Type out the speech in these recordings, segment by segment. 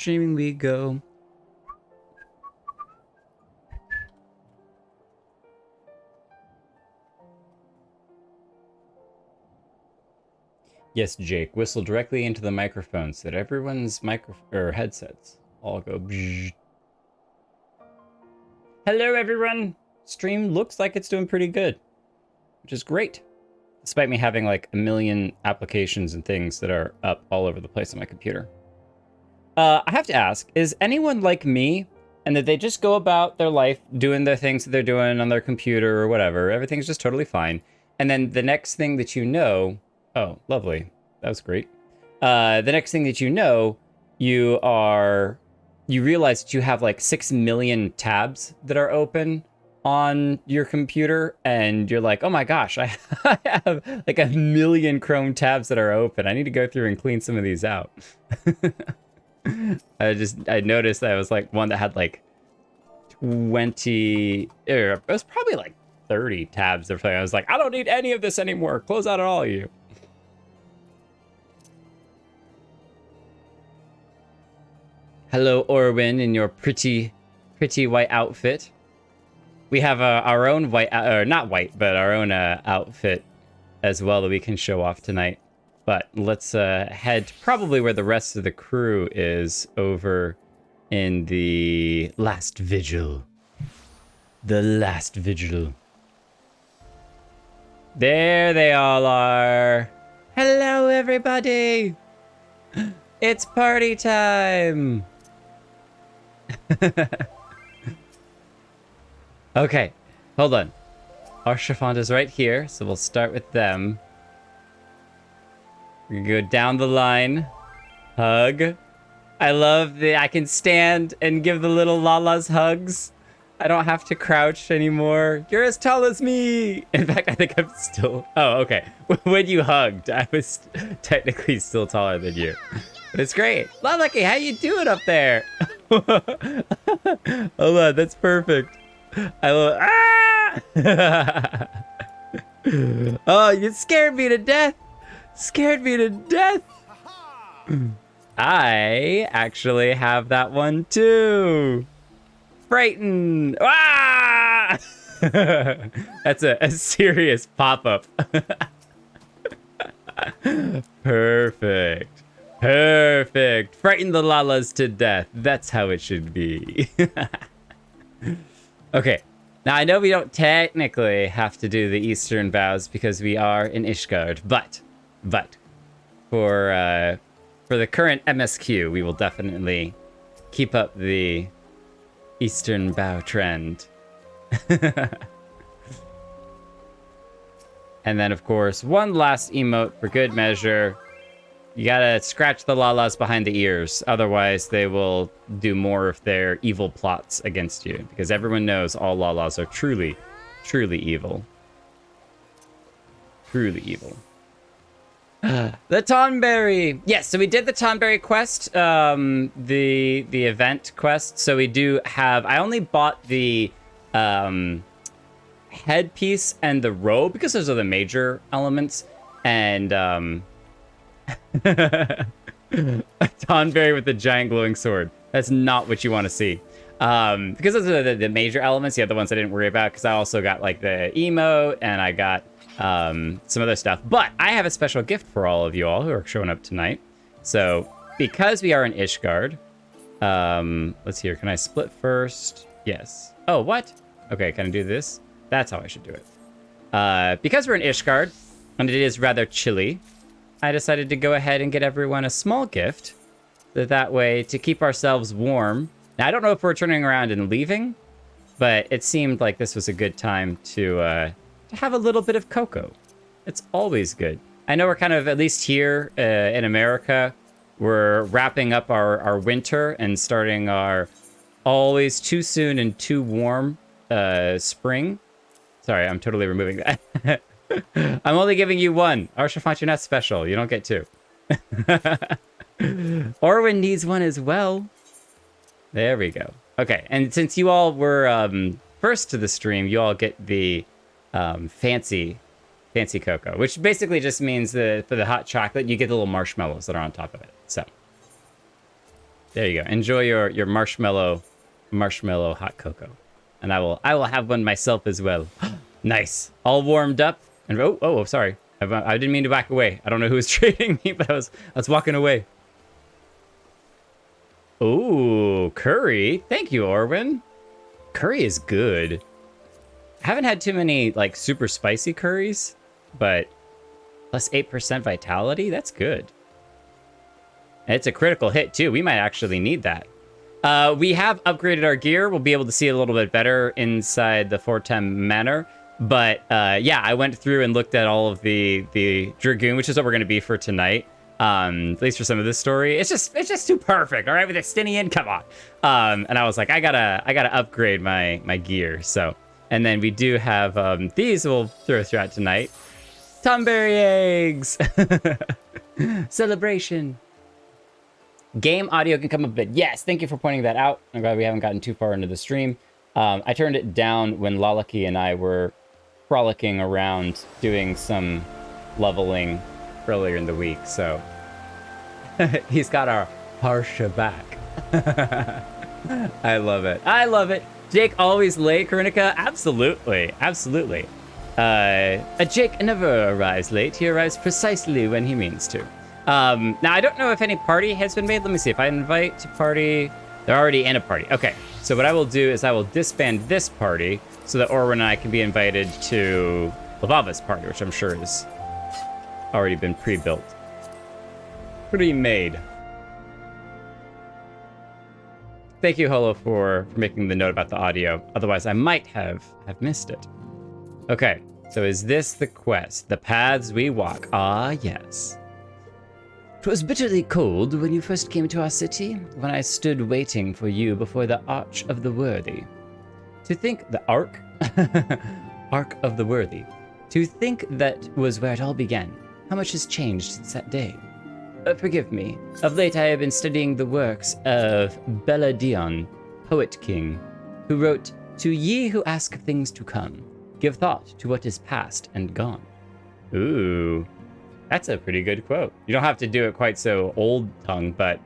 streaming we go. Yes, Jake, whistle directly into the microphone so that everyone's headsets all go bzzz. Hello, everyone. Stream looks like it's doing pretty good, which is great. Despite me having like a million applications and things that are up all over the place on my computer. I have to ask, is anyone like me and that they just go about their life doing the things that they're doing on their computer or whatever, everything's just totally fine. And then the next thing that you know, oh, lovely. That was great. The next thing that you know, you realize that you have like 6 million tabs that are open on your computer, and you're like, oh my gosh, I have like 1 million Chrome tabs that are open. I need to go through and clean some of these out. I noticed that I was like one that had like 20, it was probably like 30 tabs or something. I was like, I don't need any of this anymore. Close out all of you. Hello, Orwin, in your pretty white outfit. We have our own white, or not white, but our own outfit as well that we can show off tonight. But let's head to probably where the rest of the crew is, over in the last vigil. The last vigil. There they all are. Hello, everybody. It's party time. Okay, hold on. Our chiffon is right here, so we'll start with them. We go down the line. Hug. I love I can stand and give the little Lalas hugs. I don't have to crouch anymore. You're as tall as me. In fact, I think I'm still... Oh, okay. When you hugged, I was technically still taller than you. But it's great. Lucky, how you doing up there? Hold on, that's perfect. I love... Ah! Oh, you scared me to death. Scared me to death. I actually have that one too. Frightened. Ah! That's a serious pop-up. Perfect. Perfect. Frighten the Lalas to death. That's how it should be. Okay. Now, I know we don't technically have to do the Eastern vows because we are in Ishgard, but for the current MSQ, we will definitely keep up the Eastern vow trend. And then, of course, one last emote for good measure. You gotta scratch the Lalas behind the ears, otherwise they will do more of their evil plots against you, because everyone knows all Lalas are truly, truly evil. Truly evil. The Tonberry! Yes, so we did the Tonberry quest, the event quest, so we do have... I only bought the headpiece and the robe, because those are the major elements, and... a Tonberry with a giant glowing sword. That's not what you want to see. Because those are the major elements, the other ones I didn't worry about, because I also got like the emote and I got some other stuff. But I have a special gift for all of you all who are showing up tonight. So because we are in Ishgard, let's see here. Can I split first? Yes. Oh, what? Okay, can I do this? That's how I should do it. Because we're in Ishgard and it is rather chilly, I decided to go ahead and get everyone a small gift. That way, to keep ourselves warm. Now, I don't know if we're turning around and leaving, but it seemed like this was a good time to have a little bit of cocoa. It's always good. I know we're kind of, at least here in America, we're wrapping up our winter and starting our always too soon and too warm spring. Sorry, I'm totally removing that. I'm only giving you one. Arshafanch, you're not special. You don't get two. Orwin needs one as well. There we go. Okay, and since you all were first to the stream, you all get the fancy cocoa, which basically just means that for the hot chocolate, you get the little marshmallows that are on top of it. So There you go. Enjoy your marshmallow hot cocoa. And I will have one myself as well. Nice. All warmed up. And oh, sorry. I didn't mean to back away. I don't know who was trading me, but I was walking away. Ooh, curry. Thank you, Orwin. Curry is good. I haven't had too many like super spicy curries, but plus 8% vitality, that's good. And it's a critical hit too. We might actually need that. We have upgraded our gear. We'll be able to see a little bit better inside the Fortem Manor. But yeah, I went through and looked at all of the Dragoon, which is what we're going to be for tonight. At least for some of this story. It's just too perfect, all right? With Estinian, come on. And I was like, I gotta upgrade my gear. So, and then we do have these we'll throw throughout tonight. Tomberry eggs! Celebration! Game audio can come up a bit. Yes, thank you for pointing that out. I'm glad we haven't gotten too far into the stream. I turned it down when Lalaki and I were frolicking around doing some leveling earlier in the week, so he's got our Harsha back. I love it. I love it. Jake always late, Karinika? Absolutely. Absolutely. Jake never arrives late. He arrives precisely when he means to. Now, I don't know if any party has been made. Let me see. If I invite to party, they're already in a party. Okay, so what I will do is I will disband this party so that Orwin and I can be invited to Lavava's party, which I'm sure is already been pre-built. Pre-made. Thank you, Holo, for making the note about the audio. Otherwise, I might have missed it. Okay, so is this the quest? The paths we walk. Ah, yes. 'Twas bitterly cold when you first came to our city, when I stood waiting for you before the Arch of the Worthy. To think the Ark? Ark of the Worthy. To think that was where it all began. How much has changed since that day? Forgive me. Of late I have been studying the works of Beladion, Poet King, who wrote, "To ye who ask of things to come, give thought to what is past and gone." Ooh, that's a pretty good quote. You don't have to do it quite so old tongue, but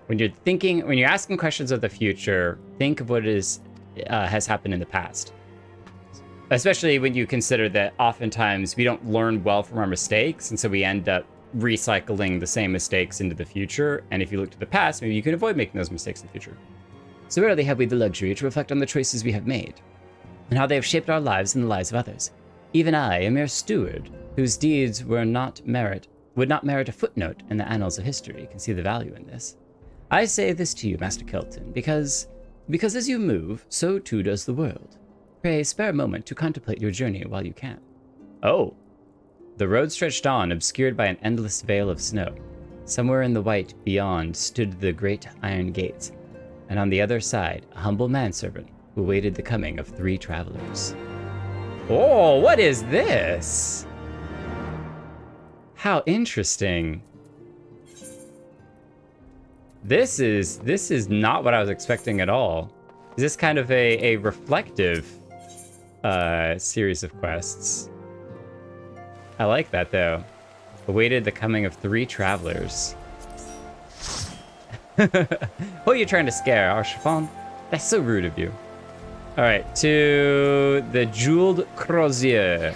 when you're asking questions of the future, think of what has happened in the past. Especially when you consider that oftentimes we don't learn well from our mistakes, and so we end up recycling the same mistakes into the future. And if you look to the past, maybe you can avoid making those mistakes in the future. So rarely have we the luxury to reflect on the choices we have made, and how they have shaped our lives and the lives of others. Even I, a mere steward, whose deeds would not merit a footnote in the annals of history, can see the value in this. I say this to you, Master Kelton, because as you move, so too does the world. Pray spare a moment to contemplate your journey while you can. Oh. The road stretched on, obscured by an endless veil of snow. Somewhere in the white beyond stood the great iron gates, and on the other side, a humble manservant who awaited the coming of 3 travelers. Oh, what is this? How interesting. This is not what I was expecting at all. Is this kind of a reflective series of quests? I like that, though. Awaited the coming of 3 travelers. Who are you trying to scare, Archifon? That's so rude of you. All right, to the Jeweled Crozier.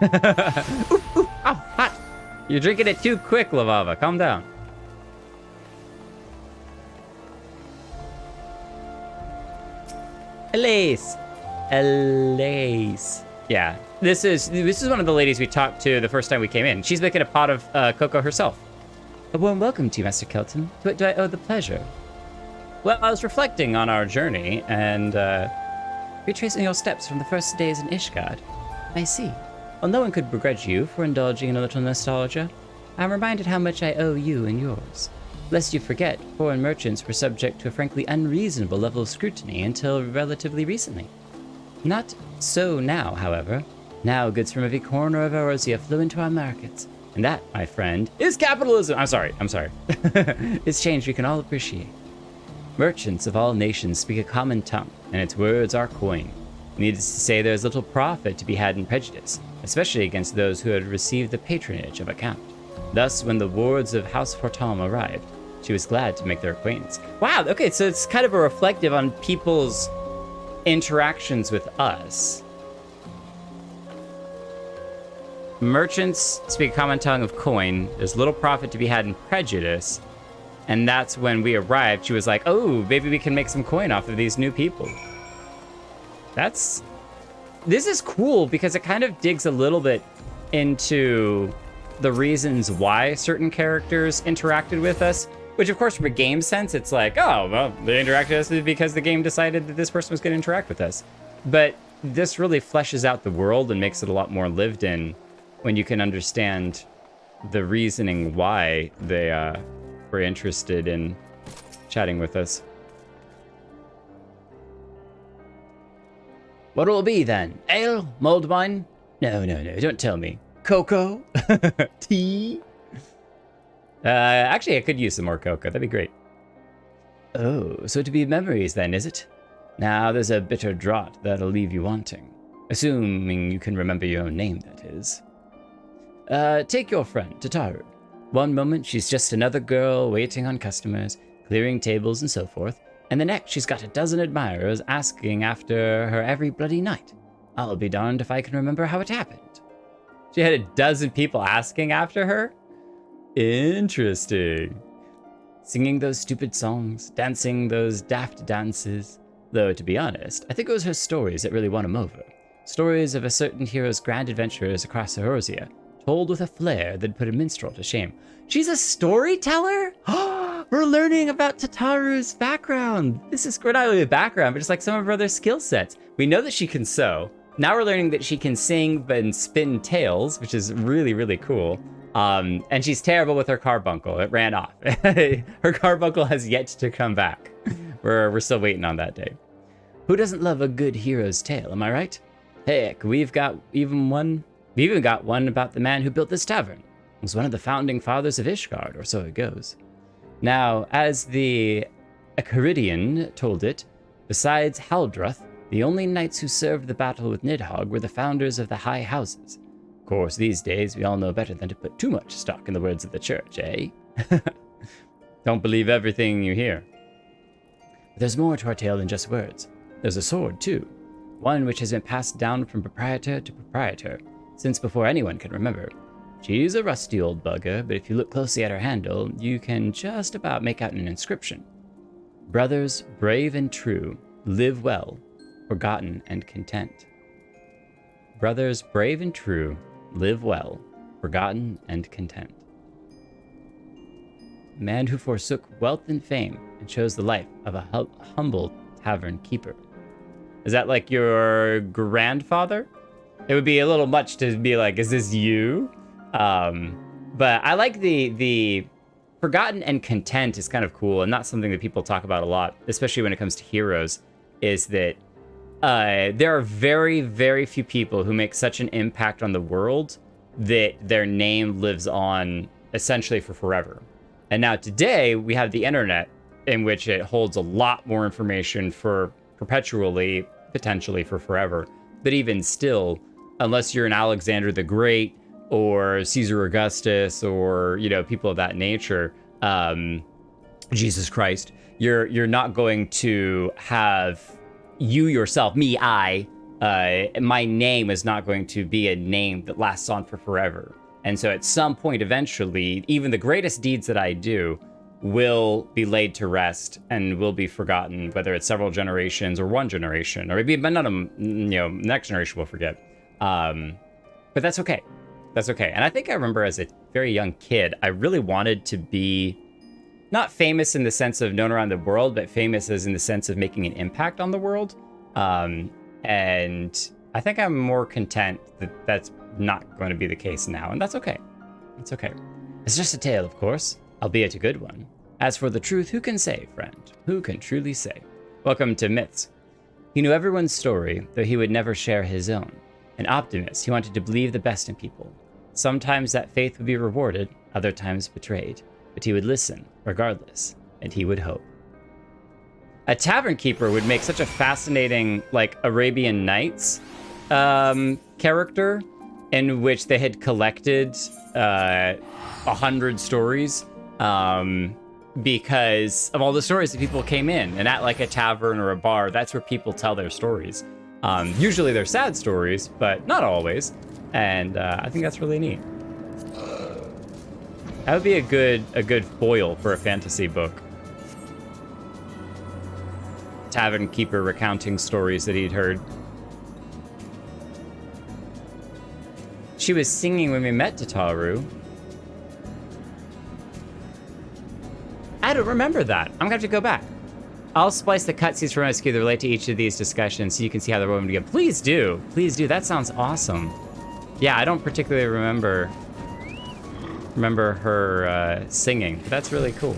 Ooh, oh, hot. You're drinking it too quick, Lavava. Calm down. Elise. Yeah, this is one of the ladies we talked to the first time we came in. She's making a pot of cocoa herself. A warm welcome to you, Master Kelton. To what do I owe the pleasure? Well, I was reflecting on our journey and retracing your steps from the first days in Ishgard. I see. Well, no one could begrudge you for indulging in a little nostalgia. I'm reminded how much I owe you and yours. Lest you forget, foreign merchants were subject to a frankly unreasonable level of scrutiny until relatively recently. Not so now, however. Now goods from every corner of Eorzea flow into our markets. And that, my friend, is capitalism! I'm sorry. It's change we can all appreciate. Merchants of all nations speak a common tongue, and its words are coin. Needless to say, there is little profit to be had in prejudice, especially against those who had received the patronage of a count. Thus, when the wards of House Fortam arrived, she was glad to make their acquaintance. Wow, okay, so it's kind of a reflective on people's interactions with us. Merchants speak a common tongue of coin. There's little profit to be had in prejudice. And that's when we arrived. She was like, oh, maybe we can make some coin off of these new people. This is cool because it kind of digs a little bit into the reasons why certain characters interacted with us, which of course from a game sense, it's like, oh, well, they interacted with us because the game decided that this person was going to interact with us. But this really fleshes out the world and makes it a lot more lived in when you can understand the reasoning why they were interested in chatting with us. What will it be then? Ale? Mulled wine? No, don't tell me. Cocoa? Tea? Actually, I could use some more cocoa. That'd be great. Oh, so to be memories then, is it? Now, there's a bitter draught that'll leave you wanting. Assuming you can remember your own name, that is. Take your friend, Tataru. One moment, she's just another girl waiting on customers, clearing tables and so forth. And the next, she's got a dozen admirers asking after her every bloody night. I'll be darned if I can remember how it happened. She had a dozen people asking after her? Interesting. Singing those stupid songs, dancing those daft dances. Though, to be honest, I think it was her stories that really won him over. Stories of a certain hero's grand adventures across Eorzea, told with a flair that put a minstrel to shame. She's a storyteller? We're learning about Tataru's background. We're not really a background, but just like some of her other skill sets. We know that she can sew. Now we're learning that she can sing and spin tales, which is really, really cool. And she's terrible with her carbuncle. It ran off. Her carbuncle has yet to come back. We're still waiting on that day. Who doesn't love a good hero's tale, am I right? Heck, we've even got one about the man who built this tavern. He was one of the founding fathers of Ishgard, or so it goes. Now, as the Echiridian told it, besides Haldruth, the only knights who served the battle with Nidhogg were the founders of the high houses. Of course, these days, we all know better than to put too much stock in the words of the church, eh? Don't believe everything you hear. But there's more to our tale than just words. There's a sword, too. One which has been passed down from proprietor to proprietor, since before anyone can remember. She's a rusty old bugger, but if you look closely at her handle, you can just about make out an inscription. Brothers, brave and true, live well, forgotten and content. Brothers, brave and true, live well, forgotten and content. A man who forsook wealth and fame and chose the life of a humble tavern keeper. Is that like your grandfather? It would be a little much to be like, is this you? But I like the forgotten and content is kind of cool, and not something that people talk about a lot, especially when it comes to heroes, is that there are very, very few people who make such an impact on the world that their name lives on essentially for forever. And now today we have the internet, in which it holds a lot more information for perpetually, potentially for forever. But even still, unless you're an Alexander the Great or Caesar Augustus or, you know, people of that nature, Jesus Christ, you're not going to have you yourself, my name is not going to be a name that lasts on for forever. And so at some point, eventually, even the greatest deeds that I do will be laid to rest and will be forgotten, whether it's several generations or one generation, or maybe none of them, next generation will forget. But that's okay. That's okay. And I think I remember as a very young kid, I really wanted to be not famous in the sense of known around the world, but famous as in the sense of making an impact on the world. And I think I'm more content that that's not going to be the case now, and that's okay. It's okay. It's just a tale, of course, albeit a good one. As for the truth, who can say, friend? Who can truly say? Welcome to Myths. He knew everyone's story, though he would never share his own. An optimist, he wanted to believe the best in people. Sometimes that faith would be rewarded, other times betrayed. But he would listen, regardless, and he would hope. A tavern keeper would make such a fascinating, like, Arabian Nights character, in which they had collected 100 stories because of all the stories that people came in. And at like a tavern or a bar, that's where people tell their stories. Usually they're sad stories, but not always. And I think that's really neat. That would be a good foil for a fantasy book. Tavern keeper recounting stories that he'd heard. She was singing when we met Tataru. I don't remember that. I'm gonna have to go back. I'll splice the cutscenes from MSQ that relate to each of these discussions so you can see how they're woven together. Please do. Please do. That sounds awesome. Yeah, I don't particularly remember her singing, but that's really cool.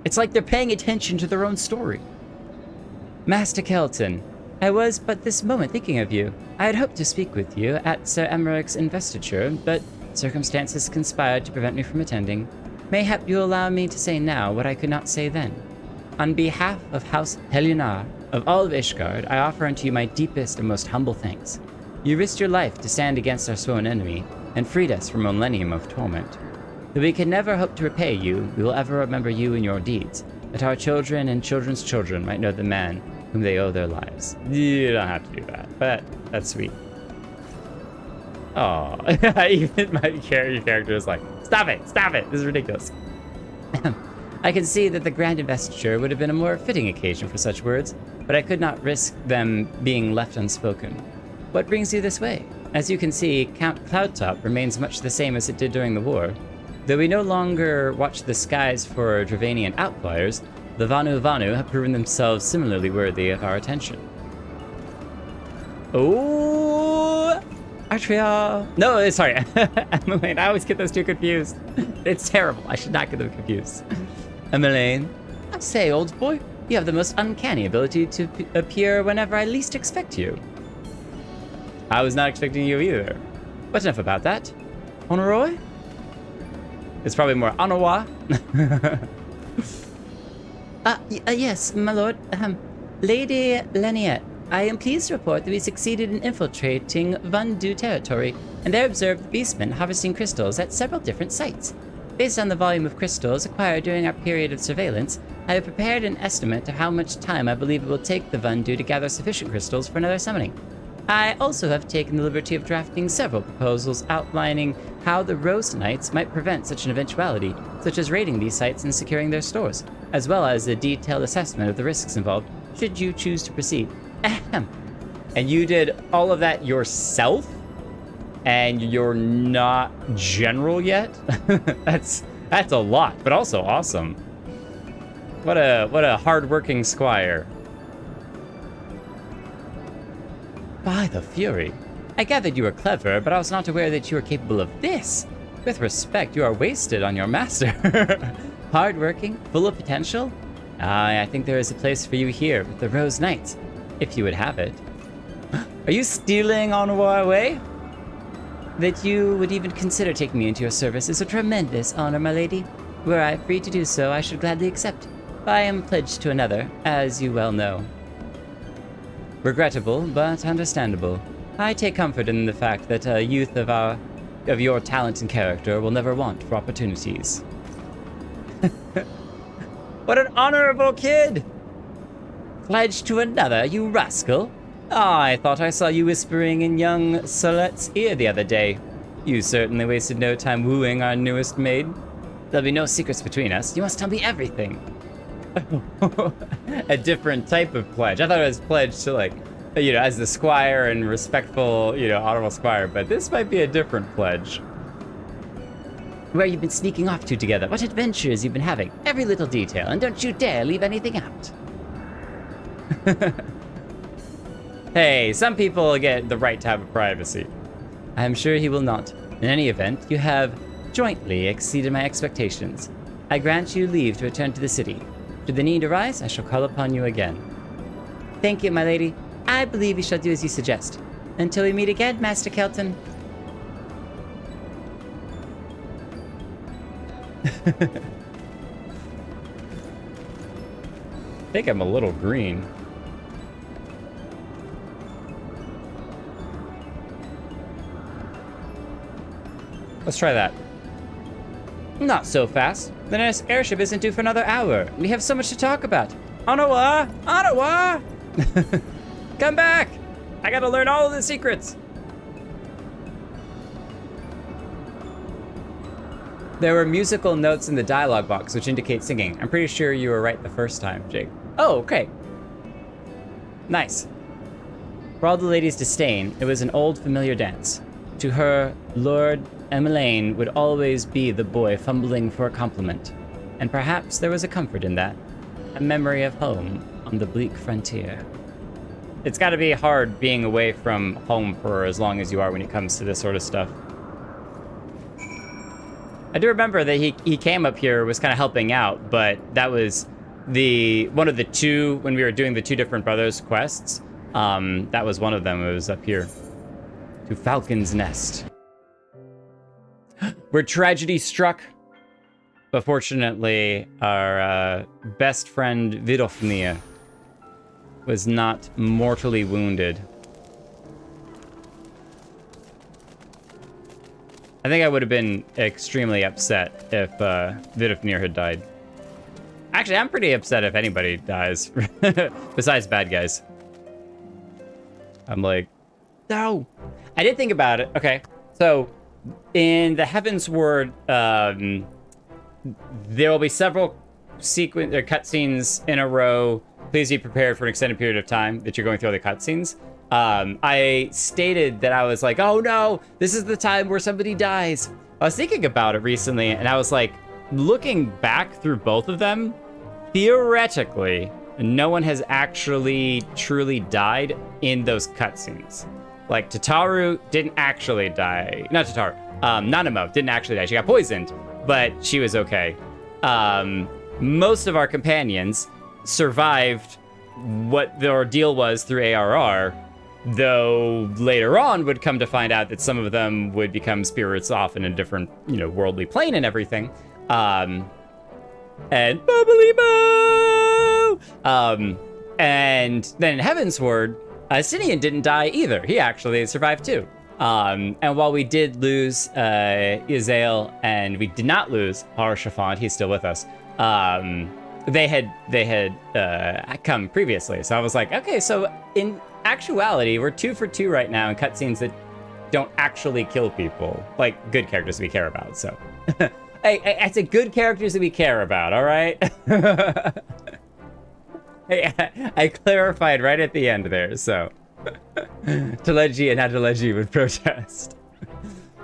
It's like they're paying attention to their own story. Master Kelton, I was but this moment thinking of you. I had hoped to speak with you at Sir Emmerich's investiture, but circumstances conspired to prevent me from attending. Mayhap you allow me to say now what I could not say then. On behalf of House Helinar, of all of Ishgard, I offer unto you my deepest and most humble thanks. You risked your life to stand against our sworn enemy, and freed us from a millennium of torment. Though we can never hope to repay you, we will ever remember you and your deeds, that our children and children's children might know the man whom they owe their lives. You don't have to do that, but that's sweet. Oh, even my character is like, stop it, this is ridiculous. I can see that the grand investiture would have been a more fitting occasion for such words, but I could not risk them being left unspoken. What brings you this way? As you can see, Count Cloudtop remains much the same as it did during the war. Though we no longer watch the skies for Dravanian outliers, the Vanu Vanu have proven themselves similarly worthy of our attention. Oh, Artria. No, sorry, Emmeline. I always get those two confused. It's terrible. I should not get them confused. Emmeline, I say, old boy, you have the most uncanny ability to appear whenever I least expect you. I was not expecting you either. But enough about that. Honoroy? It's probably more Onawa. Yes, my lord. Lady Leniette, I am pleased to report that we succeeded in infiltrating Vandu territory, and there observed the beastmen harvesting crystals at several different sites. Based on the volume of crystals acquired during our period of surveillance, I have prepared an estimate of how much time I believe it will take the Vandu to gather sufficient crystals for another summoning. I also have taken the liberty of drafting several proposals outlining how the Rose Knights might prevent such an eventuality, such as raiding these sites and securing their stores, as well as a detailed assessment of the risks involved, should you choose to proceed. Ahem. And you did all of that yourself? And you're not general yet? That's a lot, but also awesome. What a hard-working squire. By the Fury, I gathered you were clever, but I was not aware that you were capable of this. With respect, you are wasted on your master. Hardworking, full of potential? I think there is a place for you here with the Rose Knights, if you would have it. Are you stealing Onwa away? That you would even consider taking me into your service is a tremendous honor, my lady. Were I free to do so, I should gladly accept. But I am pledged to another, as you well know. Regrettable, but understandable. I take comfort in the fact that a youth of your talent and character will never want for opportunities. What an honorable kid! Pledged to another, you rascal? I thought I saw you whispering in young Solette's ear the other day. You certainly wasted no time wooing our newest maid. There'll be no secrets between us. You must tell me everything. A different type of pledge. I thought it was pledged to, like, you know, as the squire and respectful, you know, honorable squire, but this might be a different pledge. Where you've been sneaking off to together, what adventures you've been having, every little detail, and don't you dare leave anything out. Hey, some people get the right to have privacy. I'm sure he will not. In any event, you have jointly exceeded my expectations. I grant you leave to return to the city. Should the need arise, I shall call upon you again. Thank you, my lady. I believe we shall do as you suggest. Until we meet again, Master Kelton. I think I'm a little green. Let's try that. Not so fast. The nearest airship isn't due for another hour. We have so much to talk about. Ottawa! Ottawa! Come back! I gotta learn all of the secrets. There were musical notes in the dialogue box which indicate singing. I'm pretty sure you were right the first time, Jake. Oh, okay. Nice. For all the ladies' disdain, it was an old familiar dance. To her, Lord Emmeline would always be the boy fumbling for a compliment. And perhaps there was a comfort in that. A memory of home on the bleak frontier. It's gotta be hard being away from home for as long as you are when it comes to this sort of stuff. I do remember that he came up here, was kind of helping out, but that was one of the two, when we were doing the two different brothers quests, that was one of them. It was up here. To Falcon's Nest. Where tragedy struck. But fortunately, our best friend Vidofnir was not mortally wounded. I think I would have been extremely upset if Vidofnir had died. Actually, I'm pretty upset if anybody dies, besides bad guys. I'm like, no. I did think about it. Okay, so in the Heavensward, there will be several cutscenes in a row. Please be prepared for an extended period of time that you're going through all the cutscenes. I stated that I was like, oh no, this is the time where somebody dies. I was thinking about it recently, and I was like, looking back through both of them, theoretically, no one has actually truly died in those cutscenes. Like, Tataru didn't actually die. Not Tataru. Nanamo didn't actually die. She got poisoned, but she was okay. Most of our companions survived what the ordeal was through ARR, though later on would come to find out that some of them would become spirits off in a different, worldly plane and everything. And Bubbly Boo! And then in Heavensward, Hien didn't die either. He actually survived too. And while we did lose Izael, and we did not lose Harshafant, he's still with us. They had come previously, so I was like, okay, so in actuality, we're 2 for 2 right now in cutscenes that don't actually kill people, like good characters that we care about. So, hey, I said good characters that we care about. All right. Hey, I clarified right at the end there, so Teleji and Adeleji would protest.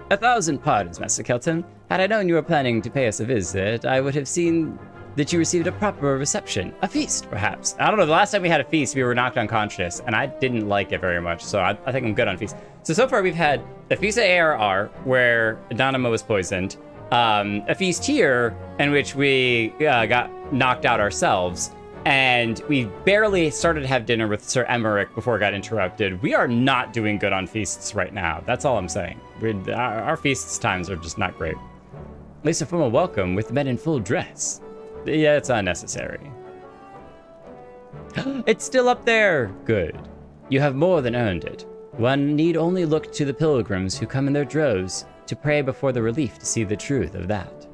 1,000 pardons, Master Kelton. Had I known you were planning to pay us a visit, I would have seen that you received a proper reception. A feast, perhaps. I don't know, the last time we had a feast, we were knocked unconscious, and I didn't like it very much, so I think I'm good on feast. So far we've had a feast at ARR, where Danamo was poisoned, a feast here, in which we got knocked out ourselves, and we barely started to have dinner with Sir Emmerich before it got interrupted. We are not doing good on feasts right now. That's all I'm saying. Our feasts times are just not great. At least a formal welcome with men in full dress. Yeah, it's unnecessary. It's still up there! Good. You have more than earned it. One need only look to the pilgrims who come in their droves to pray before the relief to see the truth of that.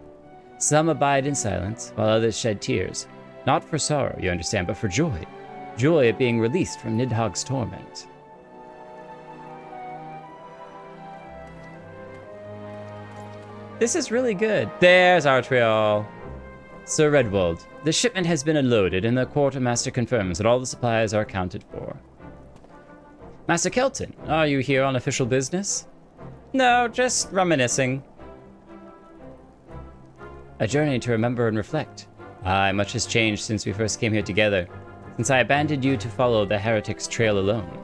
Some abide in silence, while others shed tears. Not for sorrow, you understand, but for joy. Joy at being released from Nidhogg's torment. This is really good. There's Artrial. Sir Redwald, the shipment has been unloaded, and the quartermaster confirms that all the supplies are accounted for. Master Kelton, are you here on official business? No, just reminiscing. A journey to remember and reflect. Aye, much has changed since we first came here together, since I abandoned you to follow the heretic's trail alone.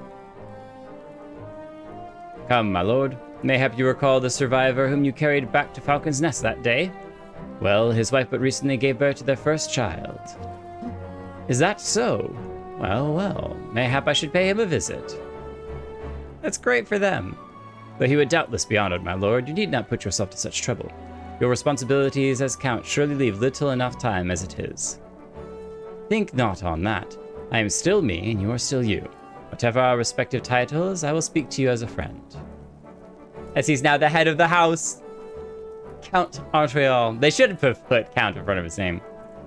Come, my lord. Mayhap you recall the survivor whom you carried back to Falcon's Nest that day? Well, his wife but recently gave birth to their first child. Is that so? Well, mayhap I should pay him a visit. That's great for them. Though he would doubtless be honored, my lord, you need not put yourself to such trouble. Your responsibilities as Count surely leave little enough time as it is. Think not on that. I am still me, and you are still you. Whatever our respective titles, I will speak to you as a friend. As he's now the head of the house. Count, aren't we all? They should have put Count in front of his name.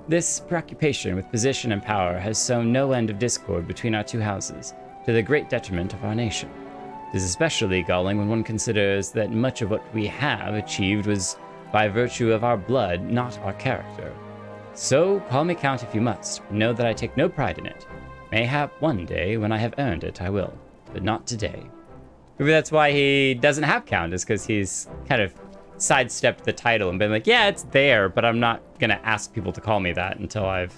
This preoccupation with position and power has sown no end of discord between our two houses, to the great detriment of our nation. It is especially galling when one considers that much of what we have achieved was by virtue of our blood, not our character. So, call me Count if you must, but know that I take no pride in it. Mayhap one day, when I have earned it, I will, but not today. Maybe that's why he doesn't have Count, is because he's kind of sidestepped the title and been like, yeah, it's there, but I'm not gonna ask people to call me that until I've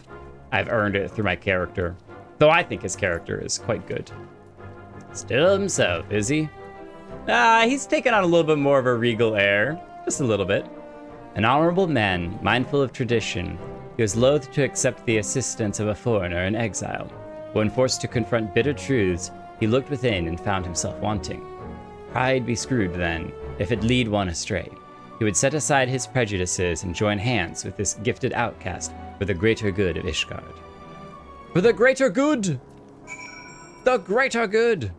earned it through my character. Though I think his character is quite good. Still himself, is he? He's taken on a little bit more of a regal air. Just a little bit. An honorable man, mindful of tradition, he was loath to accept the assistance of a foreigner in exile. When forced to confront bitter truths, he looked within and found himself wanting. Pride be screwed then, if it lead one astray. He would set aside his prejudices and join hands with this gifted outcast for the greater good of Ishgard. For the greater good! The greater good!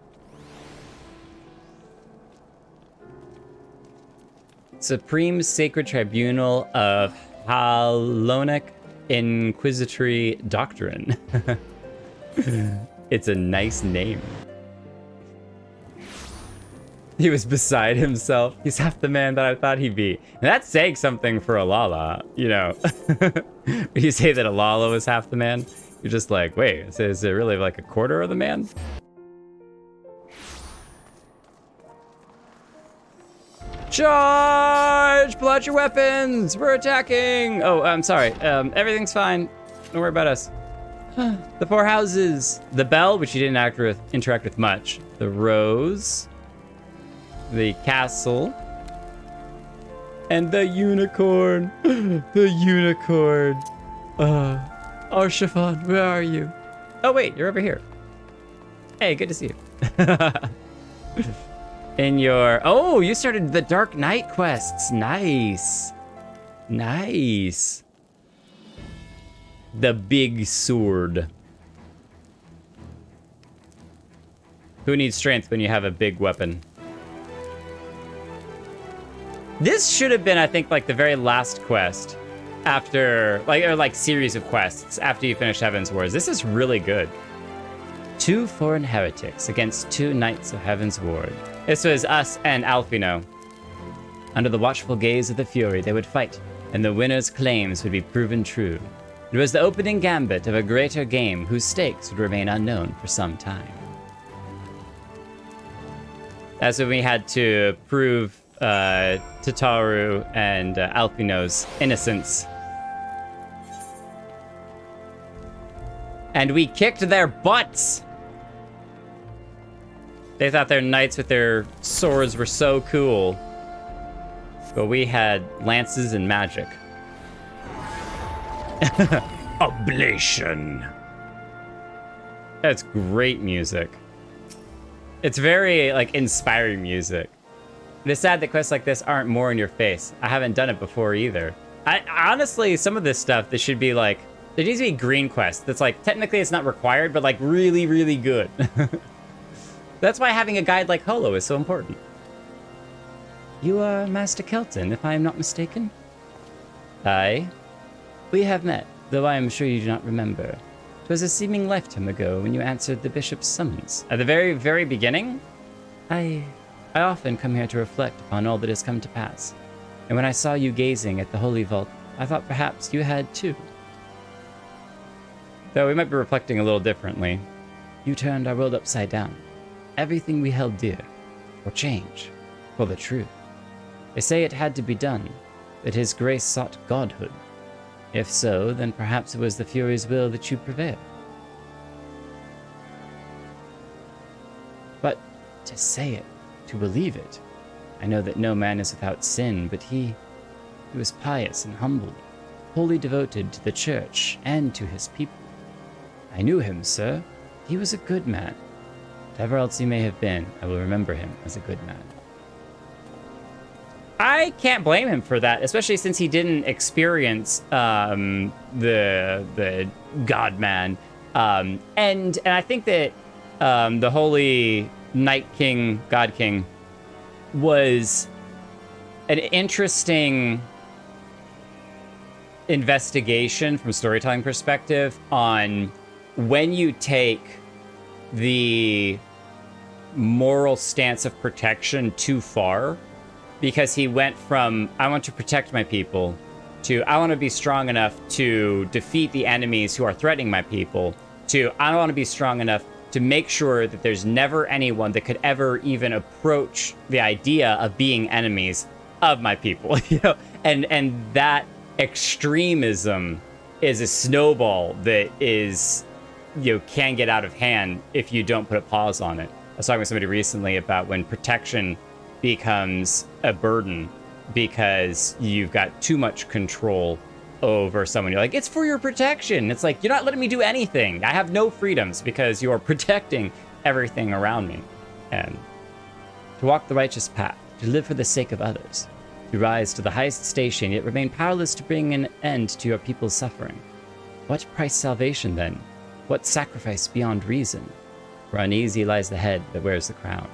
Supreme Sacred Tribunal of Halonic Inquisitory Doctrine. It's a nice name. He was beside himself. He's half the man that I thought he'd be. And that's saying something for Alala, you know. When you say that Alala was half the man, you're just like, wait, is it really like a quarter of the man? Charge! Pull out your weapons! We're attacking! Oh, I'm sorry. Everything's fine. Don't worry about us. The four houses. The bell, which you didn't interact with much. The rose. The castle. And the unicorn. The unicorn. Arshafan, where are you? Oh, wait, you're over here. Hey, good to see you. In your... Oh, you started the Dark Knight quests. Nice. Nice. The big sword. Who needs strength when you have a big weapon? This should have been, I think, like the very last quest after, like series of quests after you finish Heavensward. This is really good. 2 foreign heretics against 2 knights of Heavensward. This was us and Alfino. Under the watchful gaze of the Fury, they would fight, and the winner's claims would be proven true. It was the opening gambit of a greater game whose stakes would remain unknown for some time. That's when we had to prove Tataru and Alfino's innocence. And we kicked their butts! They thought their knights with their swords were so cool. But we had lances and magic. Oblation. That's great music. It's very, like, inspiring music. It's sad that quests like this aren't more in your face. I haven't done it before either. Honestly, some of this stuff, this should be like, there needs to be green quests. That's like, technically it's not required, but like really, really good. That's why having a guide like Holo is so important. You are Master Kelton, if I am not mistaken? Aye. We have met, though I am sure you do not remember. 'Twas a seeming lifetime ago when you answered the bishop's summons. At the very, very beginning? I often come here to reflect upon all that has come to pass. And when I saw you gazing at the holy vault, I thought perhaps you had too. Though we might be reflecting a little differently. You turned our world upside down. Everything we held dear, for change, for the truth. They say it had to be done, that his grace sought godhood. If so, then perhaps it was the Fury's will that you prevailed. But to say it, to believe it, I know that no man is without sin, but he was pious and humble, wholly devoted to the church and to his people. I knew him, sir. He was a good man. Whatever else he may have been, I will remember him as a good man. I can't blame him for that, especially since he didn't experience the God-man. And I think that the Holy Night King, God King, was an interesting investigation from a storytelling perspective on when you take the moral stance of protection too far, because he went from, I want to protect my people, to I want to be strong enough to defeat the enemies who are threatening my people, to I want to be strong enough to make sure that there's never anyone that could ever even approach the idea of being enemies of my people. You know, and that extremism is a snowball that is, you know, can get out of hand if you don't put a pause on it. I was talking with somebody recently about when protection becomes a burden because you've got too much control over someone. You're like, it's for your protection. It's like, you're not letting me do anything. I have no freedoms because you're protecting everything around me. And to walk the righteous path, to live for the sake of others, to rise to the highest station, yet remain powerless to bring an end to your people's suffering. What price salvation, then? What sacrifice beyond reason? For uneasy lies the head that wears the crown.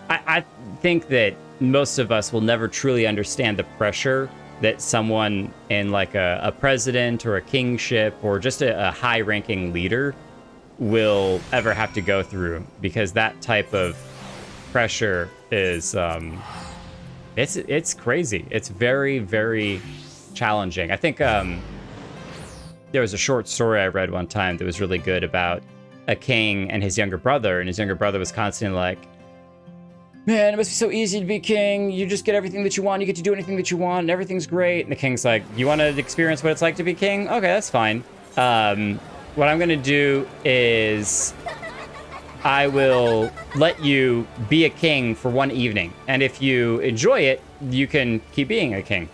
I think that most of us will never truly understand the pressure that someone in like a president or a kingship or just a high-ranking leader will ever have to go through, because that type of pressure is it's crazy. It's very, very challenging. I think there was a short story I read one time that was really good about a king and his younger brother, and his younger brother was constantly like, man, it must be so easy to be king. You just get everything that you want. You get to do anything that you want, and everything's great. And the king's like, you want to experience what it's like to be king? Okay, that's fine. What I'm going to do is I will let you be a king for one evening. And if you enjoy it, you can keep being a king.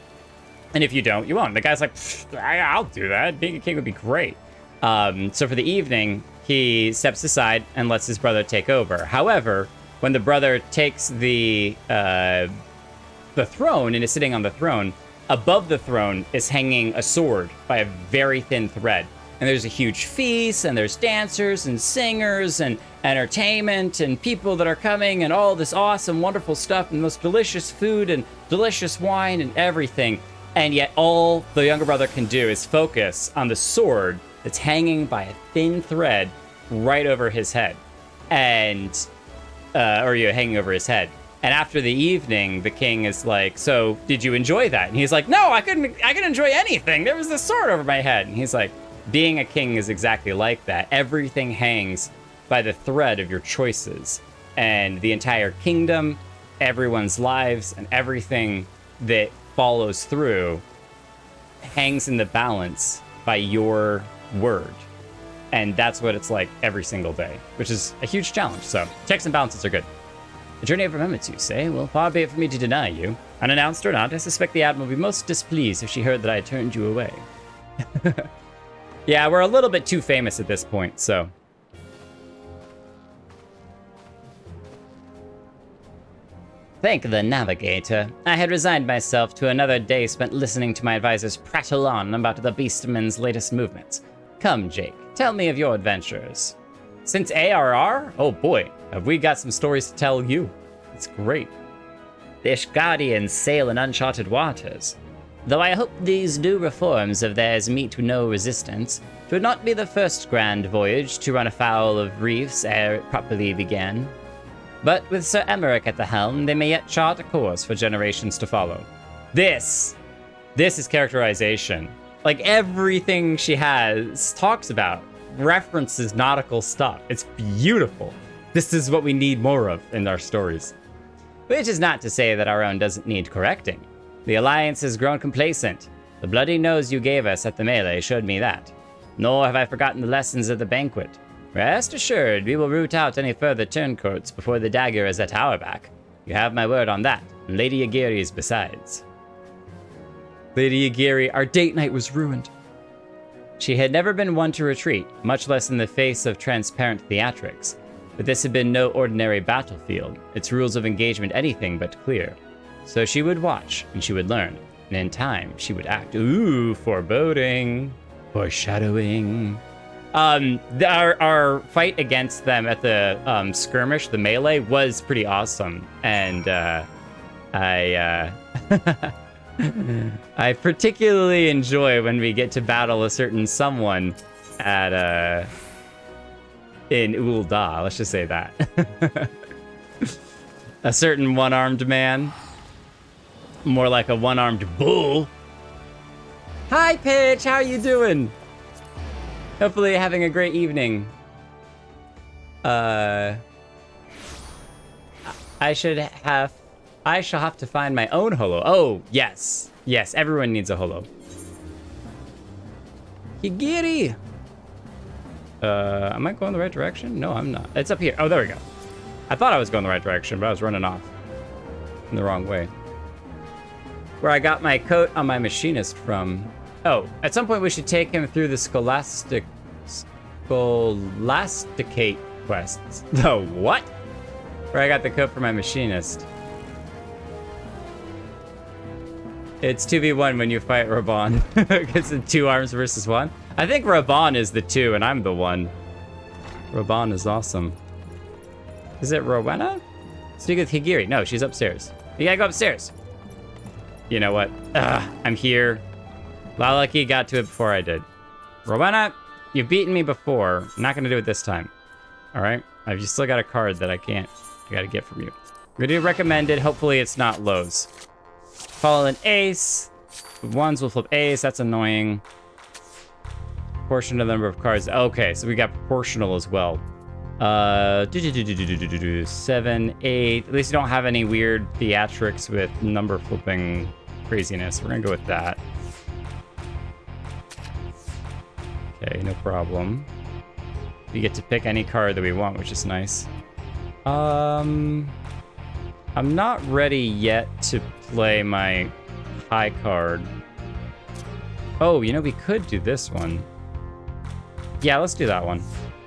And if you don't, you won't. The guy's like, I'll do that. Being a king would be great. So for the evening, he steps aside and lets his brother take over. However, when the brother takes the throne and is sitting on the throne, above the throne is hanging a sword by a very thin thread. And there's a huge feast, and there's dancers and singers and entertainment and people that are coming and all this awesome, wonderful stuff and the most delicious food and delicious wine and everything. And yet all the younger brother can do is focus on the sword that's hanging by a thin thread right over his head. And or you hanging over his head. And after the evening, the king is like, so did you enjoy that? And he's like, no, I couldn't enjoy anything. There was this sword over my head. And he's like, being a king is exactly like that. Everything hangs by the thread of your choices. And the entire kingdom, everyone's lives, and everything that follows through hangs in the balance by your word. And that's what it's like every single day, which is a huge challenge. So checks and balances are good. The journey of remembrance, you say? Well, far be it for me to deny you. Unannounced or not, I suspect the Admiral will be most displeased if she heard that I had turned you away. Yeah, we're a little bit too famous at this point, so. Thank the navigator. I had resigned myself to another day spent listening to my advisors prattle on about the Beastman's latest movements. Come, Jake, tell me of your adventures. Since ARR? Oh boy, have we got some stories to tell you. It's great. The Ishgardians sail in uncharted waters. Though I hope these new reforms of theirs meet with no resistance, it would not be the first grand voyage to run afoul of reefs ere it properly began. But with Sir Emmerich at the helm, they may yet chart a course for generations to follow. This is characterization. Like, everything she has talks about references nautical stuff. It's beautiful. This is what we need more of in our stories. Which is not to say that our own doesn't need correcting. The Alliance has grown complacent. The bloody nose you gave us at the melee showed me that. Nor have I forgotten the lessons of the banquet. Rest assured, we will root out any further turncoats before the dagger is at our back. You have my word on that, and Lady Aguirre's besides. Lady Aguirre, our date night was ruined. She had never been one to retreat, much less in the face of transparent theatrics. But this had been no ordinary battlefield, its rules of engagement anything but clear. So she would watch, and she would learn, and in time, she would act. Ooh, foreboding. Foreshadowing. Our fight against them at the skirmish, the melee, was pretty awesome, and I I particularly enjoy when we get to battle a certain someone at in Ul'dah. Let's just say that. A certain one-armed man, more like a one-armed bull. Hi, Pitch. How are you doing? Hopefully you're having a great evening. I shall have to find my own holo. Oh, yes. Yes, everyone needs a holo. Higiri! Am I going the right direction? No, I'm not. It's up here. Oh, there we go. I thought I was going the right direction, but I was running off in the wrong way. Where I got my coat on my machinist from. Oh, at some point we should take him through the scholasticate quests. The what? Where I got the coat for my machinist. It's 2v1 when you fight Raban. It's 2 arms versus 1. I think Raban is the 2 and I'm the 1. Raban is awesome. Is it Rowena? Speak with Higiri. No, she's upstairs. You gotta go upstairs. You know what? I'm here. Lalaki got to it before I did. Rowena, you've beaten me before. I'm not gonna do it this time. All right? I've just still got a card that I gotta get from you. We do recommended. Hopefully it's not lows. Follow an ace. Ones will flip ace. That's annoying. Proportion of the number of cards. Okay, so we got proportional as well. 7, 8. At least you don't have any weird theatrics with number flipping craziness. We're gonna go with that. Okay, no problem. We get to pick any card that we want, which is nice. I'm not ready yet to play my high card. Oh, you know, we could do this one. Yeah, let's do that one.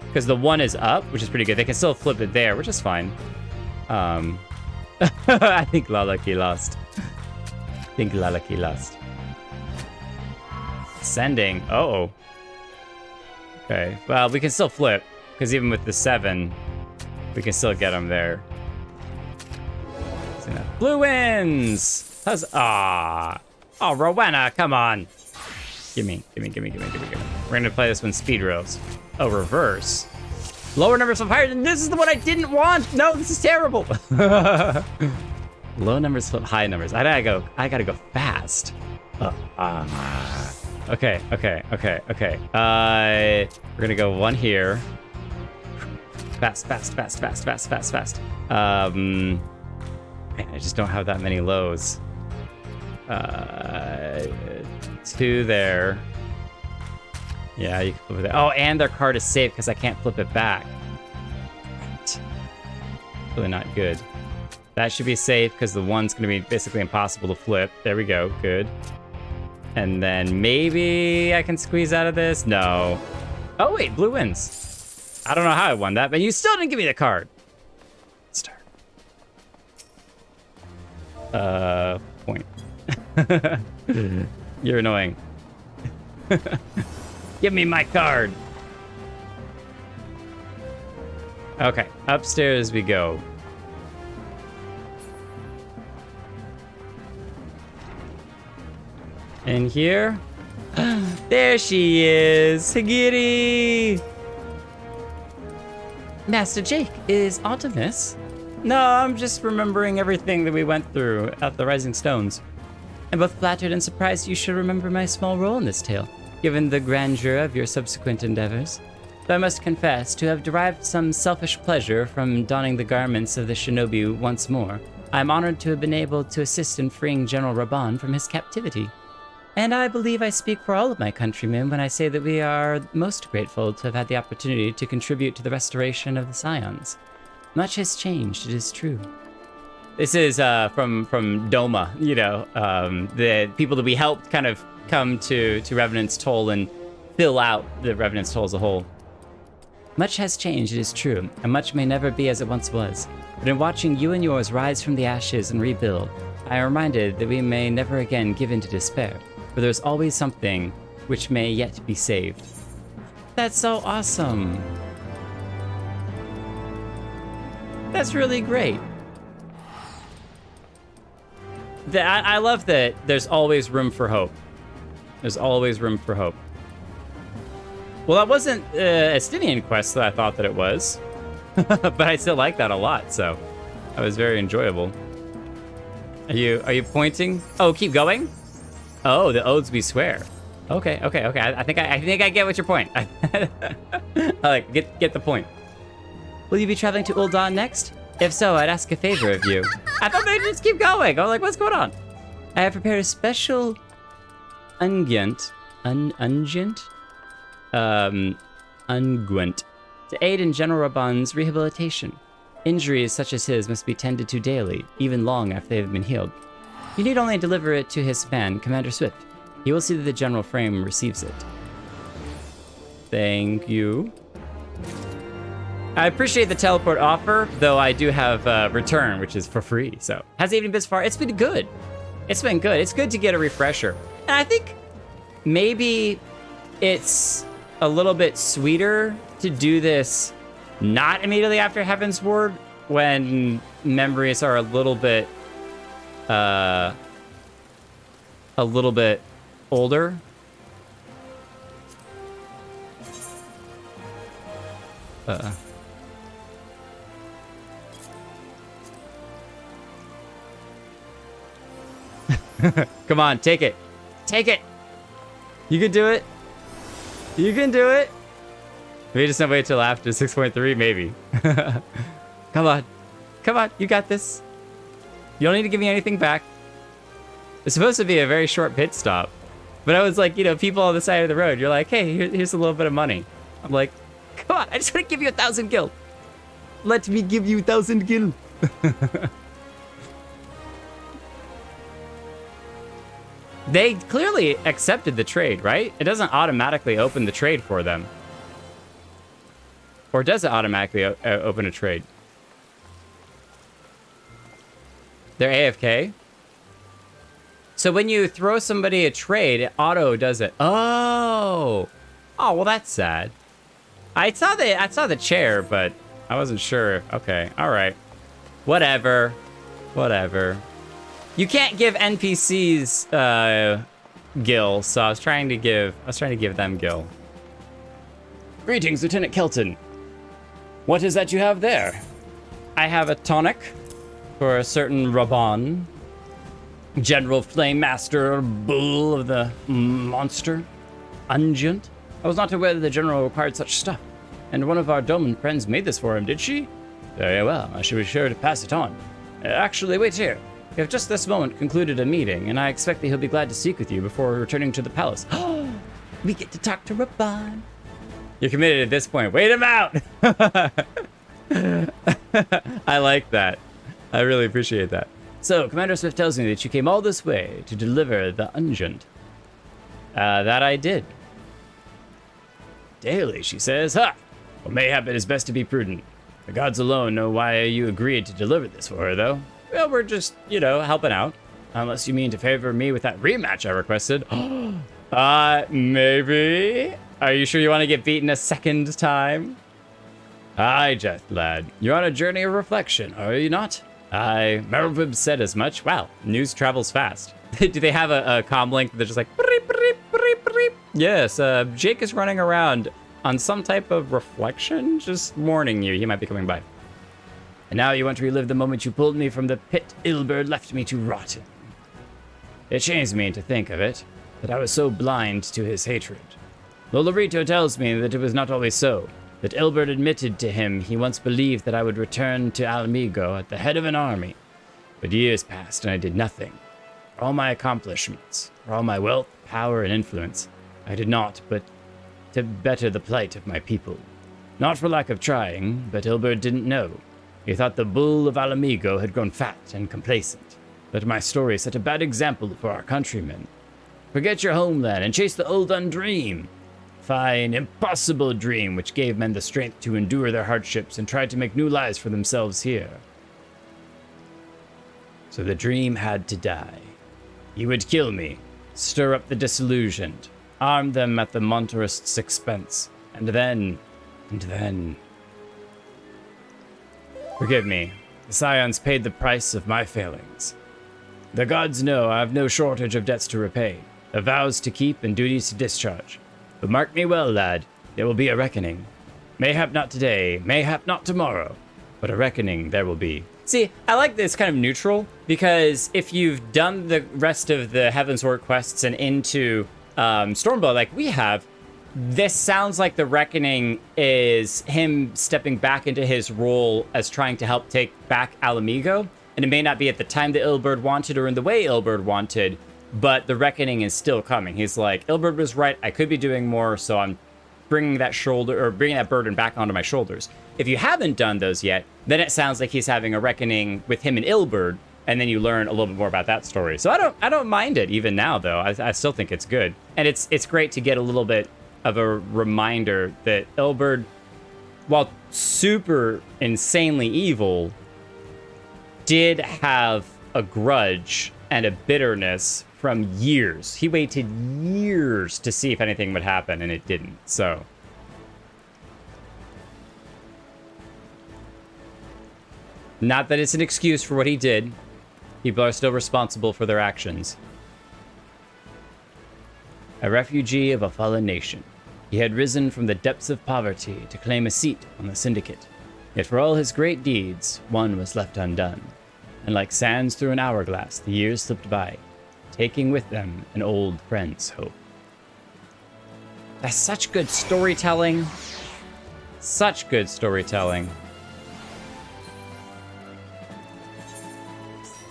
Because the 1 is up, which is pretty good. They can still flip it there, which is fine. I think Lalaki lost. Sending. Uh-oh. Okay, well, we can still flip. Because even with the 7, we can still get them there. Blue wins! Oh, Rowena, come on. Gimme. We're gonna play this one speed rails. Oh, reverse. Lower numbers flip higher. This is the one I didn't want. No, this is terrible. Low numbers flip high numbers. I gotta go fast. Okay. We're gonna go 1 here. Fast. Man, I just don't have that many lows. 2 there. Yeah, you can flip it there. Oh, and their card is safe because I can't flip it back. Right. Really not good. That should be safe because the 1's going to be basically impossible to flip. There we go. Good. And then maybe I can squeeze out of this. No. Oh, wait. Blue wins. I don't know how I won that, but you still didn't give me the card. Start. Point. You're annoying. Give me my card. Okay, upstairs we go. In here? There she is, Higiri! Master Jake, is Artemis? No, I'm just remembering everything that we went through at the Rising Stones. I'm both flattered and surprised you should remember my small role in this tale, given the grandeur of your subsequent endeavors. Though I must confess to have derived some selfish pleasure from donning the garments of the shinobi once more, I am honored to have been able to assist in freeing General Raban from his captivity. And I believe I speak for all of my countrymen when I say that we are most grateful to have had the opportunity to contribute to the restoration of the Scions. Much has changed, it is true. This is from Doma, you know, the people that we helped kind of come to Revenant's Toll and fill out the Revenant's Toll as a whole. Much has changed, it is true, and much may never be as it once was. But in watching you and yours rise from the ashes and rebuild, I am reminded that we may never again give in to despair, for there is always something which may yet be saved. That's so awesome. That's really great. I love that there's always room for hope. There's always room for hope. Well, that wasn't a Stynian quest that I thought that it was. But I still like that a lot, so that was very enjoyable. Are you pointing? Oh, keep going? Oh, the oaths we swear. Okay. I think I get what your point. I like get the point. Will you be traveling to Ul'dah next? If so, I'd ask a favor of you. I thought they'd just keep going. I was like, what's going on? I have prepared a special unguent to aid in General Raban's rehabilitation. Injuries such as his must be tended to daily, even long after they have been healed. You need only deliver it to his man, Commander Swift. He will see that the General Frame receives it. Thank you. I appreciate the teleport offer, though I do have return, which is for free. So, has it even been this far? It's been good. It's been good. It's good to get a refresher. And I think maybe it's a little bit sweeter to do this not immediately after Heavensward when memories are a little bit older. Come on, take it. Take it. You can do it. You can do it. Maybe just not wait till after 6.3, maybe. Come on. Come on, you got this. You don't need to give me anything back. It's supposed to be a very short pit stop. But I was like, you know, people on the side of the road, you're like, hey, here's a little bit of money. I'm like, come on, I just want to give you 1,000 gil. Let me give you 1,000 gil. They clearly accepted the trade, right? It doesn't automatically open the trade for them. Or does it automatically open a trade? They're AFK? So when you throw somebody a trade, it auto does it. Oh! Oh, well that's sad. I saw the chair, but I wasn't sure. Okay, alright. Whatever. Whatever. You can't give NPCs gil, so I was trying to give them gil. Greetings, Lieutenant Kelton. What is that you have there? I have a tonic for a certain Raban, General Flame Master Bull of the Monster, Unguent. I was not aware that the General required such stuff, and one of our Doman friends made this for him, did she? Very well, I shall be sure to pass it on. Actually, wait here. We have just this moment concluded a meeting, and I expect that he'll be glad to speak with you before returning to the palace. We get to talk to Raban. You're committed at this point. Wait him out! I like that. I really appreciate that. So, Commander Swift tells me that you came all this way to deliver the Unguent. That I did. Daily, she says. Ha! Well, mayhap it is best to be prudent. The gods alone know why you agreed to deliver this for her, though. Well, we're just, you know, helping out. Unless you mean to favor me with that rematch I requested. Maybe? Are you sure you want to get beaten a second time? Aye, Jeth, lad. You're on a journey of reflection, are you not? Aye, Mervib said as much. Wow, news travels fast. Do they have a comm link that's just like... Beep, beep, beep, beep. Yes, Jake is running around on some type of reflection. Just warning you, he might be coming by. And now you want to relive the moment you pulled me from the pit Ilberd left me to rot in. It shames me to think of it, that I was so blind to his hatred. Lolorito tells me that it was not always so, that Ilberd admitted to him he once believed that I would return to Alamigo at the head of an army. But years passed and I did nothing. For all my accomplishments, for all my wealth, power, and influence, I did not but to better the plight of my people. Not for lack of trying, but Ilberd didn't know. He thought the bull of Alamigo had grown fat and complacent. But my story set a bad example for our countrymen. Forget your homeland and chase the Ul'dah dream. Fine, impossible dream which gave men the strength to endure their hardships and tried to make new lives for themselves here. So the dream had to die. He would kill me, stir up the disillusioned, arm them at the Monterist's expense, And then... Forgive me. The Scions paid the price of my failings. The gods know I have no shortage of debts to repay, of vows to keep and duties to discharge. But mark me well, lad, there will be a reckoning. Mayhap not today, mayhap not tomorrow, but a reckoning there will be. See, I like this kind of neutral, because if you've done the rest of the Heavensward quests and into Stormblood like we have, this sounds like the reckoning is him stepping back into his role as trying to help take back Alamigo. And it may not be at the time that Ilberd wanted or in the way Ilberd wanted, but the reckoning is still coming. He's like, Ilberd was right, I could be doing more, so I'm bringing that burden back onto my shoulders. If you haven't done those yet, then it sounds like he's having a reckoning with him and Ilberd, and then you learn a little bit more about that story. So I don't mind it even now, though. I still think it's good, and it's great to get a little bit of a reminder that Ilberd, while super insanely evil, did have a grudge and a bitterness from years. He waited years to see if anything would happen, and it didn't. So not that it's an excuse for what he did. People are still responsible for their actions. A refugee of a fallen nation, he had risen from the depths of poverty to claim a seat on the syndicate. Yet for all his great deeds, one was left undone. And like sands through an hourglass, the years slipped by, taking with them an old friend's hope. That's such good storytelling. Such good storytelling.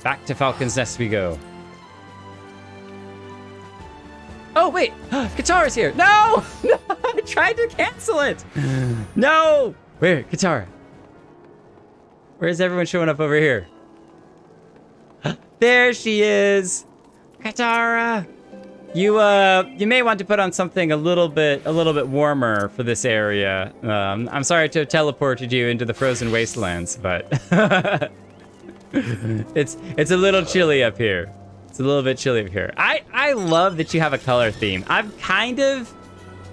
Back to Falcon's Nest we go. Oh, wait! Katara's here! No! No! I tried to cancel it! No! Where? Katara? Where's everyone showing up over here? There she is! Katara! You may want to put on something a little bit warmer for this area. I'm sorry to have teleported you into the frozen wastelands, but it's a little chilly up here. It's a little bit chilly up here. I love that you have a color theme. I'm kind of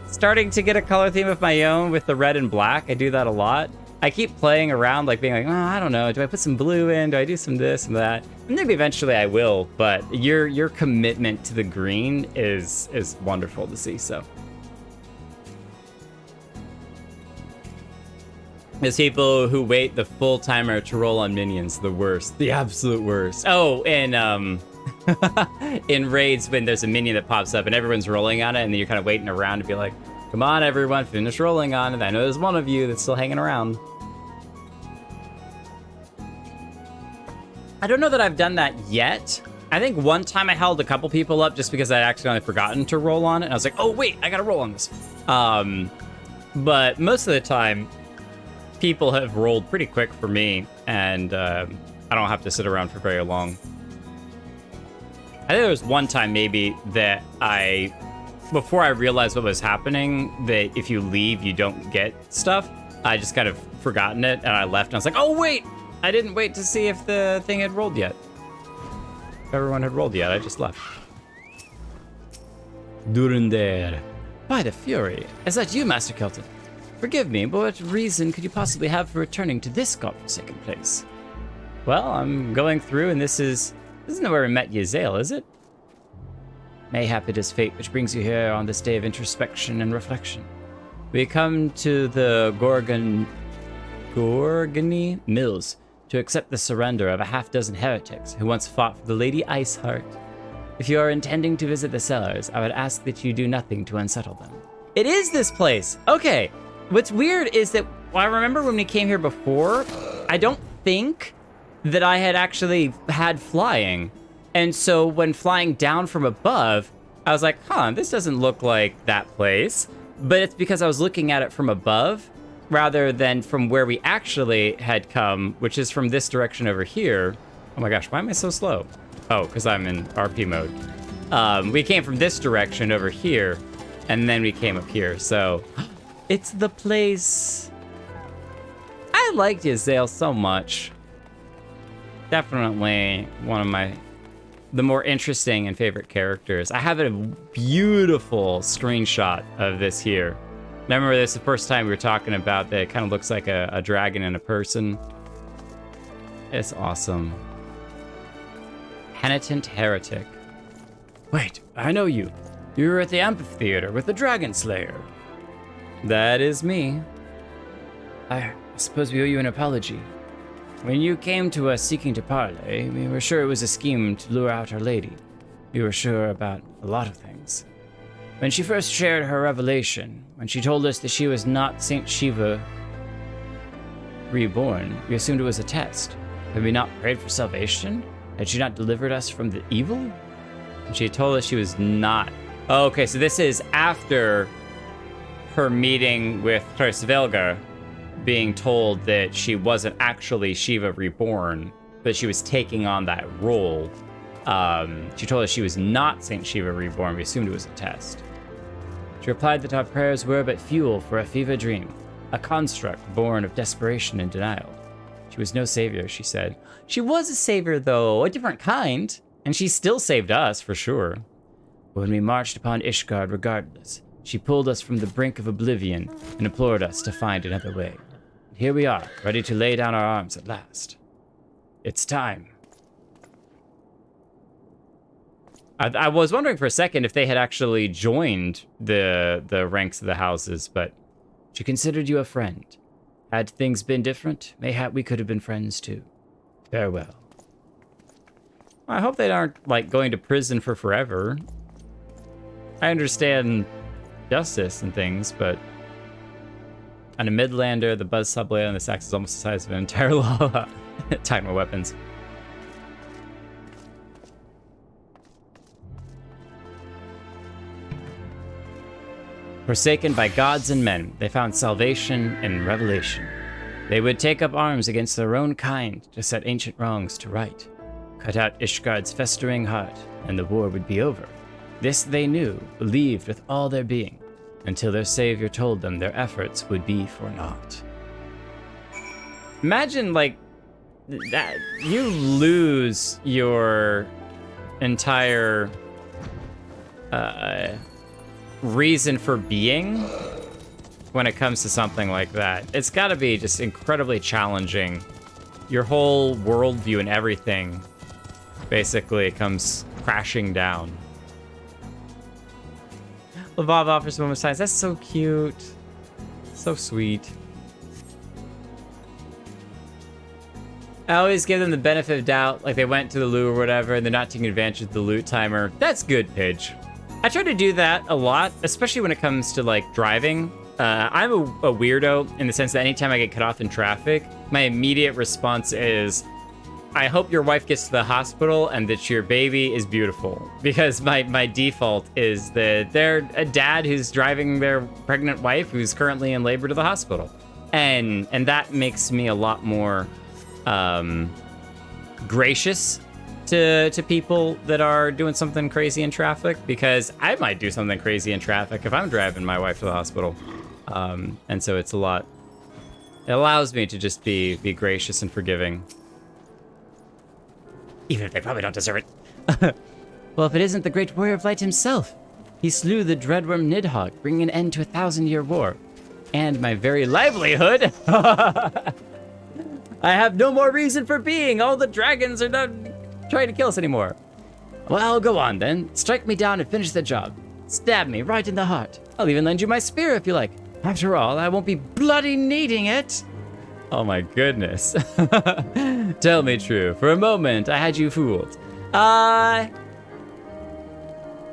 starting to get a color theme of my own with the red and black. I do that a lot. I keep playing around, like being like, oh, I don't know. Do I put some blue in? Do I do some this and that? Maybe eventually I will, but your commitment to the green is wonderful to see. So there's people who wait the full timer to roll on minions. The worst, the absolute worst. Oh, and in raids when there's a minion that pops up and everyone's rolling on it, and then you're kind of waiting around to be like, come on, everyone, finish rolling on it. I know there's one of you that's still hanging around. I don't know that I've done that yet. I think one time I held a couple people up just because I'd accidentally forgotten to roll on it. And I was like, oh, wait, I gotta roll on this. But most of the time, people have rolled pretty quick for me, and I don't have to sit around for very long. I think there was one time maybe that before I realized what was happening, that if you leave, you don't get stuff. I just kind of forgotten it, and I left, and I was like, oh, wait! I didn't wait to see if the thing had rolled yet. If everyone had rolled yet, I just left. Durandare. By the Fury, is that you, Master Kelton? Forgive me, but what reason could you possibly have for returning to this godforsaken place? Well, I'm going through, and this isn't where we met Yazel, is it? Mayhap it is fate which brings you here on this day of introspection and reflection. We come to the Gorgony Mills to accept the surrender of a half-dozen heretics who once fought for the Lady Iceheart. If you are intending to visit the cellars, I would ask that you do nothing to unsettle them. It is this place! Okay. What's weird is that, well, I remember when we came here before, I don't think that I had actually had flying. And so when flying down from above, I was like, huh, this doesn't look like that place. But it's because I was looking at it from above rather than from where we actually had come, which is from this direction over here. Oh my gosh, why am I so slow? Oh, because I'm in RP mode. We came from this direction over here, and then we came up here. So it's the place. I liked Yazel so much. Definitely one of the more interesting and favorite characters. I have a beautiful screenshot of this here. I remember this the first time we were talking about that. It kind of looks like a dragon and a person. It's awesome. Penitent Heretic. Wait, I know you. You were at the amphitheater with the Dragon Slayer. That is me. I suppose we owe you an apology. When you came to us seeking to parley, we were sure it was a scheme to lure out Our Lady. We were sure about a lot of things. When she first shared her revelation, when she told us that she was not Saint Shiva reborn, we assumed it was a test. Had we not prayed for salvation? Had she not delivered us from the evil? And she told us she was not. Oh, okay, so this is after her meeting with Hreisvelgar, being told that she wasn't actually Shiva reborn, but she was taking on that role. She told us she was not Saint Shiva reborn. We assumed it was a test. She replied that our prayers were but fuel for a fever dream, a construct born of desperation and denial. She was no savior, she said. She was a savior, though, a different kind, and she still saved us, for sure. But when we marched upon Ishgard regardless, she pulled us from the brink of oblivion and implored us to find another way. And here we are, ready to lay down our arms at last. It's time. I was wondering for a second if they had actually joined the ranks of the houses, but she considered you a friend. Had things been different, mayhap we could have been friends too. Farewell. I hope they aren't, like, going to prison for forever. I understand justice and things, but on a Midlander, the Buzz subway on this axe is almost the size of an entire lava. Talking about weapons. Forsaken by gods and men, they found salvation in revelation. They would take up arms against their own kind to set ancient wrongs to right. Cut out Ishgard's festering heart, and the war would be over. This they knew, believed with all their being, until their savior told them their efforts would be for naught. Imagine, like, that you lose your entire reason for being when it comes to something like that. It's got to be just incredibly challenging. Your whole worldview and everything basically comes crashing down. Lavav offers a moment of silence. That's so cute. So sweet. I always give them the benefit of doubt, like they went to the loo or whatever, and they're not taking advantage of the loot timer. That's good, Pidge. I try to do that a lot, especially when it comes to, like, driving. I'm a weirdo in the sense that anytime I get cut off in traffic, my immediate response is, I hope your wife gets to the hospital and that your baby is beautiful. Because my default is that they're a dad who's driving their pregnant wife who's currently in labor to the hospital. And that makes me a lot more gracious to people that are doing something crazy in traffic, because I might do something crazy in traffic if I'm driving my wife to the hospital. And so it's a lot. It allows me to just be gracious and forgiving. Even if they probably don't deserve it. Well, if it isn't the great warrior of light himself. He slew the dreadworm Nidhogg, bringing an end to a 1,000-year war. And my very livelihood. I have no more reason for being. All the dragons are not trying to kill us anymore. Well, go on then. Strike me down and finish the job. Stab me right in the heart. I'll even lend you my spear if you like. After all, I won't be bloody needing it. Oh my goodness. Tell me true. For a moment, I had you fooled.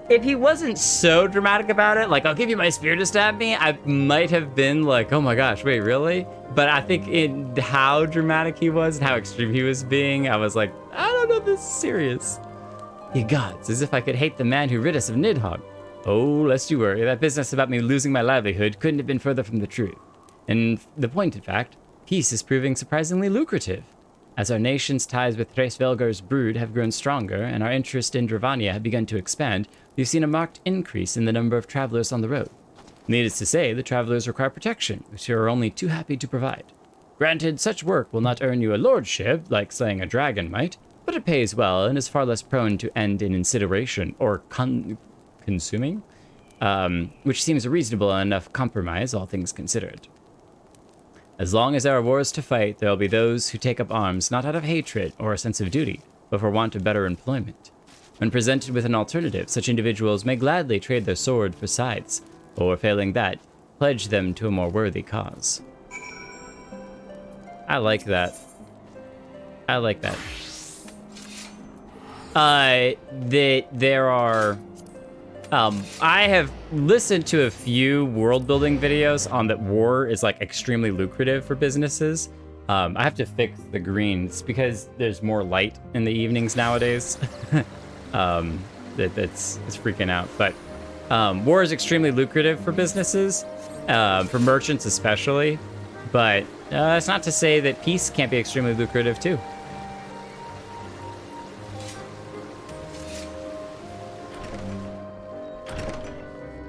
If he wasn't so dramatic about it, like, I'll give you my spear to stab me, I might have been like, oh my gosh, wait, really? But I think in how dramatic he was and how extreme he was being, I was like, I don't know if this is serious. Ye gods, as if I could hate the man who rid us of Nidhogg. Oh, lest you worry, that business about me losing my livelihood couldn't have been further from the truth. And the point, in fact, peace is proving surprisingly lucrative. As our nation's ties with Hreisvelgar's brood have grown stronger and our interest in Dravania have begun to expand, we've seen a marked increase in the number of travelers on the road. Needless to say, the travelers require protection, which you are only too happy to provide. Granted, such work will not earn you a lordship, like slaying a dragon might, but it pays well and is far less prone to end in incineration or consuming. which seems a reasonable enough compromise, all things considered. As long as there are wars to fight, there will be those who take up arms not out of hatred or a sense of duty, but for want of better employment. When presented with an alternative, such individuals may gladly trade their sword for scythes, or failing that, pledge them to a more worthy cause. I like that. I like that. There are... I have listened to a few world building videos on that war is like extremely lucrative for businesses. I have to fix the greens because there's more light in the evenings nowadays. It's freaking out. But war is extremely lucrative for businesses, for merchants especially. But it's not to say that peace can't be extremely lucrative too.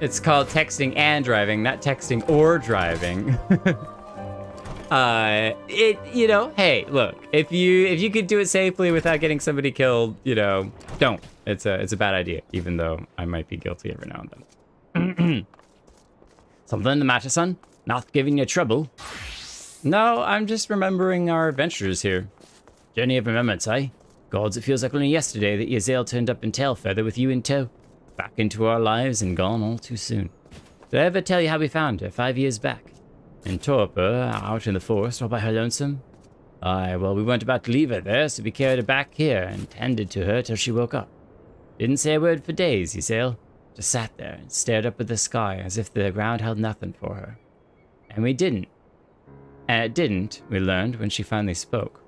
It's called texting and driving, not texting or driving. You know, hey, look, if you could do it safely without getting somebody killed, you know, don't. It's a bad idea, even though I might be guilty every now and then. Something the matter, son? Not giving you trouble? No, I'm just remembering our adventures here. Journey of remembrance, eh? Gods, it feels like only yesterday that Yazel turned up in Tailfeather with you in tow. Back into our lives and gone all too soon. Did I ever tell you how we found her 5 years back? In Torpor, out in the forest, all by her lonesome? Aye, well, we weren't about to leave her there, so we carried her back here and tended to her till she woke up. Didn't say a word for days, Yazel. Just sat there and stared up at the sky as if the ground held nothing for her. And we didn't. And it didn't, we learned, when she finally spoke.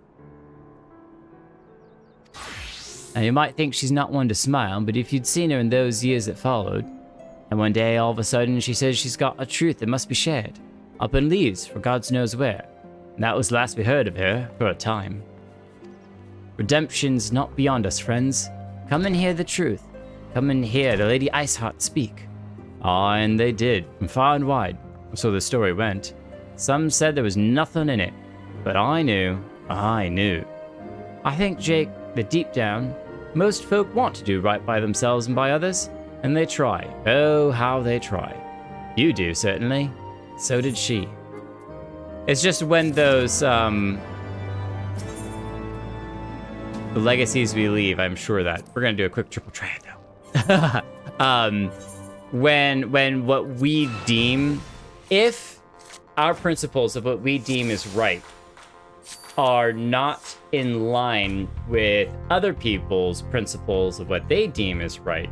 Now, you might think she's not one to smile, but if you'd seen her in those years that followed, and one day, all of a sudden, she says she's got a truth that must be shared, up and leaves for God knows where, and that was the last we heard of her, for a time. Redemption's not beyond us, friends. Come and hear the truth. Come and hear the Lady Iceheart speak. Ah, and they did, from far and wide, so the story went. Some said there was nothing in it, but I knew. I think, Jake, that deep down, most folk want to do right by themselves and by others, and they try. Oh, how they try. You do, certainly. So did she. It's just when those, the legacies we leave, I'm sure that. We're gonna do a quick triple try it, though. When what we deem, if our principles of what we deem is right are not in line with other people's principles of what they deem is right,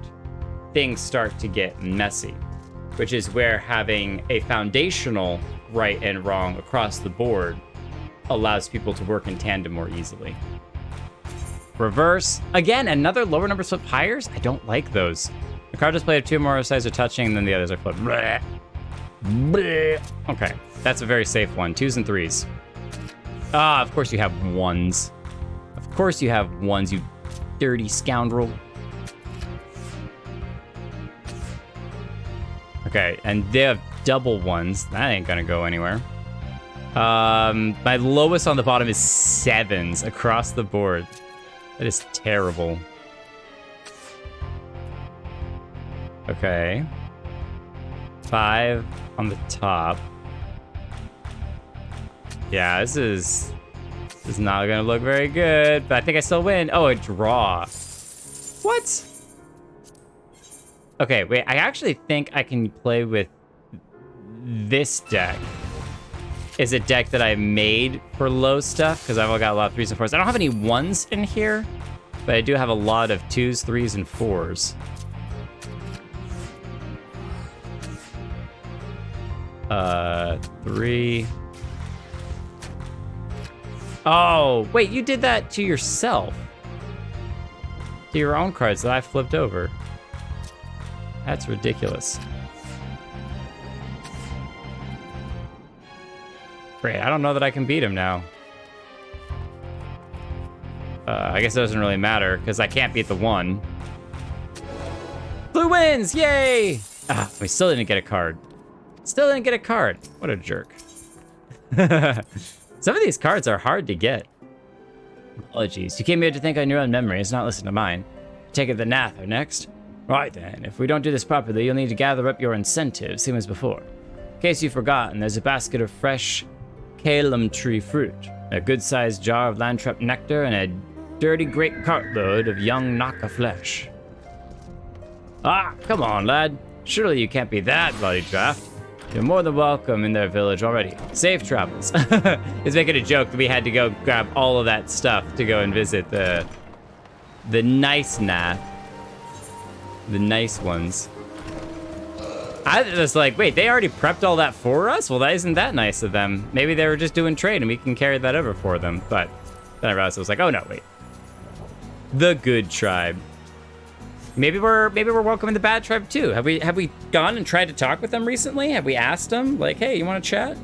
things start to get messy, which is where having a foundational right and wrong across the board allows people to work in tandem more easily. Reverse. Again, another lower number flip hires? I don't like those. The card display of two more sides are touching, and then the others are flipped. Bleh. Bleh. Okay, that's a very safe one. 2s and 3s. Ah, of course you have 1s. Of course you have 1s, you dirty scoundrel. Okay, and they have double 1s. That ain't gonna go anywhere. My lowest on the bottom is 7s across the board. That is terrible. Okay. 5 on the top. Yeah, this is not gonna look very good, but I think I still win. Oh, a draw. What? Okay, wait, I actually think I can play with this deck. Is a deck that I made for low stuff, because I've got a lot of 3s and 4s. I don't have any 1s in here, but I do have a lot of 2s, 3s, and 4s. 3. Oh, wait, you did that to yourself. To your own cards that I flipped over. That's ridiculous. Great, I don't know that I can beat him now. I guess it doesn't really matter, because I can't beat the 1. Blue wins! Yay! Ah, we still didn't get a card. Still didn't get a card. What a jerk. Some of these cards are hard to get. Apologies. You came here to think on your own memories, not listen to mine. Take it the Nath are next. Right then, if we don't do this properly, you'll need to gather up your incentives, same as before. In case you've forgotten, there's a basket of fresh calum tree fruit, a good-sized jar of landtrap nectar, and a dirty great cartload of young Naka flesh. Ah, come on, lad. Surely you can't be that bloody draft. You're more than welcome in their village already. Safe travels. He's making a joke that we had to go grab all of that stuff to go and visit the nice Nath. The nice ones. I was like, wait, they already prepped all that for us? Well, that isn't that nice of them. Maybe they were just doing trade and we can carry that over for them. But then I realized I was like, oh no, wait. The good tribe. Maybe we're welcoming the bad tribe too. Have we gone and tried to talk with them recently? Have we asked them like, hey, you want to chat?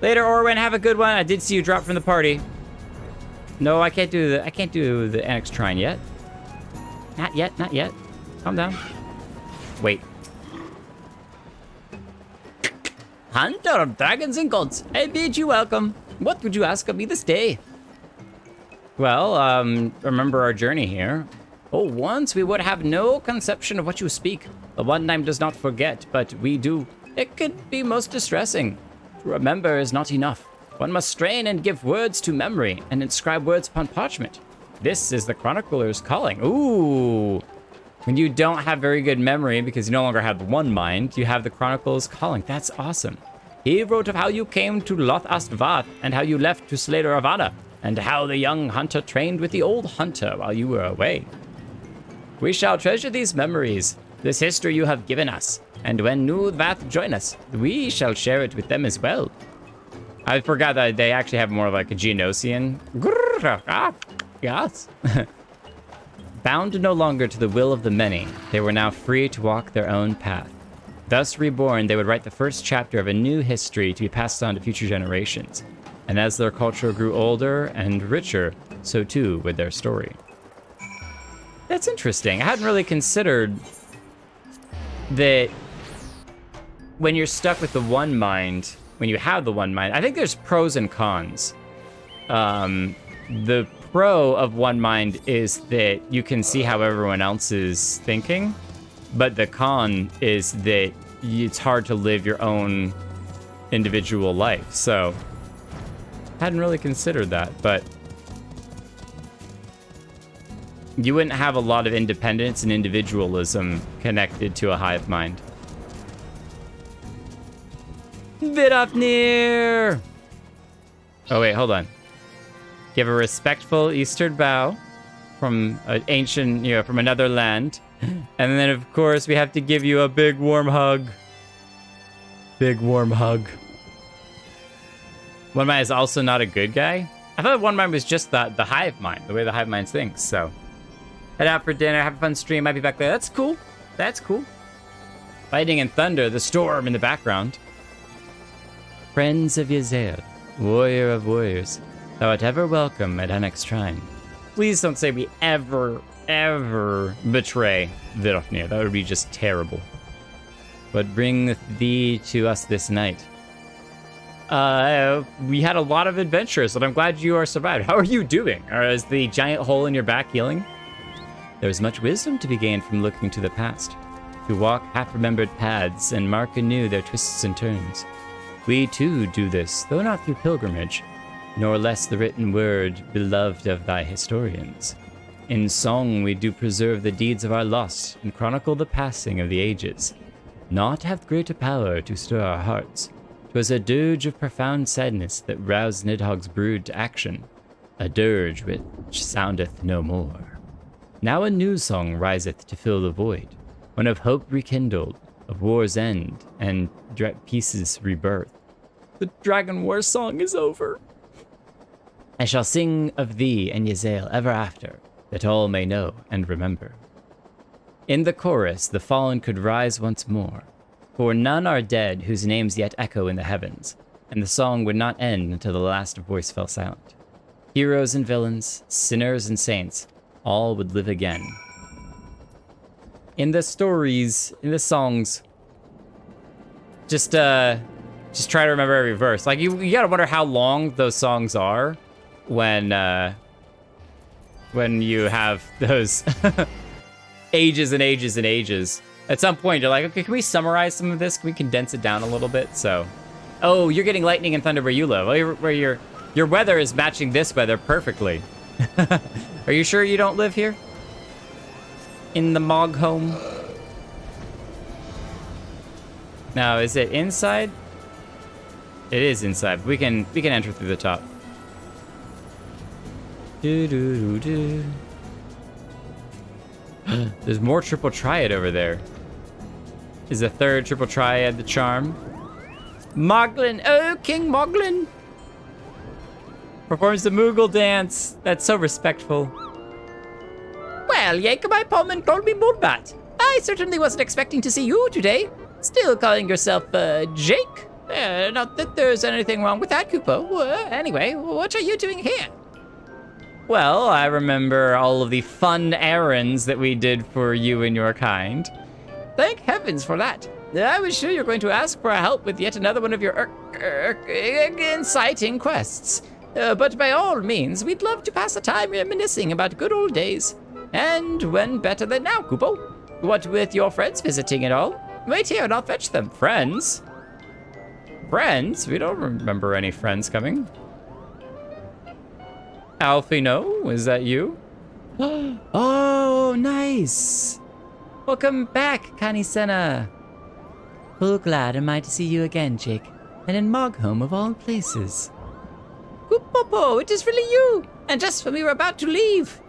Later, Orwin, have a good one. I did see you drop from the party. No, I can't do the Annex Shrine yet. Not yet. Calm down. Wait. Hunter of dragons and gods, I bid you welcome. What would you ask of me this day? Well, remember our journey here. Oh, once we would have no conception of what you speak. The one time does not forget, but we do. It could be most distressing. To remember is not enough. One must strain and give words to memory and inscribe words upon parchment. This is the chronicler's calling. Ooh. When you don't have very good memory because you no longer have one mind, you have the chronicler's calling. That's awesome. He wrote of how you came to Loth Astvath and how you left to slay Ravana, and how the young hunter trained with the old hunter while you were away. We shall treasure these memories, this history you have given us, and when new Vath join us, we shall share it with them as well. I forgot that they actually have more of like a Geonosian. Yes. Bound no longer to the will of the many, they were now free to walk their own path. Thus reborn, they would write the first chapter of a new history to be passed on to future generations. And as their culture grew older and richer, so too would their story. That's interesting. I hadn't really considered that when you're stuck with the one mind, when you have the one mind, I think there's pros and cons. The pro of one mind is that you can see how everyone else is thinking, but the con is that it's hard to live your own individual life. So hadn't really considered that, but you wouldn't have a lot of independence and individualism connected to a hive mind. Vidofnir! Oh wait, hold on. Give a respectful eastern bow from an ancient, from another land. And then of course we have to give you a big warm hug. Big warm hug. One Mind is also not a good guy. I thought One Mind was just the hive mind, the way the hive mind thinks, so. Head out for dinner, have a fun stream, might be back there. That's cool. That's cool. Lightning and thunder, the storm in the background. Friends of Yazel, warrior of warriors, thou art ever welcome at Annex Shrine. Please don't say we ever betray Vidofnir. That would be just terrible. What bringeth thee to us this night? We had a lot of adventures, and I'm glad you are survived. How are you doing? Or is the giant hole in your back healing? There is much wisdom to be gained from looking to the past, to walk half-remembered paths and mark anew their twists and turns. We too do this, though not through pilgrimage, nor less the written word beloved of thy historians. In song we do preserve the deeds of our lost and chronicle the passing of the ages. Naught hath greater power to stir our hearts. 'Twas a dirge of profound sadness that roused Nidhogg's brood to action, a dirge which soundeth no more. Now a new song riseth to fill the void, one of hope rekindled, of war's end and peace's rebirth. The Dragon War song is over. I shall sing of thee and Yazel ever after, that all may know and remember. In the chorus, the fallen could rise once more, for none are dead whose names yet echo in the heavens, and the song would not end until the last voice fell silent. Heroes and villains, sinners and saints, all would live again. In the stories, in the songs, just try to remember every verse. Like you gotta wonder how long those songs are when you have those ages and ages and ages. At some point, you're like, okay, can we summarize some of this? Can we condense it down a little bit? So, oh, you're getting lightning and thunder where you live. Where your weather is matching this weather perfectly. Are you sure you don't live here? In the Mog home? Now, is it inside? It is inside. We can enter through the top. There's more triple triad over there. Is the third triple triad the charm? Moglin! Oh, King Moglin! Performs the Moogle dance. That's so respectful. Well, Jacobi Pullman called me Moonbat. I certainly wasn't expecting to see you today. Still calling yourself, Jake? Not that there's anything wrong with that, Kupo. Anyway, what are you doing here? Well, I remember all of the fun errands that we did for you and your kind. Thank heavens for that. I was sure you're going to ask for help with yet another one of your inciting quests. But by all means, we'd love to pass the time reminiscing about good old days. And when better than now, Kupo? What with your friends visiting and all? Wait here and I'll fetch them. Friends? Friends? We don't remember any friends coming. Alfino, is that you? Oh, nice. Welcome back, Kanisena. Full glad am I to see you again, Jake. And in Moghome of all places. Kupopo, it is really you. And just when we were about to leave.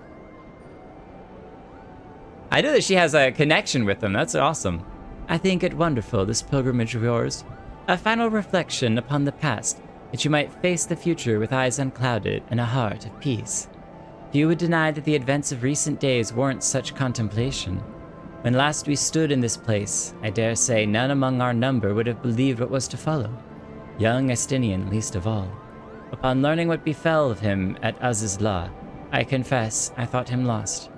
I know that she has a connection with them. That's awesome. I think it wonderful, this pilgrimage of yours. A final reflection upon the past, that you might face the future with eyes unclouded and a heart of peace. Few would deny that the events of recent days warrant such contemplation. When last we stood in this place, I dare say none among our number would have believed what was to follow. Young Estinian least of all. Upon learning what befell of him at Azizla, I confess I thought him lost.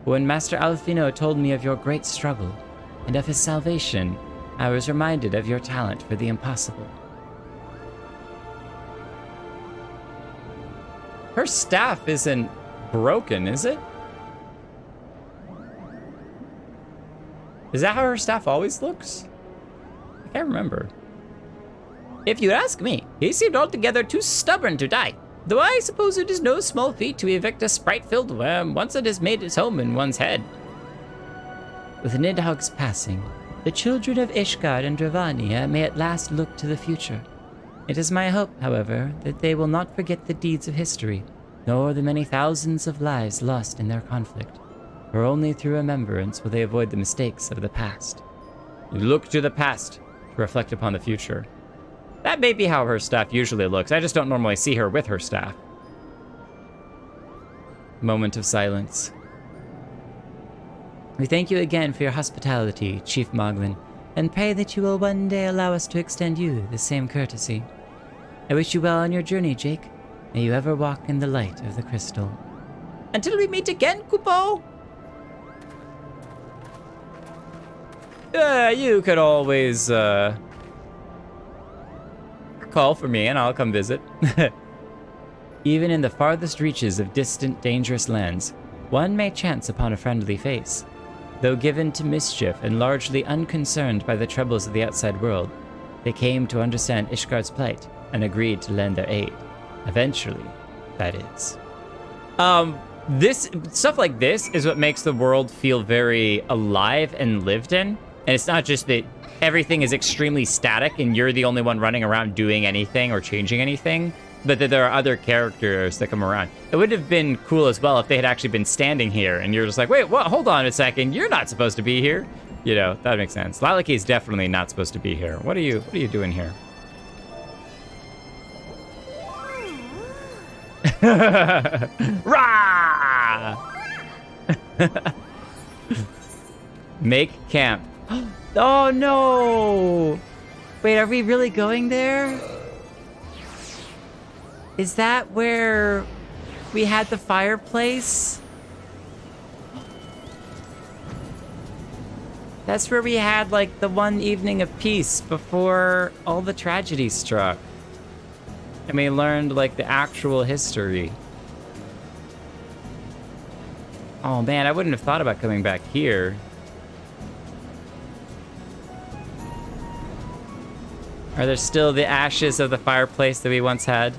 But when Master Alfino told me of your great struggle, and of his salvation, I was reminded of your talent for the impossible. Her staff isn't broken, is it? Is that how her staff always looks? I can't remember. If you ask me, he seemed altogether too stubborn to die. Though I suppose it is no small feat to evict a sprite-filled worm once it has made its home in one's head. With Nidhogg's passing, the children of Ishgard and Dravania may at last look to the future. It is my hope, however, that they will not forget the deeds of history, nor the many thousands of lives lost in their conflict, for only through remembrance will they avoid the mistakes of the past. Look to the past to reflect upon the future. That may be how her staff usually looks. I just don't normally see her with her staff. Moment of silence. We thank you again for your hospitality, Chief Moglin, and pray that you will one day allow us to extend you the same courtesy. I wish you well on your journey, Jake. May you ever walk in the light of the crystal. Until we meet again, Kupo! You could always, call for me and I'll come visit. Even in the farthest reaches of distant, dangerous lands, one may chance upon a friendly face. Though given to mischief and largely unconcerned by the troubles of the outside world, they came to understand Ishgard's plight and agreed to lend their aid. Eventually, that is. This stuff like this is what makes the world feel very alive and lived in. And it's not just that everything is extremely static and you're the only one running around doing anything or changing anything, but that there are other characters that come around. It would have been cool as well if they had actually been standing here and you're just like, wait, what? Hold on a second. You're not supposed to be here. You know, that makes sense. Lalaki is definitely not supposed to be here. What are you doing here? Rah! Make camp. Oh no! Wait, are we really going there? Is that where we had the fireplace? That's where we had, like, the one evening of peace before all the tragedy struck. And we learned, like, the actual history. Oh man, I wouldn't have thought about coming back here. Are there still the ashes of the fireplace that we once had?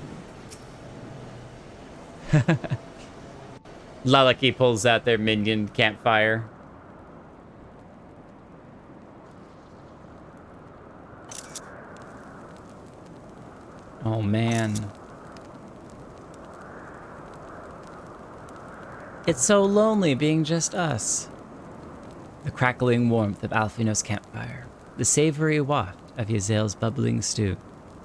Lalaki pulls out their minion campfire. Oh man. It's so lonely being just us. The crackling warmth of Alfino's campfire, the savory waft of Yazel's bubbling stew,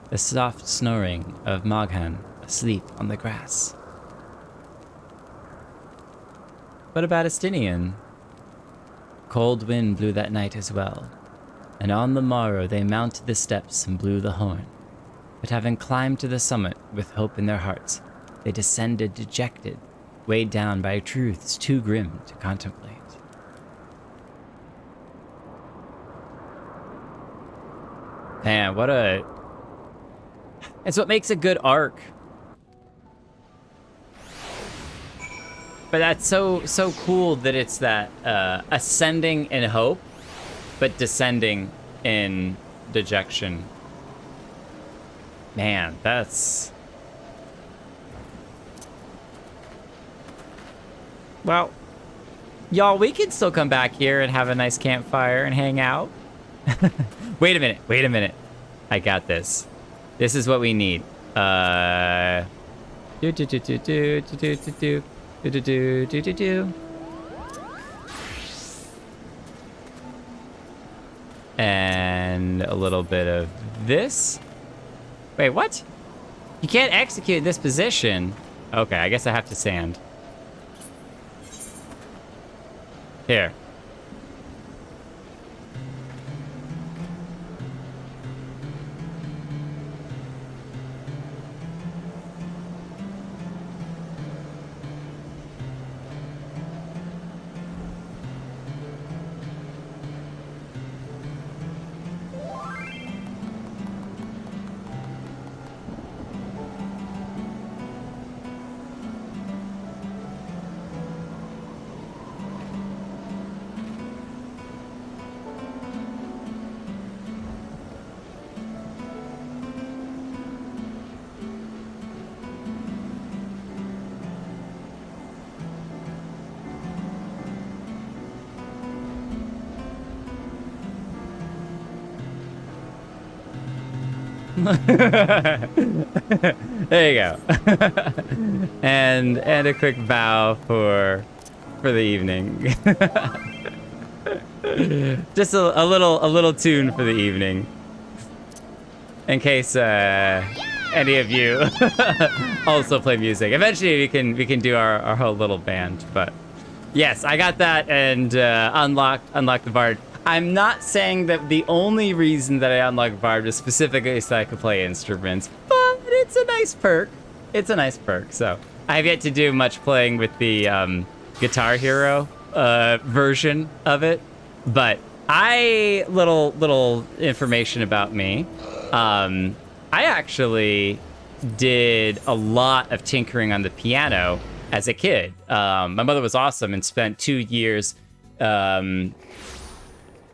the soft snoring of Moghan asleep on the grass. What about Estinian? Cold wind blew that night as well, and on the morrow they mounted the steps and blew the horn. But having climbed to the summit with hope in their hearts, they descended dejected, weighed down by truths too grim to contemplate. Man, what a... It's what makes a good arc. But that's so cool that it's that ascending in hope, but descending in dejection. Man, that's... Well, y'all, we can still come back here and have a nice campfire and hang out. Wait a minute. I got this. This is what we need. And a little bit of this. Wait, what? You can't execute in this position. Okay, I guess I have to sand. Here. There you go. and a quick bow for the evening. Just a little tune for the evening, in case any of you also play music. Eventually we can do our whole little band. But yes, I got that and unlocked the bard. I'm not saying that the only reason that I unlocked Bard was specifically so I could play instruments, but it's a nice perk. It's a nice perk. So I have yet to do much playing with the Guitar Hero version of it, but little information about me. I actually did a lot of tinkering on the piano as a kid. My mother was awesome and spent 2 years.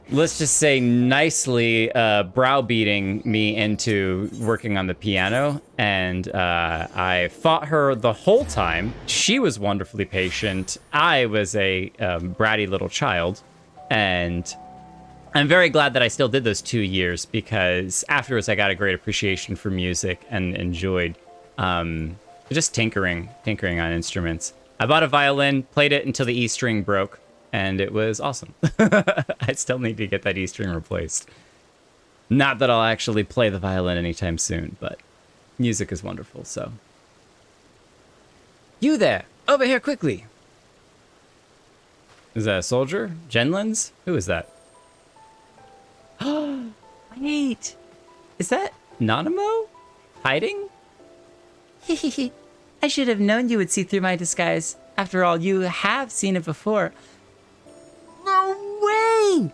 Let's just say nicely browbeating me into working on the piano. And I fought her the whole time. She was wonderfully patient. I was a bratty little child. And I'm very glad that I still did those 2 years, because afterwards I got a great appreciation for music and enjoyed just tinkering on instruments. I bought a violin, played it until the E string broke. And it was awesome. I still need to get that E string replaced. Not that I'll actually play the violin anytime soon, but music is wonderful, so. You there! Over here quickly! Is that a soldier? Genlins? Who is that? Wait! Is that Nanamo? Hiding? I should have known you would see through my disguise. After all, you have seen it before. No way!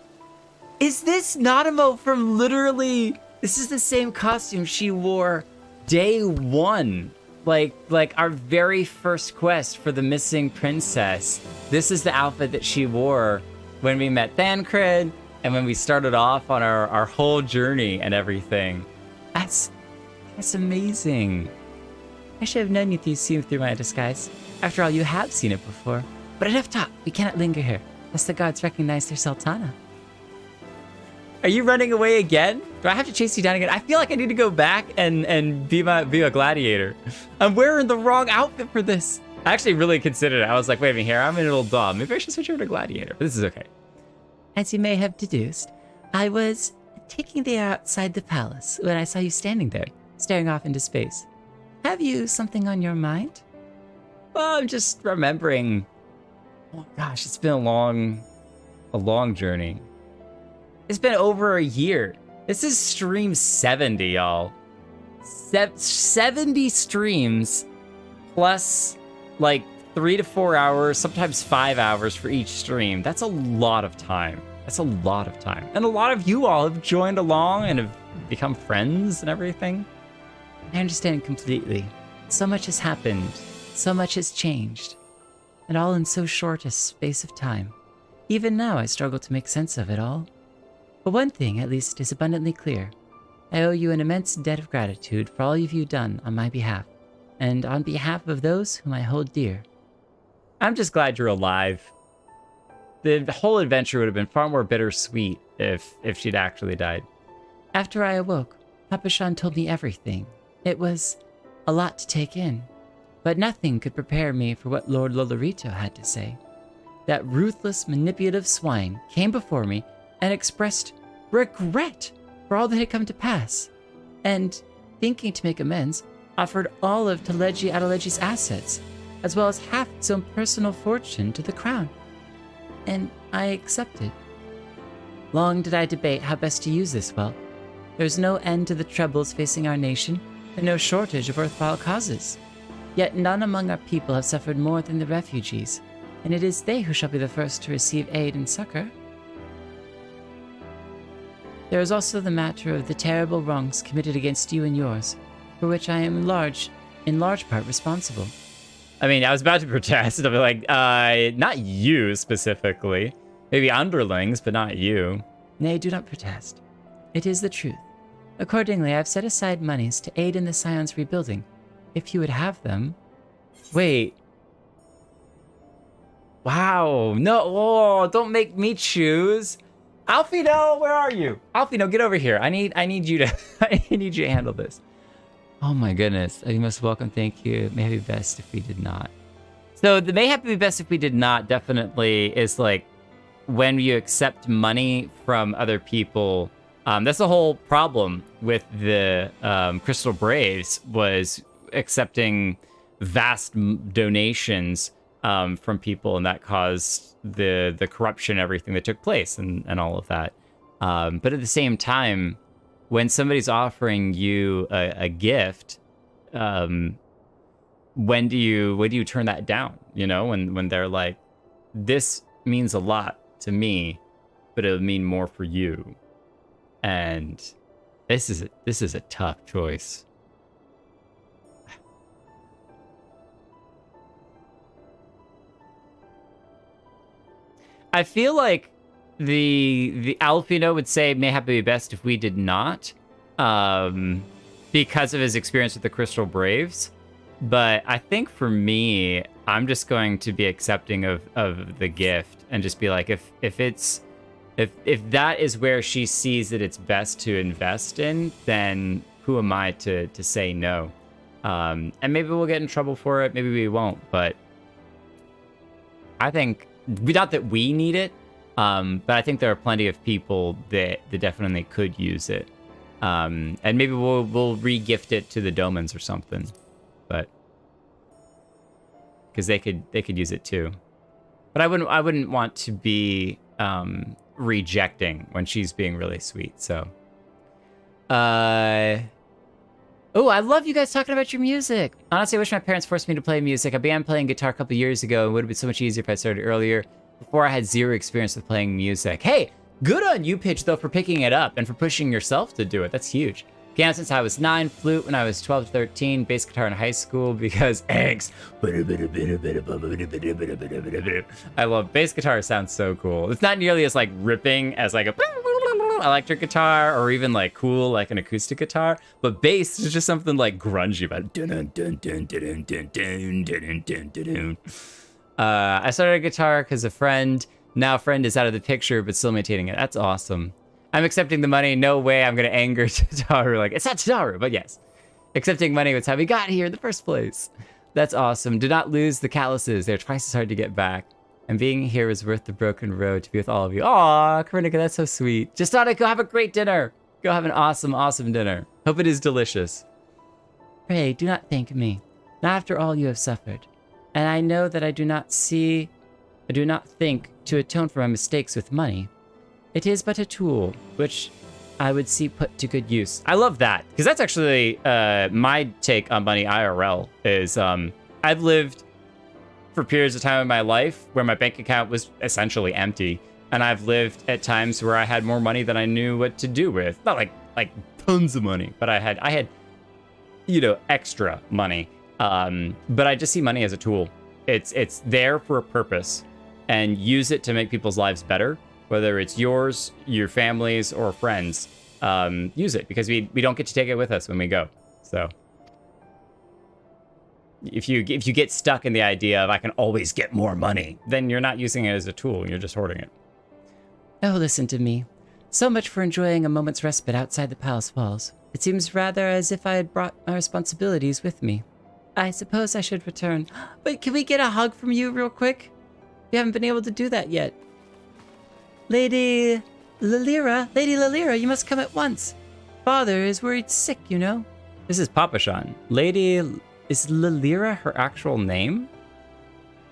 Is this Nanamo from literally... This is the same costume she wore day one like our very first quest for the missing princess. This is the outfit that she wore when we met Thancred and when we started off on our whole journey and everything. That's amazing. I should have known you'd see through my disguise. After all, you have seen it before. But enough talk. We cannot linger here, lest the gods recognize their sultana. Are you running away again? Do I have to chase you down again? I feel like I need to go back and be a gladiator. I'm wearing the wrong outfit for this. I actually really considered it. I was like, wait a minute here. I'm an old dog. Maybe I should switch over to gladiator. But this is okay. As you may have deduced, I was taking the air outside the palace when I saw you standing there, staring off into space. Have you something on your mind? Well, I'm just remembering. Oh gosh, it's been a long journey. It's been over a year. This is stream 70, y'all. 70 streams plus like 3 to 4 hours, sometimes 5 hours for each stream. That's a lot of time. That's a lot of time. And a lot of you all have joined along and have become friends and everything. I understand completely. So much has happened. So much has changed. And all in so short a space of time. Even now, I struggle to make sense of it all. But one thing, at least, is abundantly clear. I owe you an immense debt of gratitude for all you've done on my behalf, and on behalf of those whom I hold dear. I'm just glad you're alive. The whole adventure would have been far more bittersweet if she'd actually died. After I awoke, Papa-shan told me everything. It was a lot to take in, but nothing could prepare me for what Lord Lolorito had to say. That ruthless, manipulative swine came before me and expressed regret for all that had come to pass, and, thinking to make amends, offered all of Taleji Adeleji's assets, as well as half its own personal fortune to the crown. And I accepted. Long did I debate how best to use this wealth. There's no end to the troubles facing our nation, and no shortage of worthwhile causes. Yet none among our people have suffered more than the refugees, and it is they who shall be the first to receive aid and succor. There is also the matter of the terrible wrongs committed against you and yours, for which I am in large part responsible. I mean, I was about to protest. I'll be like, not you specifically. Maybe underlings, but not you. Nay, do not protest. It is the truth. Accordingly, I have set aside monies to aid in the Scion's rebuilding, if you would have them. Wait. Wow. No, oh, don't make me choose. Alfino, where are you? Alfino, get over here. I need you to I need you to handle this. Oh my goodness. You most welcome, thank you. May be best if we did not. So the may have to be best if we did not definitely is like when you accept money from other people. That's the whole problem with the Crystal Braves was accepting vast donations from people, and that caused the corruption, everything that took place, and all of that. But at the same time, when somebody's offering you a gift, when do you turn that down? You know, when they're like, this means a lot to me, but it'll mean more for you. And this is a tough choice. I feel like the Alfino would say may have to be best if we did not, because of his experience with the Crystal Braves. But I think for me, I'm just going to be accepting of the gift and just be like, if that is where she sees that it's best to invest in, then who am I to say no? And maybe we'll get in trouble for it, maybe we won't, but I think, not that we need it, but I think there are plenty of people that definitely could use it. And maybe we'll re-gift it to the Domans or something, but because they could use it too. But I wouldn't want to be rejecting when she's being really sweet. So, oh, I love you guys talking about your music. Honestly, I wish my parents forced me to play music. I began playing guitar a couple years ago. It would have been so much easier if I started earlier, before I had zero experience with playing music. Hey, good on you, Pitch, though, for picking it up and for pushing yourself to do it. That's huge. Piano since I was 9, flute when I was 12 to 13, bass guitar in high school because eggs. I love bass guitar. Sounds so cool. It's not nearly as like ripping as like a electric guitar or even like cool like an acoustic guitar, but bass is just something like grungy about it. I started a guitar because a friend, now friend is out of the picture but still maintaining it. That's awesome. I'm accepting the money. No way I'm going to anger Tataru. Like, it's not Tataru, but yes. Accepting money was how we got here in the first place. That's awesome. Do not lose the calluses. They're twice as hard to get back. And being here is worth the broken road to be with all of you. Aw, Karinika, that's so sweet. Just thought I'd go have a great dinner. Go have an awesome, awesome dinner. Hope it is delicious. Pray, do not thank me. Not after all you have suffered. And I know that I do not think to atone for my mistakes with money. It is but a tool, which I would see put to good use. I love that, because that's actually my take on money IRL is I've lived for periods of time in my life where my bank account was essentially empty, and I've lived at times where I had more money than I knew what to do with. Not like tons of money, but I had extra money. But I just see money as a tool. It's there for a purpose, and use it to make people's lives better. Whether it's yours, your family's, or friends, use it, because we don't get to take it with us when we go. So if you get stuck in the idea of I can always get more money, then you're not using it as a tool. You're just hoarding it. Oh, listen to me. So much for enjoying a moment's respite outside the palace walls. It seems rather as if I had brought my responsibilities with me. I suppose I should return. But can we get a hug from you real quick? We haven't been able to do that yet. Lady Lalira, you must come at once. Father is worried sick, you know. This is Papa Shan. Is Lalira her actual name?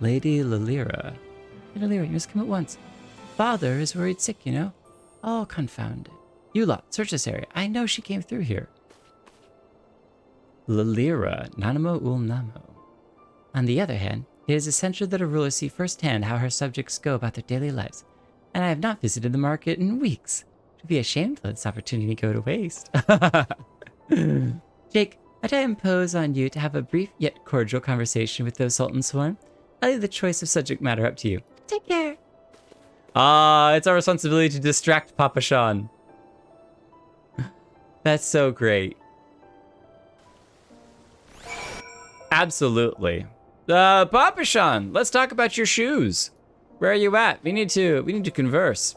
Lady Lalira, you must come at once. Father is worried sick, you know. Oh, confound it. You lot, search this area. I know she came through here. Lalira, Nanamo ul Namo. On the other hand, it is essential that a ruler see firsthand how her subjects go about their daily lives. And I have not visited the market in weeks. It would be a shame to let this opportunity go to waste. Jake, might I impose on you to have a brief yet cordial conversation with those Sultan Sworn? I'll leave the choice of subject matter up to you. Take care. It's our responsibility to distract Papa Shan. That's so great. Absolutely. Papa Shan, let's talk about your shoes. Where are you at? We need to converse.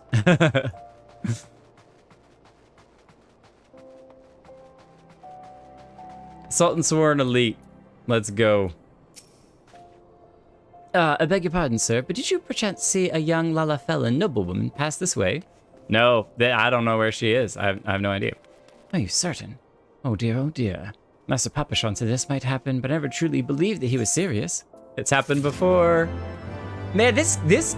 Sultan Sworn Elite. Let's go. I beg your pardon, sir, but did you perchance see a young Lalafellan noblewoman pass this way? No, I don't know where she is. I have no idea. Are you certain? Oh dear. Master Papa Shan said this might happen, but I never truly believed that he was serious. It's happened before. Man, this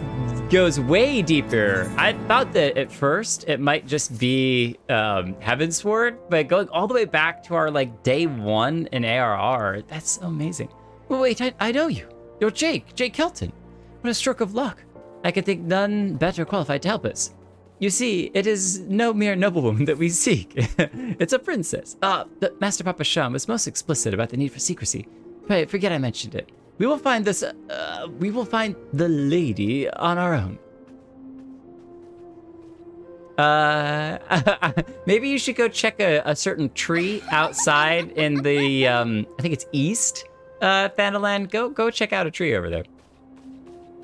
goes way deeper. I thought that at first it might just be heavensward, but going all the way back to our like day 1 in ARR, that's so amazing. Well, wait, I know you. You're Jake Kelton. What a stroke of luck. I can think none better qualified to help us. You see, it is no mere noblewoman that we seek. It's a princess. But Master Papa Shan was most explicit about the need for secrecy. Pray, forget I mentioned it. We will find the lady on our own. Maybe you should go check a certain tree outside in the, I think it's east, Thanaland. Go check out a tree over there.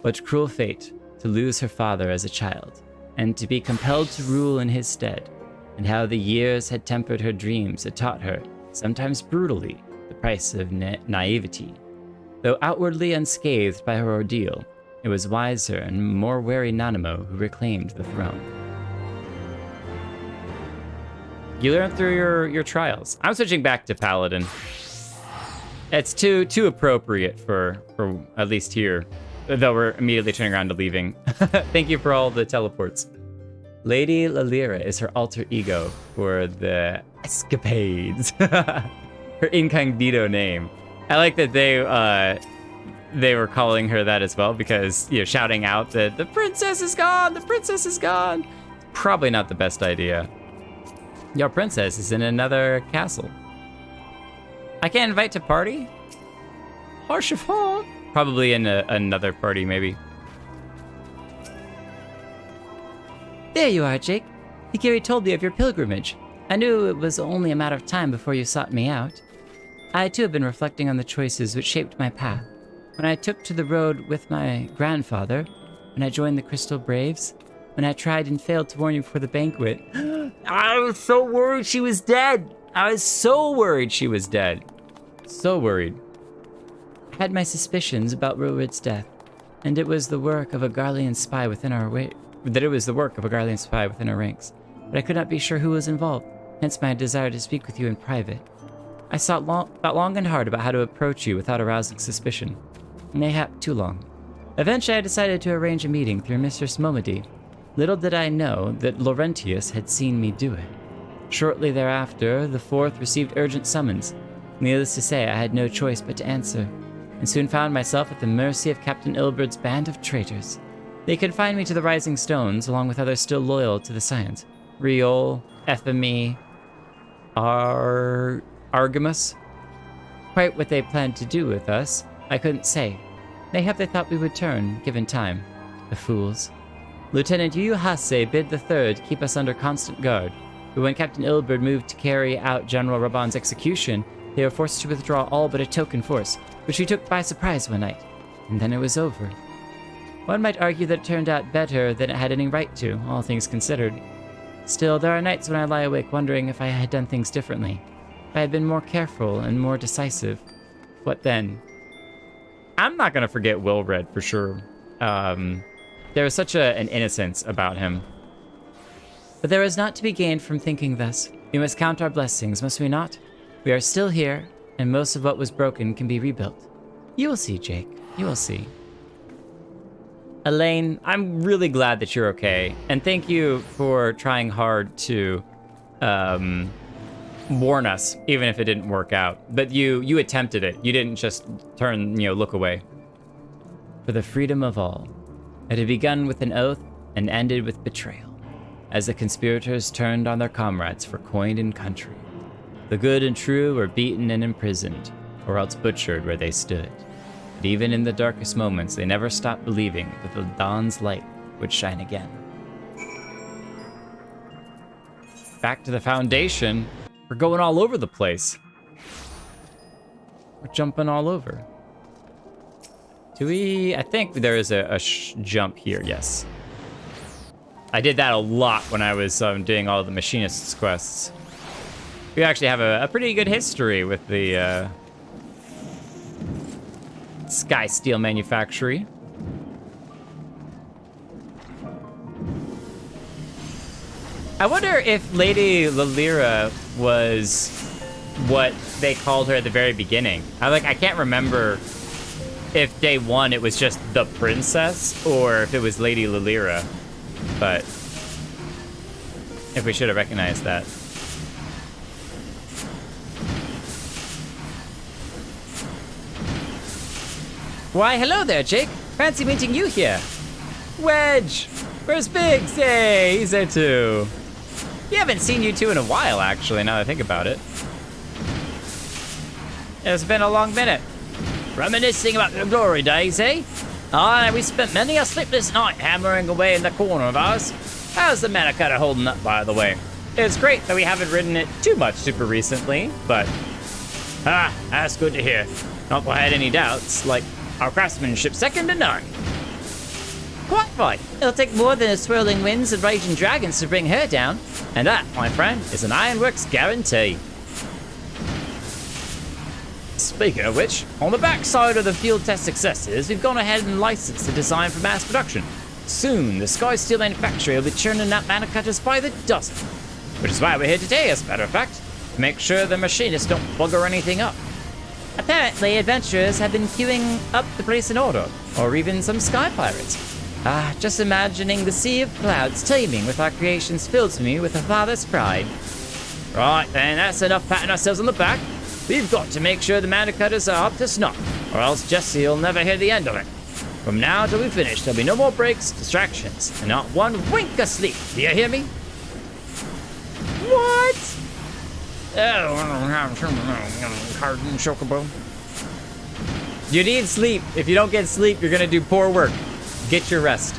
What cruel fate to lose her father as a child, and to be compelled to rule in his stead, and how the years had tempered her dreams had taught her, sometimes brutally, the price of naivety. Though outwardly unscathed by her ordeal, it was wiser and more wary Nanamo who reclaimed the throne. You learn through your trials. I'm switching back to Paladin. It's too appropriate for at least here, though we're immediately turning around to leaving. Thank you for all the teleports. Lady Lalira is her alter ego for the escapades. Her incognito name. I like that they were calling her that as well, because shouting out that the princess is gone, the princess is gone. Probably not the best idea. Your princess is in another castle. I can't invite to party? Harsh of heart. Probably in another party, maybe. There you are, Jake. Hikari told me of your pilgrimage. I knew it was only a matter of time before you sought me out. I too have been reflecting on the choices which shaped my path. When I took to the road with my grandfather, when I joined the Crystal Braves, when I tried and failed to warn you before the banquet. I was so worried she was dead. I was so worried she was dead. So worried. I had my suspicions about Rowood's death, and it was the work of a Garlean spy within our ranks. But I could not be sure who was involved, hence my desire to speak with you in private. I thought long and hard about how to approach you without arousing suspicion. Mayhap too long. Eventually I decided to arrange a meeting through Mistress Momedy. Little did I know that Laurentius had seen me do it. Shortly thereafter, the fourth received urgent summons. Needless to say, I had no choice but to answer, and soon found myself at the mercy of Captain Ilberd's band of traitors. They confined me to the Rising Stones, along with others still loyal to the Scions. Riol, FME, Argamus. Quite what they planned to do with us, I couldn't say. Mayhap they thought we would turn, given time. The fools. Lieutenant Yu Hase bid the Third keep us under constant guard, but when Captain Ilberd moved to carry out General Raban's execution, they were forced to withdraw all but a token force, which we took by surprise one night, and then it was over. One might argue that it turned out better than it had any right to, all things considered. Still, there are nights when I lie awake wondering if I had done things differently. If I had been more careful and more decisive. What then? I'm not gonna forget Wilred for sure. There was such an innocence about him. But there is not to be gained from thinking thus. We must count our blessings, must we not? We are still here, and most of what was broken can be rebuilt. You will see, Jake. You will see. Elaine, I'm really glad that you're okay, and thank you for trying hard to warn us, even if it didn't work out. But you attempted it. You didn't just turn, look away. For the freedom of all. It had begun with an oath and ended with betrayal, as the conspirators turned on their comrades for coin and country. The good and true were beaten and imprisoned, or else butchered where they stood. But even in the darkest moments, they never stopped believing that the dawn's light would shine again. Back to the Foundation. We're going all over the place. We're jumping all over. Do we... I think there is a jump here, yes. I did that a lot when I was doing all the Machinist's quests. We actually have a pretty good history with the Sky Steel Manufactory. I wonder if Lady Lilira was what they called her at the very beginning. I can't remember if day one it was just the princess or if it was Lady Lilira, but if we should have recognized that. Why, hello there, Jake. Fancy meeting you here. Wedge! Where's Biggs? Hey, he's there too. We haven't seen you two in a while, actually, now that I think about it. It's been a long minute. Reminiscing about the glory days, eh? Aye, we spent many a sleepless night hammering away in the corner of ours. How's the mana cutter holding up, by the way? It's great that we haven't ridden it too much super recently, but... that's good to hear. Not that I had any doubts, like, our craftsmanship second to none. Quite right. It'll take more than the swirling winds and raging dragons to bring her down. And that, my friend, is an Ironworks guarantee. Speaking of which, on the backside of the field test successes, we've gone ahead and licensed the design for mass production. Soon, the Sky Steel Manufactory will be churning out mana cutters by the dozen. Which is why we're here today, as a matter of fact, to make sure the machinists don't bugger anything up. Apparently, adventurers have been queuing up to place an order, or even some sky pirates. Just imagining the sea of clouds teeming with our creations fills me with a father's pride. Right then, that's enough patting ourselves on the back. We've got to make sure the mana cutters are up to snuff, or else Jesse will never hear the end of it. From now till we finish, there'll be no more breaks, distractions, and not one wink of sleep. Do you hear me? What? You need sleep. If you don't get sleep, you're gonna do poor work. Get your rest.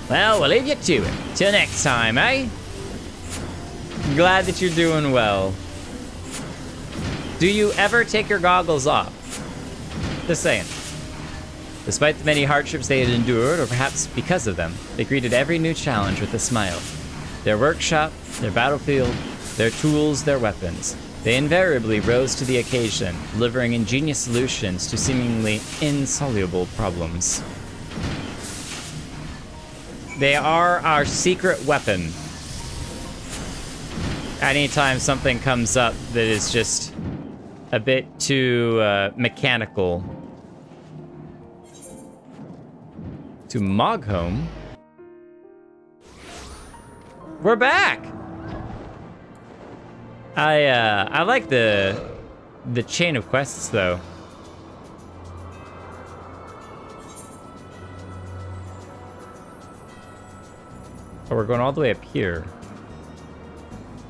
Well, we'll leave you to it. Till next time, eh? Glad that you're doing well. Do you ever take your goggles off? Just saying. Despite the many hardships they had endured, or perhaps because of them, they greeted every new challenge with a smile. Their workshop, their battlefield, their tools, their weapons. They invariably rose to the occasion, delivering ingenious solutions to seemingly insoluble problems. They are our secret weapon. Anytime something comes up that is just a bit too mechanical. To Moghome. We're back! I like the chain of quests though. Oh, we're going all the way up here.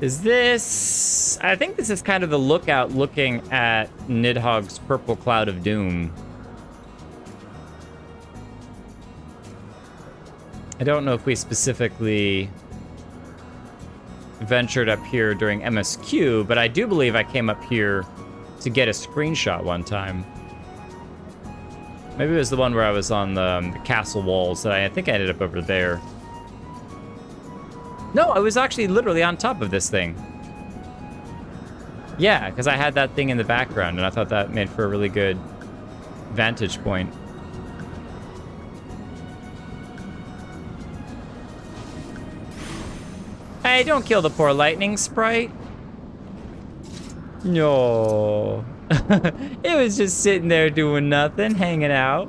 Is this... I think this is kind of the lookout looking at Nidhogg's Purple Cloud of Doom. I don't know if we specifically ventured up here during MSQ, but I do believe I came up here to get a screenshot one time. Maybe it was the one where I was on the castle walls that I think I ended up over there. No, I was actually literally on top of this thing. Yeah, because I had that thing in the background, and I thought that made for a really good vantage point. Hey, don't kill the poor lightning sprite. No. It was just sitting there doing nothing, hanging out.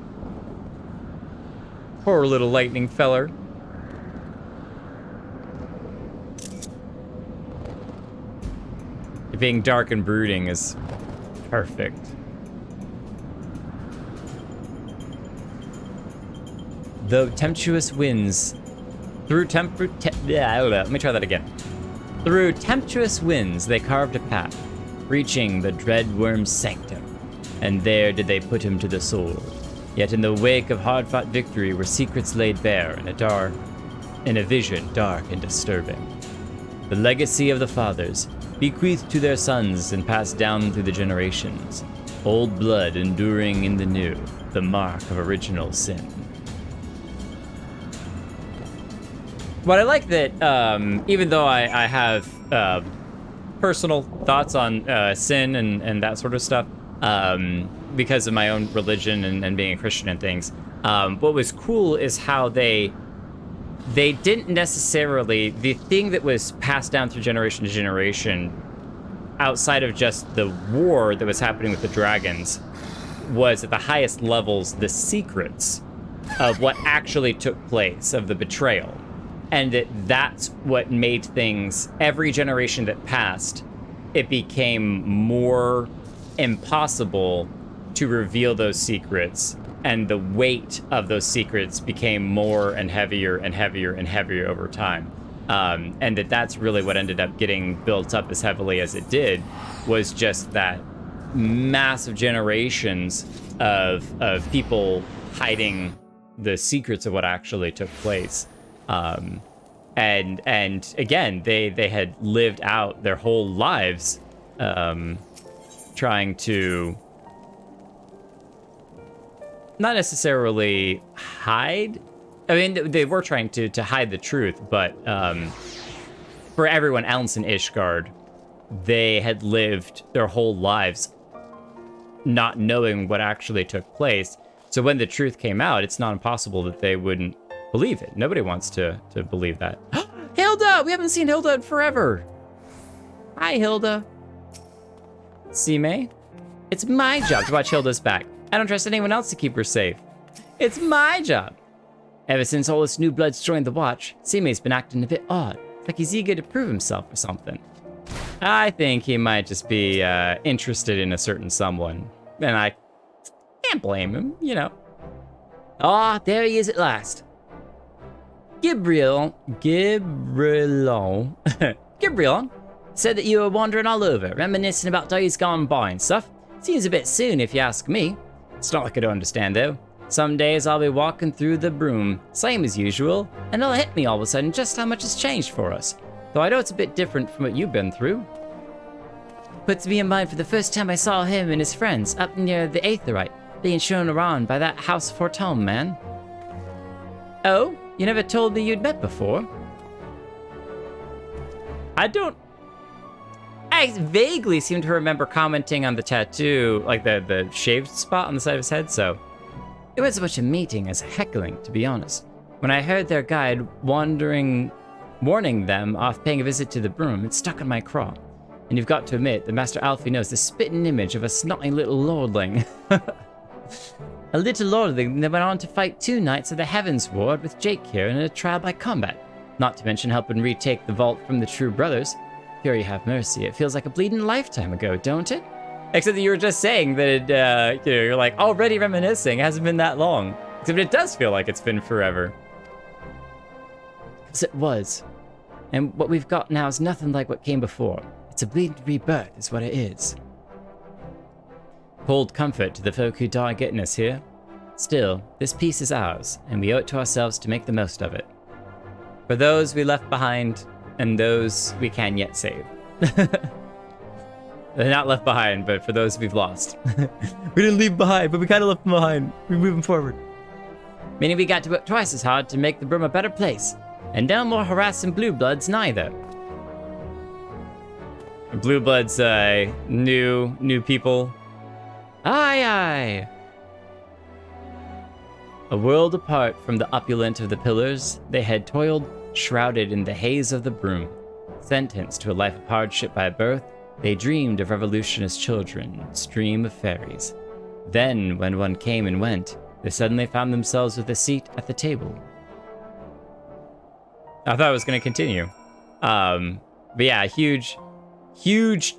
Poor little lightning feller. Being dark and brooding is perfect. Though tempestuous winds, let me try that again. Through tempestuous winds they carved a path, reaching the dread worm's sanctum, and there did they put him to the sword. Yet in the wake of hard-fought victory were secrets laid bare in a vision dark and disturbing. The legacy of the fathers, bequeathed to their sons and passed down through the generations. Old blood enduring in the new, the mark of original sin. But I like that, even though I have personal thoughts on sin and that sort of stuff, because of my own religion and being a Christian and things, what was cool is how they didn't necessarily, the thing that was passed down through generation to generation, outside of just the war that was happening with the dragons, was at the highest levels the secrets of what actually took place, of the betrayal. And that's what made things, every generation that passed, it became more impossible to reveal those secrets, and the weight of those secrets became more and heavier and heavier and heavier over time. And that's really what ended up getting built up as heavily as it did, was just that massive generations of people hiding the secrets of what actually took place. And again, they had lived out their whole lives trying to not necessarily hide. I mean, they were trying to hide the truth, but for everyone else in Ishgard, they had lived their whole lives not knowing what actually took place. So when the truth came out, it's not impossible that they wouldn't believe it. Nobody wants to believe that. Hilda! We haven't seen Hilda in forever. Hi, Hilda. Sime? It's my job to watch Hilda's back. I don't trust anyone else to keep her safe. It's my job. Ever since all this new blood's joined the watch, Sime's been acting a bit odd. It's like he's eager to prove himself or something. I think he might just be interested in a certain someone. And I can't blame him, you know. Ah, there he is at last. Gabriel, Said that you were wandering all over, reminiscing about days gone by and stuff. Seems a bit soon if you ask me. It's not like I don't understand though. Some days I'll be walking through the broom, same as usual, and it'll hit me all of a sudden just how much has changed for us. Though I know it's a bit different from what you've been through. Puts me in mind for the first time I saw him and his friends up near the Aetherite, being shown around by that House Fortune man. Oh, you never told me you'd met before? I vaguely seem to remember commenting on the tattoo, like the shaved spot on the side of his head, so. It was as much a meeting as heckling, to be honest. When I heard their guide warning them off paying a visit to the broom, it stuck in my craw. And you've got to admit that Master Alfie knows the spitting image of a snotty little lordling. A little lordling that went on to fight 2 knights of the heavensward with Jake here in a trial by combat. Not to mention helping retake the vault from the True Brothers. Here you have mercy. It feels like a bleeding lifetime ago, don't it? Except that you were just saying that you're like already reminiscing. It hasn't been that long. Except it does feel like it's been forever. Because it was. And what we've got now is nothing like what came before. It's a bleeding rebirth is what it is. Hold comfort to the folk who die getting us here. Still, this peace is ours, and we owe it to ourselves to make the most of it. For those we left behind, and those we can yet save. They're not left behind, but for those we've lost. We didn't leave behind, but we kind of left them behind. We're moving forward. Meaning we got to work twice as hard to make the broom a better place. And no more harassing blue bloods neither. Blue bloods, new people. Aye, aye. A world apart from the opulent of the pillars, they had toiled, shrouded in the haze of the broom. Sentenced to a life of hardship by birth, they dreamed of revolution as children, stream of fairies. Then, when one came and went, they suddenly found themselves with a seat at the table. I thought it was going to continue. But yeah, huge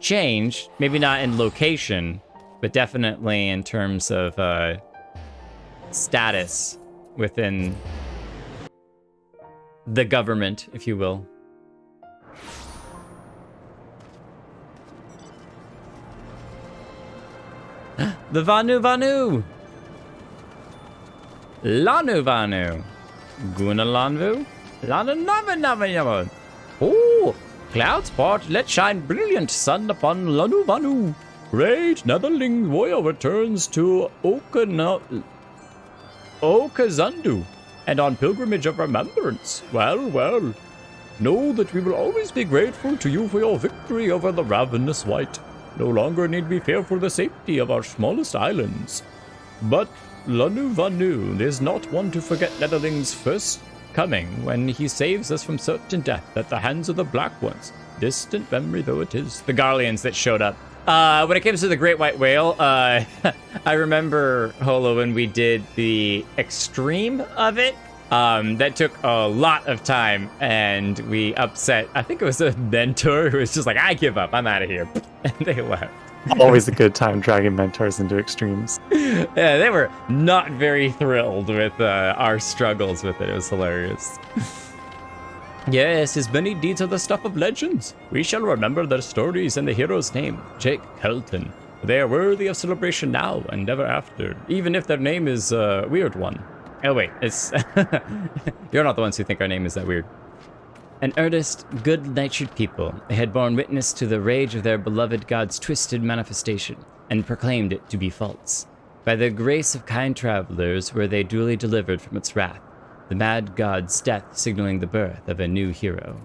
change. Maybe not in location, but definitely in terms of status within the government, if you will. The Vanu Vanu! Lanu Vanu! Guna Lanvu? Lanu Nava Nava Nava! Oh! Clouds part, let shine brilliant sun upon Lanu Vanu! Great Netherling warrior returns to Okazandu, and on pilgrimage of remembrance. Well, well. Know that we will always be grateful to you for your victory over the ravenous wight. No longer need we fear for the safety of our smallest islands. But Lanu Vanu is not one to forget Netherling's first coming when he saves us from certain death at the hands of the Black Ones. Distant memory though it is. The Garleans that showed up. When it comes to the Great White Whale, I remember, Holo, when we did the extreme of it, that took a lot of time, and we upset, I think it was a mentor who was just like, I give up, I'm out of here, and they left. Always a good time dragging mentors into extremes. Yeah, they were not very thrilled with our struggles with it. It was hilarious. Yes, his many deeds are the stuff of legends. We shall remember their stories and the hero's name, Jake Kelton. They are worthy of celebration now and ever after, even if their name is a weird one. Oh wait, it's... You're not the ones who think our name is that weird. An earnest, good-natured people, they had borne witness to the rage of their beloved god's twisted manifestation, and proclaimed it to be false. By the grace of kind travelers were they duly delivered from its wrath, the mad god's death signaling the birth of a new hero.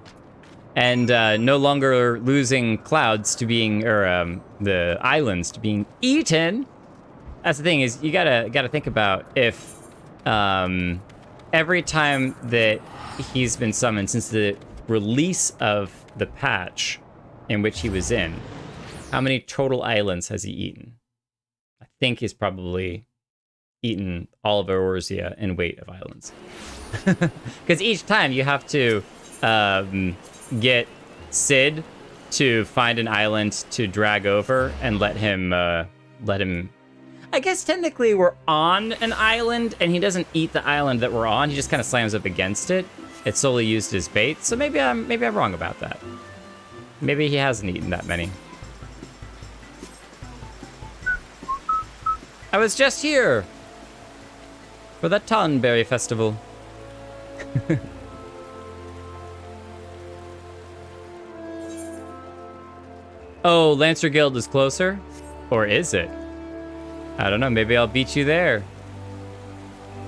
And no longer losing clouds to being, or the islands to being eaten. That's the thing, is you gotta think about if every time that he's been summoned since the release of the patch in which he was in, how many total islands has he eaten? I think he's probably eaten all of Eorzea in weight of islands. Because each time you have to get Sid to find an island to drag over and let him. I guess technically we're on an island and he doesn't eat the island that we're on. He just kind of slams up against it. It's solely used as bait. So maybe I'm wrong about that. Maybe he hasn't eaten that many. I was just here for the Tonberry Festival. Oh, Lancer Guild is closer? Or is it? I don't know. Maybe I'll beat you there.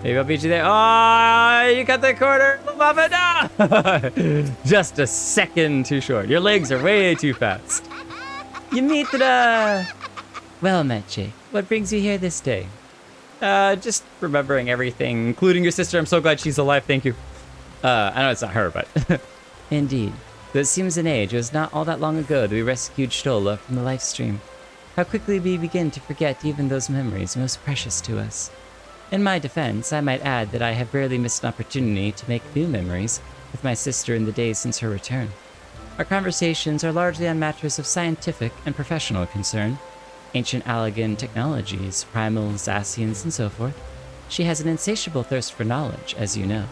Maybe I'll beat you there. Oh, you got the corner. Love it. No! Just a second too short. Your legs are way too fast. Yamitra! Well met, Jake. What brings you here this day? Just remembering everything, including your sister. I'm so glad she's alive. Thank you. I know it's not her, but... Indeed. Though it seems an age, it was not all that long ago that we rescued Stola from the Livestream. How quickly we begin to forget even those memories most precious to us. In my defense, I might add that I have rarely missed an opportunity to make new memories with my sister in the days since her return. Our conversations are largely on matters of scientific and professional concern, ancient Allagan technologies, primals, Asians, and so forth. She has an insatiable thirst for knowledge, as you know.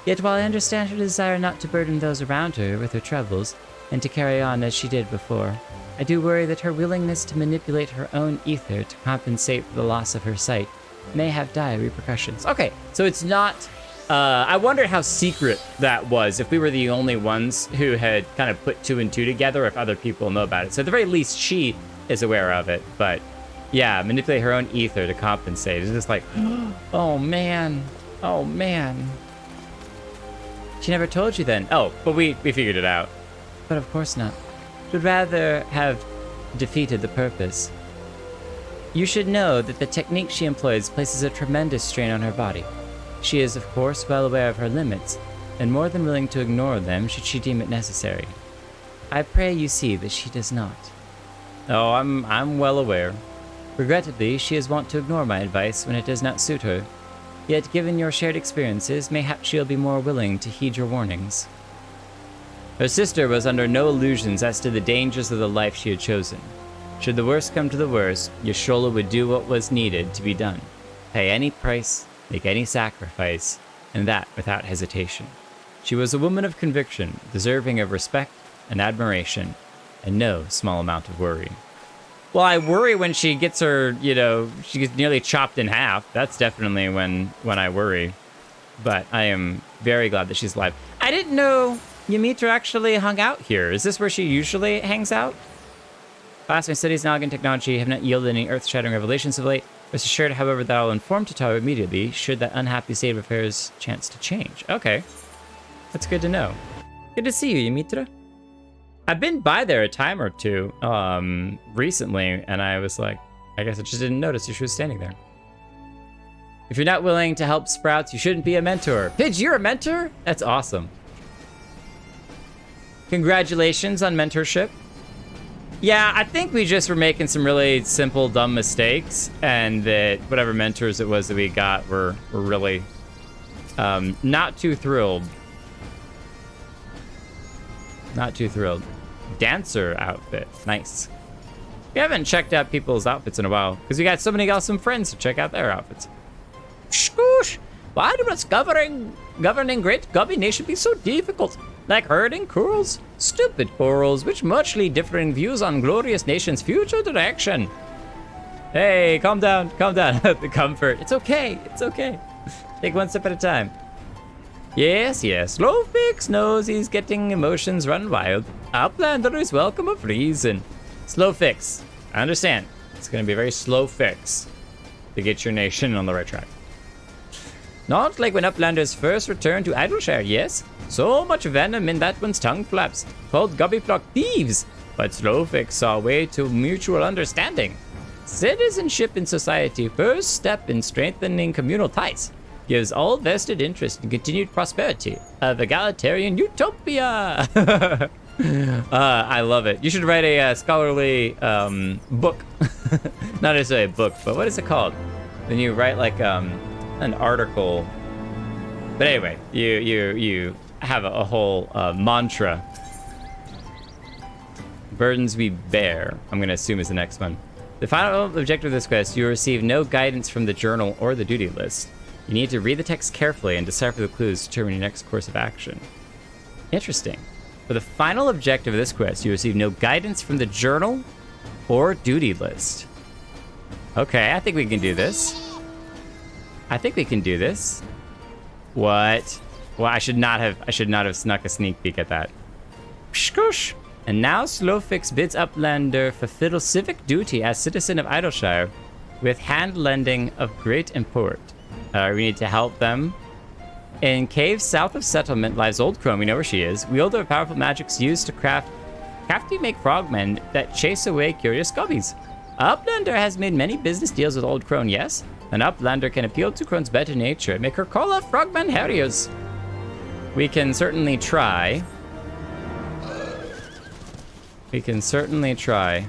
Yet while I understand her desire not to burden those around her with her troubles, and to carry on as she did before, I do worry that her willingness to manipulate her own ether to compensate for the loss of her sight may have dire repercussions. Okay, so it's not... I wondered how secret that was, if we were the only ones who had kind of put two and two together, or if other people know about it. So at the very least, she is aware of it, but yeah, manipulate her own ether to compensate. It's just like, oh man, oh man. She never told you then. Oh, but we figured it out. But of course not. Would rather have defeated the purpose. You should know that the technique she employs places a tremendous strain on her body. She is, of course, well aware of her limits, and more than willing to ignore them should she deem it necessary. I pray you see that she does not. Oh, I'm well aware. Regrettably, she is wont to ignore my advice when it does not suit her. Yet, given your shared experiences, mayhap she'll be more willing to heed your warnings. Her sister was under no illusions as to the dangers of the life she had chosen. Should the worst come to the worst, Yashola would do what was needed to be done. Pay any price, make any sacrifice, and that without hesitation. She was a woman of conviction, deserving of respect and admiration, and no small amount of worry. Well, I worry when she gets her, she gets nearly chopped in half. That's definitely when I worry. But I am very glad that she's alive. I didn't know Yamitra actually hung out here. Is this where she usually hangs out? Classmate studies in Allagan technology have not yielded any earth-shattering revelations of late. Rest assured, however, that I'll inform Tataru immediately should that unhappy state of affairs chance to change. Okay. That's good to know. Good to see you, Yamitra. I've been by there a time or two recently, and I was like, I guess I just didn't notice she was standing there. If you're not willing to help Sprouts, you shouldn't be a mentor. Pidge, you're a mentor? That's awesome. Congratulations on mentorship. Yeah, I think we just were making some really simple, dumb mistakes, and that whatever mentors it was that we got were really not too thrilled. Not too thrilled. Dancer outfit. Nice. We haven't checked out people's outfits in a while because we got so many awesome friends to check out their outfits. Shkoosh! Why does governing great Gubby nation be so difficult? Like herding corals? Stupid corals, which muchly differing views on glorious nation's future direction. Hey, calm down, calm down. The comfort. It's okay, it's okay. Take one step at a time. Yes, Slowfix knows he's getting emotions run wild. Outlander is welcome of reason. Slowfix, I understand. It's gonna be a very slow fix to get your nation on the right track. Not like when Uplanders first returned to Idleshire, yes? So much venom in that one's tongue flaps, called Gubbyflock thieves. But Slowfix saw a way to mutual understanding. Citizenship in society, first step in strengthening communal ties. Gives all vested interest in continued prosperity of egalitarian utopia. I love it. You should write a scholarly book. Not necessarily a book, but what is it called? Then you write like an article. But anyway, you have a whole mantra. Burdens we bear, I'm gonna assume is the next one. The final objective of this quest, you will receive no guidance from the journal or the duty list. You need to read the text carefully and decipher the clues to determine your next course of action. Interesting. For the final objective of this quest, you receive no guidance from the journal or duty list. Okay, I think we can do this. I think we can do this. What? Well, I should not have snuck a sneak peek at that. Pshkush. And now Slowfix bids Uplander fulfill civic duty as citizen of Idleshire with hand lending of great import. We need to help them. In caves south of settlement lies Old Crone. We know where she is. Wielder of powerful magics used to crafty make frogmen that chase away curious gobbies. Uplander has made many business deals with Old Crone, yes? An Uplander can appeal to Crone's better nature and make her call off frogmen harriers. We can certainly try. We can certainly try.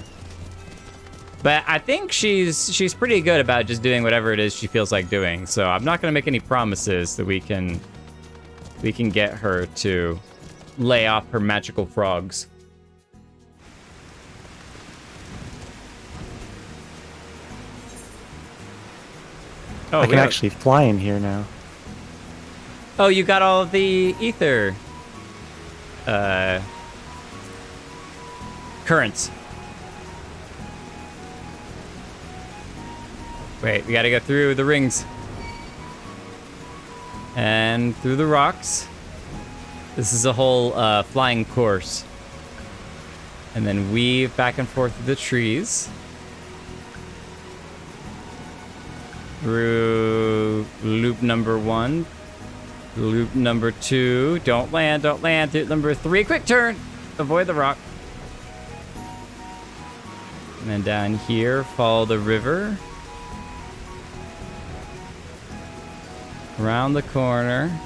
But I think she's pretty good about just doing whatever it is she feels like doing. So I'm not gonna make any promises that we can get her to lay off her magical frogs. Oh, I can actually fly in here now. Oh, you got all of the ether currents. Wait, we gotta go through the rings. And through the rocks. This is a whole flying course. And then weave back and forth through the trees. Through loop number 1. Loop number 2. Don't land, don't land. Loop number 3. Quick turn! Avoid the rock. And then down here, follow the river. Around the corner.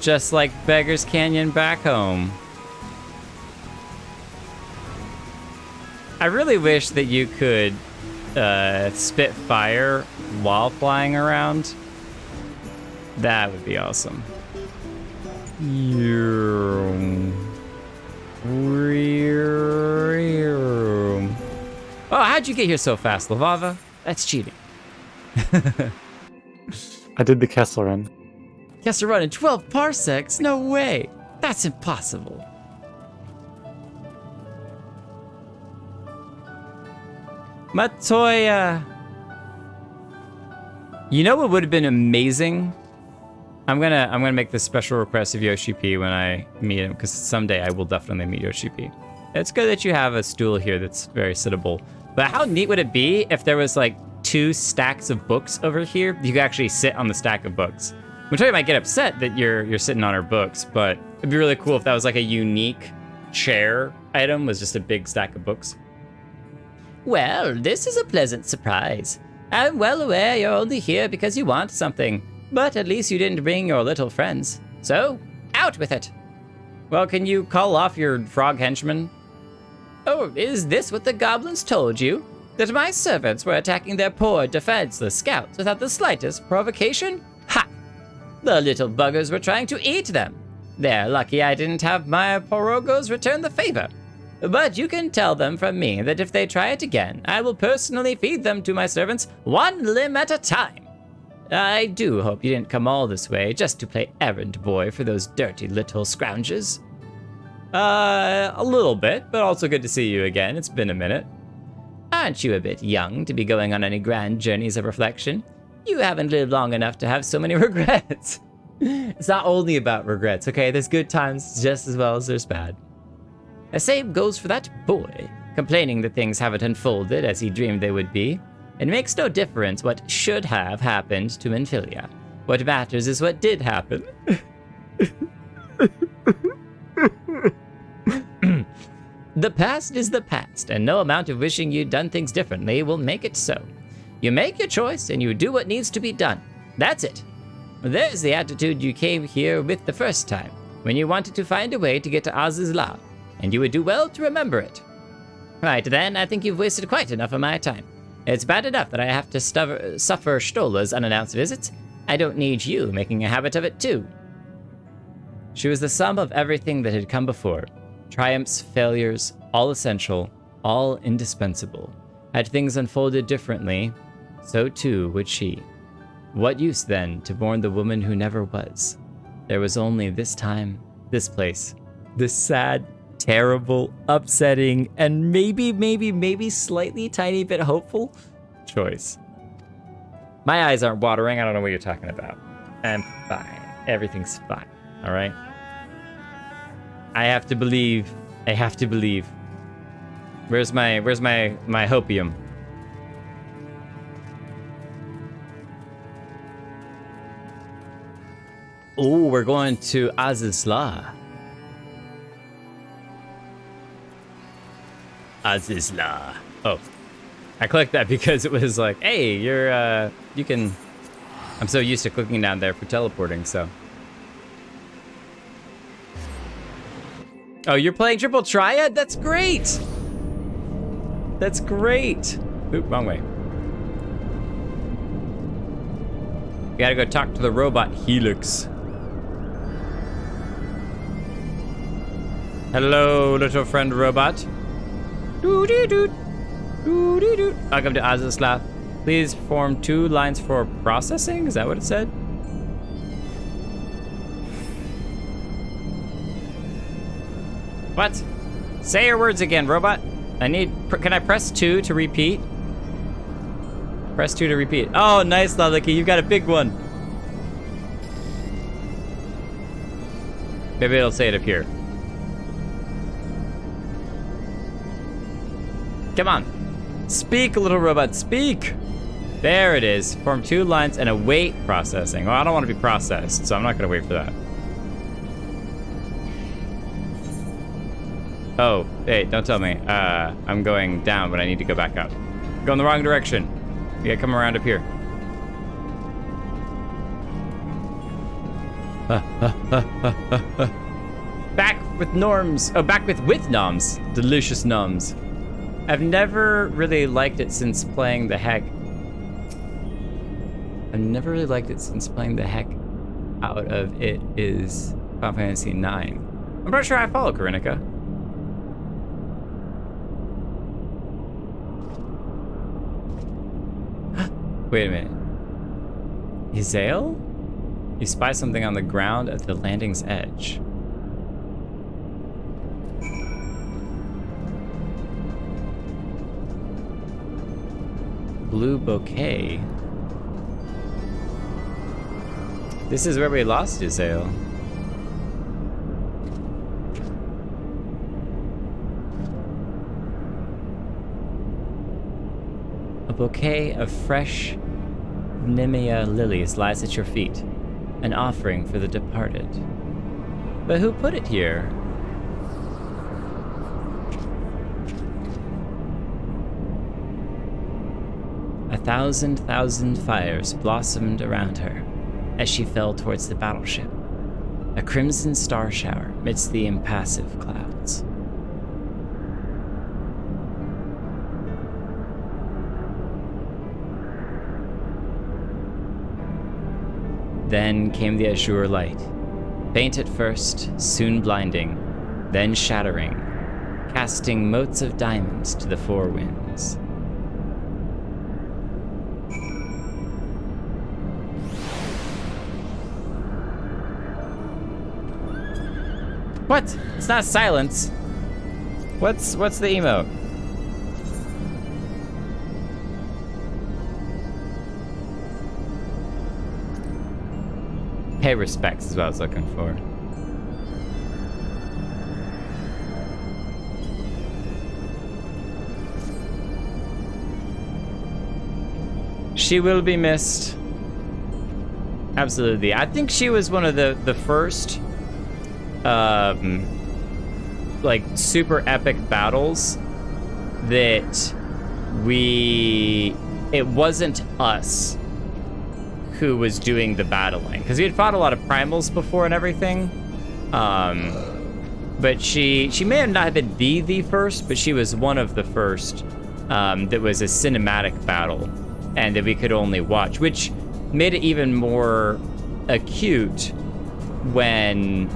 Just like Beggar's Canyon back home. I really wish that you could spit fire while flying around. That would be awesome. Oh, how'd you get here so fast, Lavava? That's cheating. I did the Kessel run. Kessel run in 12 parsecs? No way. That's impossible. Matoya. You know what would have been amazing? I'm gonna make this special request of Yoshi P when I meet him, because someday I will definitely meet Yoshi P. It's good that you have a stool here that's very sittable. But how neat would it be if there was like 2 stacks of books over here? You could actually sit on the stack of books. Matoya might get upset that you're sitting on her books, but it'd be really cool if that was like a unique chair item, was just a big stack of books. Well, this is a pleasant surprise. I'm well aware you're only here because you want something, but at least you didn't bring your little friends. So, out with it. Well, can you call off your frog henchman? Oh, is this what the goblins told you? That my servants were attacking their poor, defenseless scouts without the slightest provocation? Ha! The little buggers were trying to eat them. They're lucky I didn't have my porogos return the favor. But you can tell them from me that if they try it again, I will personally feed them to my servants 1 limb at a time. I do hope you didn't come all this way just to play errand boy for those dirty little scroungers. A little bit, but also good to see you again. It's been a minute. Aren't you a bit young to be going on any grand journeys of reflection? You haven't lived long enough to have so many regrets. It's not only about regrets, okay? There's good times just as well as there's bad. The same goes for that boy, complaining that things haven't unfolded as he dreamed they would be. It makes no difference what should have happened to Minfilia. What matters is what did happen. The past is the past, and no amount of wishing you'd done things differently will make it so. You make your choice, and you do what needs to be done. That's it. There's the attitude you came here with the first time, when you wanted to find a way to get to Oz's lab, and you would do well to remember it. Right then, I think you've wasted quite enough of my time. It's bad enough that I have to suffer Stola's unannounced visits. I don't need you making a habit of it too. She was the sum of everything that had come before. Triumphs, failures, all essential, all indispensable. Had things unfolded differently, so too would she. What use then to mourn the woman who never was? There was only this time, this place, the sad, terrible, upsetting, and maybe slightly tiny bit hopeful choice. My eyes aren't watering. I don't know what you're talking about. I'm fine. Everything's fine. All right. I have to believe. I have to believe. Where's my hopium? Oh, we're going to Azizla. Azizla. Oh, I clicked that because it was like, hey, you can. I'm so used to clicking down there for teleporting, so. Oh, you're playing Triple Triad? That's great. That's great. Oop, wrong way. You gotta go talk to the robot Helix. Hello, little friend robot. Doo-dee-doo. Doo-dee-doo. Welcome to Azizla. Please form 2 lines for processing. Is that what it said? What? Say your words again, robot. Can I press 2 to repeat? Press 2 to repeat. Oh, nice, Laliki. You've got a big one. Maybe it'll say it up here. Come on. Speak, little robot, speak. There it is. Form 2 lines and await processing. Well, I don't want to be processed, so I'm not going to wait for that. Oh, hey, don't tell me. I'm going down, but I need to go back up. Go in the wrong direction. You gotta come around up here. Back with norms. Oh, back with noms. Delicious noms. I've never really liked it since playing the heck. I've never really liked it since playing the heck out of it is Final Fantasy IX. I'm not sure I follow Karinika. Wait a minute. Izael? You spy something on the ground at the landing's edge. Blue bouquet. This is where we lost Izael. A bouquet of fresh Nemea lilies lies at your feet, an offering for the departed. But who put it here? A thousand fires blossomed around her as she fell towards the battleship, a crimson star shower amidst the impassive clouds. Then came the azure light, faint at first, soon blinding, then shattering, casting motes of diamonds to the 4 winds. What? It's not silence. What's the emote? Pay respects is what I was looking for. She will be missed. Absolutely. I think she was one of the first like super epic battles that it wasn't us who was doing the battling, because we had fought a lot of primals before and everything, but she may not have been the first, but she was one of the first that was a cinematic battle and that we could only watch, which made it even more acute when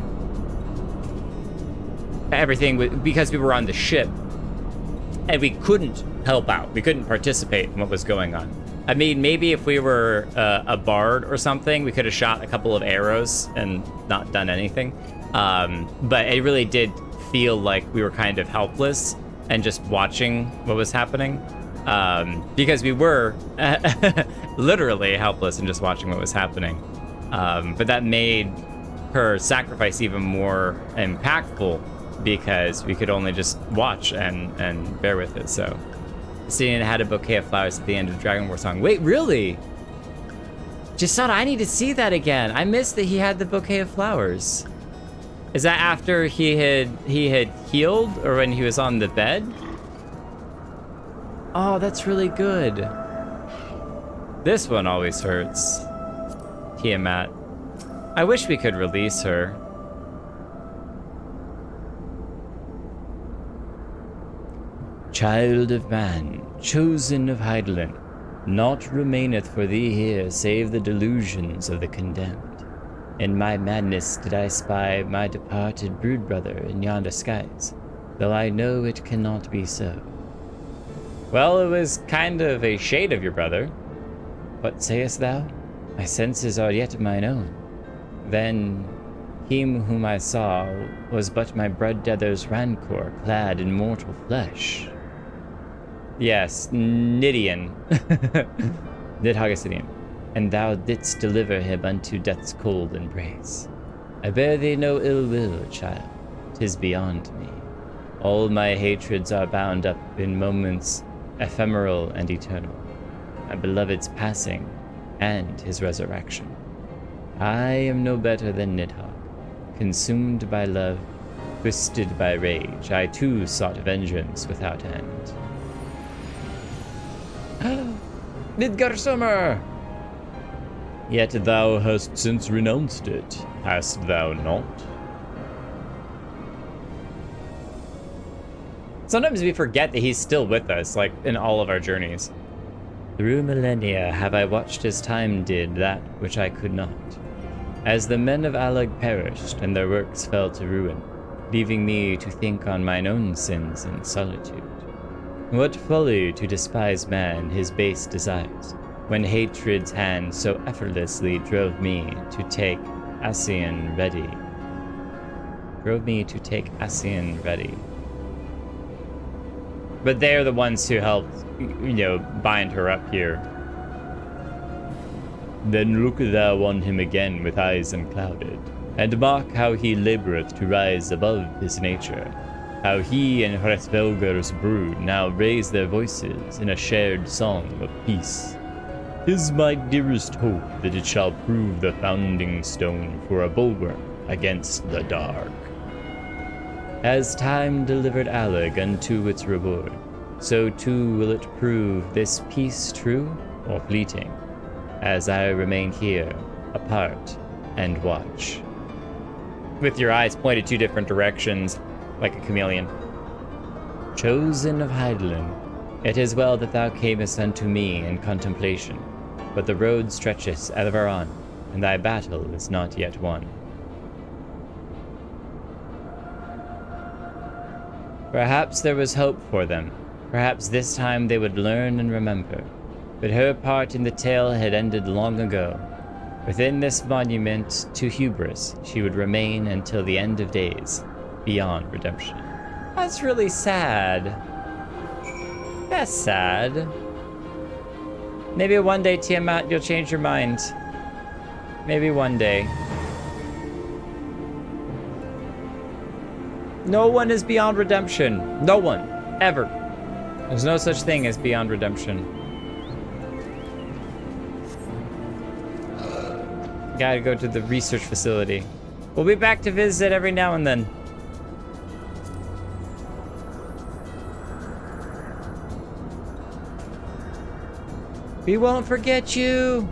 everything, because we were on the ship and we couldn't help out, we couldn't participate in what was going on. I mean, maybe if we were a bard or something, we could have shot a couple of arrows and not done anything. But it really did feel like we were kind of helpless and just watching what was happening. Because we were literally helpless and just watching what was happening. But that made her sacrifice even more impactful because we could only just watch and bear with it. So, seeing it had a bouquet of flowers at the end of the Dragon War song. Wait, really? Jasada, I need to see that again. I missed that he had the bouquet of flowers. Is that after he had healed or when he was on the bed? Oh, that's really good. This one always hurts. Tiamat. I wish we could release her. Child of man, chosen of Hydaelyn, naught remaineth for thee here save the delusions of the condemned. In my madness did I spy my departed brood brother in yonder skies, though I know it cannot be so. Well, it was kind of a shade of your brother. What sayest thou? My senses are yet mine own. Then, him whom I saw was but my brother's rancor clad in mortal flesh. Yes, Nidian. Nidhogg, and thou didst deliver him unto death's cold embrace. I bear thee no ill will, child. 'Tis beyond me. All my hatreds are bound up in moments ephemeral and eternal. My beloved's passing and his resurrection. I am no better than Nidhogg. Consumed by love, twisted by rage, I too sought vengeance without end. Midgarsummer! Yet thou hast since renounced it, hast thou not? Sometimes we forget that he's still with us, like in all of our journeys. Through millennia have I watched as time did that which I could not. As the men of Allag perished and their works fell to ruin, leaving me to think on mine own sins in solitude. What folly to despise man his base desires, when hatred's hand so effortlessly drove me to take Ascian ready. But they're the ones who helped, bind her up here. Then look thou on him again with eyes unclouded, and mark how he laboureth to rise above his nature, how he and Hrethelger's brood now raise their voices in a shared song of peace. 'Tis my dearest hope that it shall prove the founding stone for a bulwark against the dark. As time delivered Allag unto its reward, so too will it prove this peace true or fleeting, as I remain here, apart, and watch. With your eyes pointed two different directions, like a chameleon. Chosen of Hydaelyn, it is well that thou camest unto me in contemplation, but the road stretcheth ever on, and thy battle is not yet won. Perhaps there was hope for them. Perhaps this time they would learn and remember. But her part in the tale had ended long ago. Within this monument to hubris, she would remain until the end of days, beyond redemption. That's really sad. That's sad. Maybe one day, Tiamat, you'll change your mind. Maybe one day. No one is beyond redemption. No one. Ever. There's no such thing as beyond redemption. Gotta go to the research facility. We'll be back to visit every now and then. We won't forget you.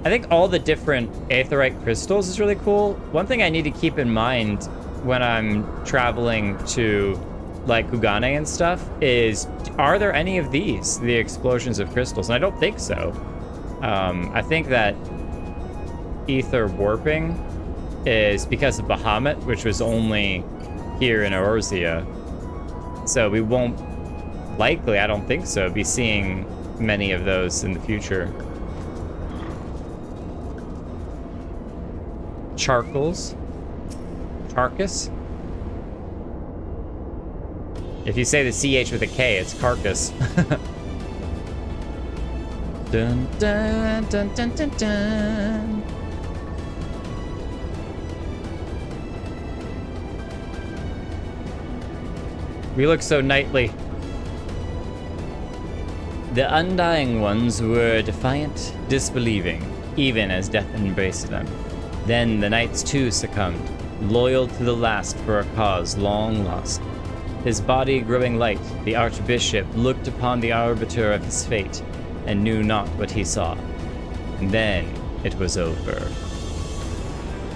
I think all the different aetheryte crystals is really cool. One thing I need to keep in mind when I'm traveling to like Kugane and stuff is, are there any of these, the explosions of crystals? And I don't think so. I think that ether warping is because of Bahamut, which was only here in Eorzea. So we won't likely, I don't think so, be seeing many of those in the future. charcoals. Carcass? If you say the CH with a K, it's carcass. Dun, dun, dun, dun, dun, dun. We look so knightly. The Undying Ones were defiant, disbelieving, even as death embraced them. Then the knights too succumbed, loyal to the last for a cause long lost. His body growing light, the Archbishop looked upon the arbiter of his fate and knew not what he saw. And then it was over.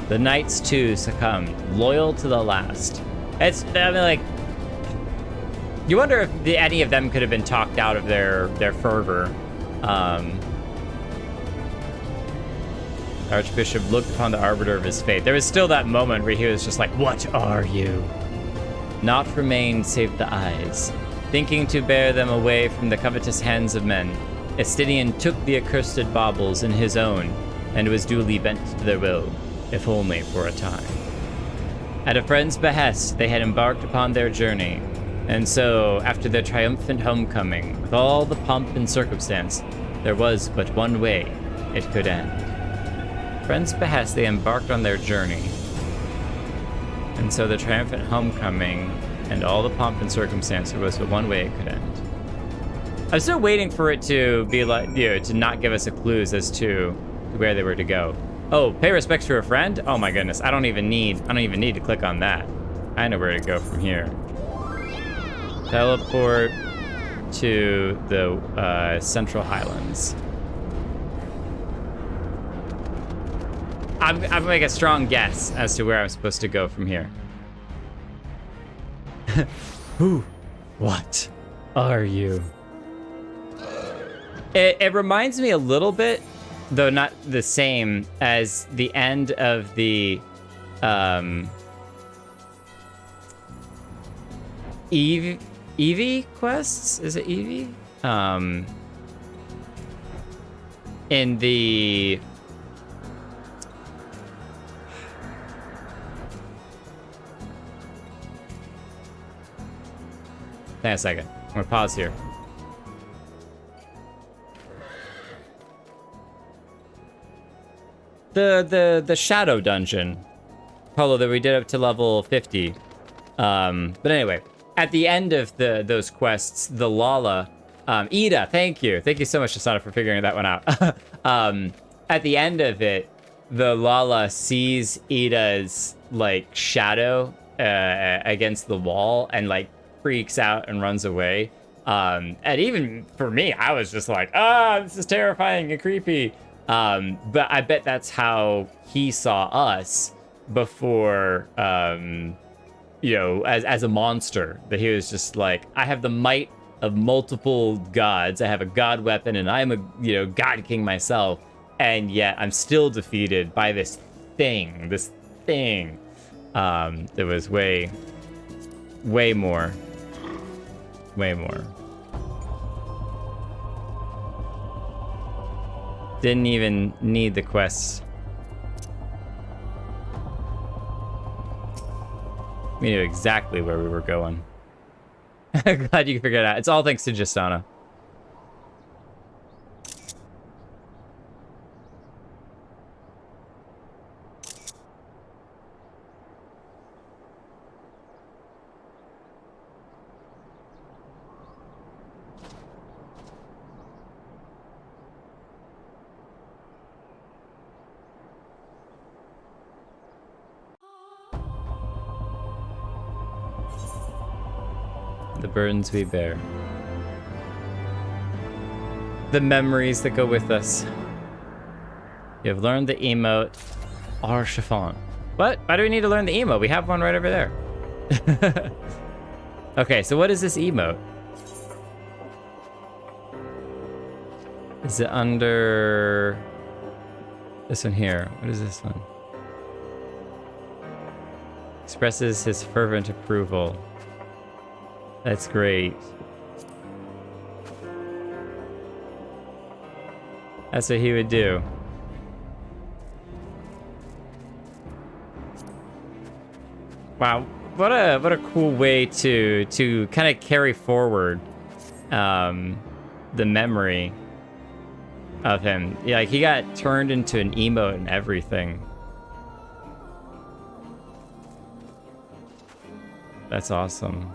The knights too succumbed, loyal to the last. I mean, like, you wonder if any of them could have been talked out of their fervor. Archbishop looked upon the arbiter of his fate. There was still that moment where he was just like, "What are you?" Naught remained save the eyes. Thinking to bear them away from the covetous hands of men, Estinian took the accursed baubles in his own, and was duly bent to their will, if only for a time. At a friend's behest, they had embarked upon their journey, and so, after their triumphant homecoming, with all the pomp and circumstance, there was but one way it could end. Friend's behest, they embarked on their journey, and so the triumphant homecoming and all the pomp and circumstance, there was but one way it could end. I'm still waiting for it to be like, to not give us a clues as to where they were to go. Oh, pay respects to a friend? Oh my goodness, I don't even need to click on that. I know where to go from here. Teleport to the Central Highlands. I'm gonna make a strong guess as to where I'm supposed to go from here. Who? What are you? It reminds me a little bit, though not the same, as the end of the Eevee quests? Is it Eevee? In the hang on a second. I'm gonna pause here. The shadow dungeon, Polo, that we did up to level 50. But anyway, at the end of those quests, the Lala, Ida, thank you so much, Asana, for figuring that one out. At the end of it, the Lala sees Ida's like shadow against the wall and like freaks out and runs away. And even for me, I was just like, this is terrifying and creepy. But I bet that's how he saw us before, as a monster, that he was just like, I have the might of multiple gods. I have a god weapon and I'm a, god king myself. And yet I'm still defeated by this thing that was way more. Didn't even need the quests. We knew exactly where we were going. Glad you could figure it out. It's all thanks to Justana. The burdens we bear. The memories that go with us. You have learned the emote, our chiffon. What? Why do we need to learn the emote? We have one right over there. Okay, so what is this emote? Is it under this one here? What is this one? Expresses his fervent approval. That's great. That's what he would do. Wow, what a cool way to kind of carry forward the memory of him. Yeah, like he got turned into an emote and everything. That's awesome.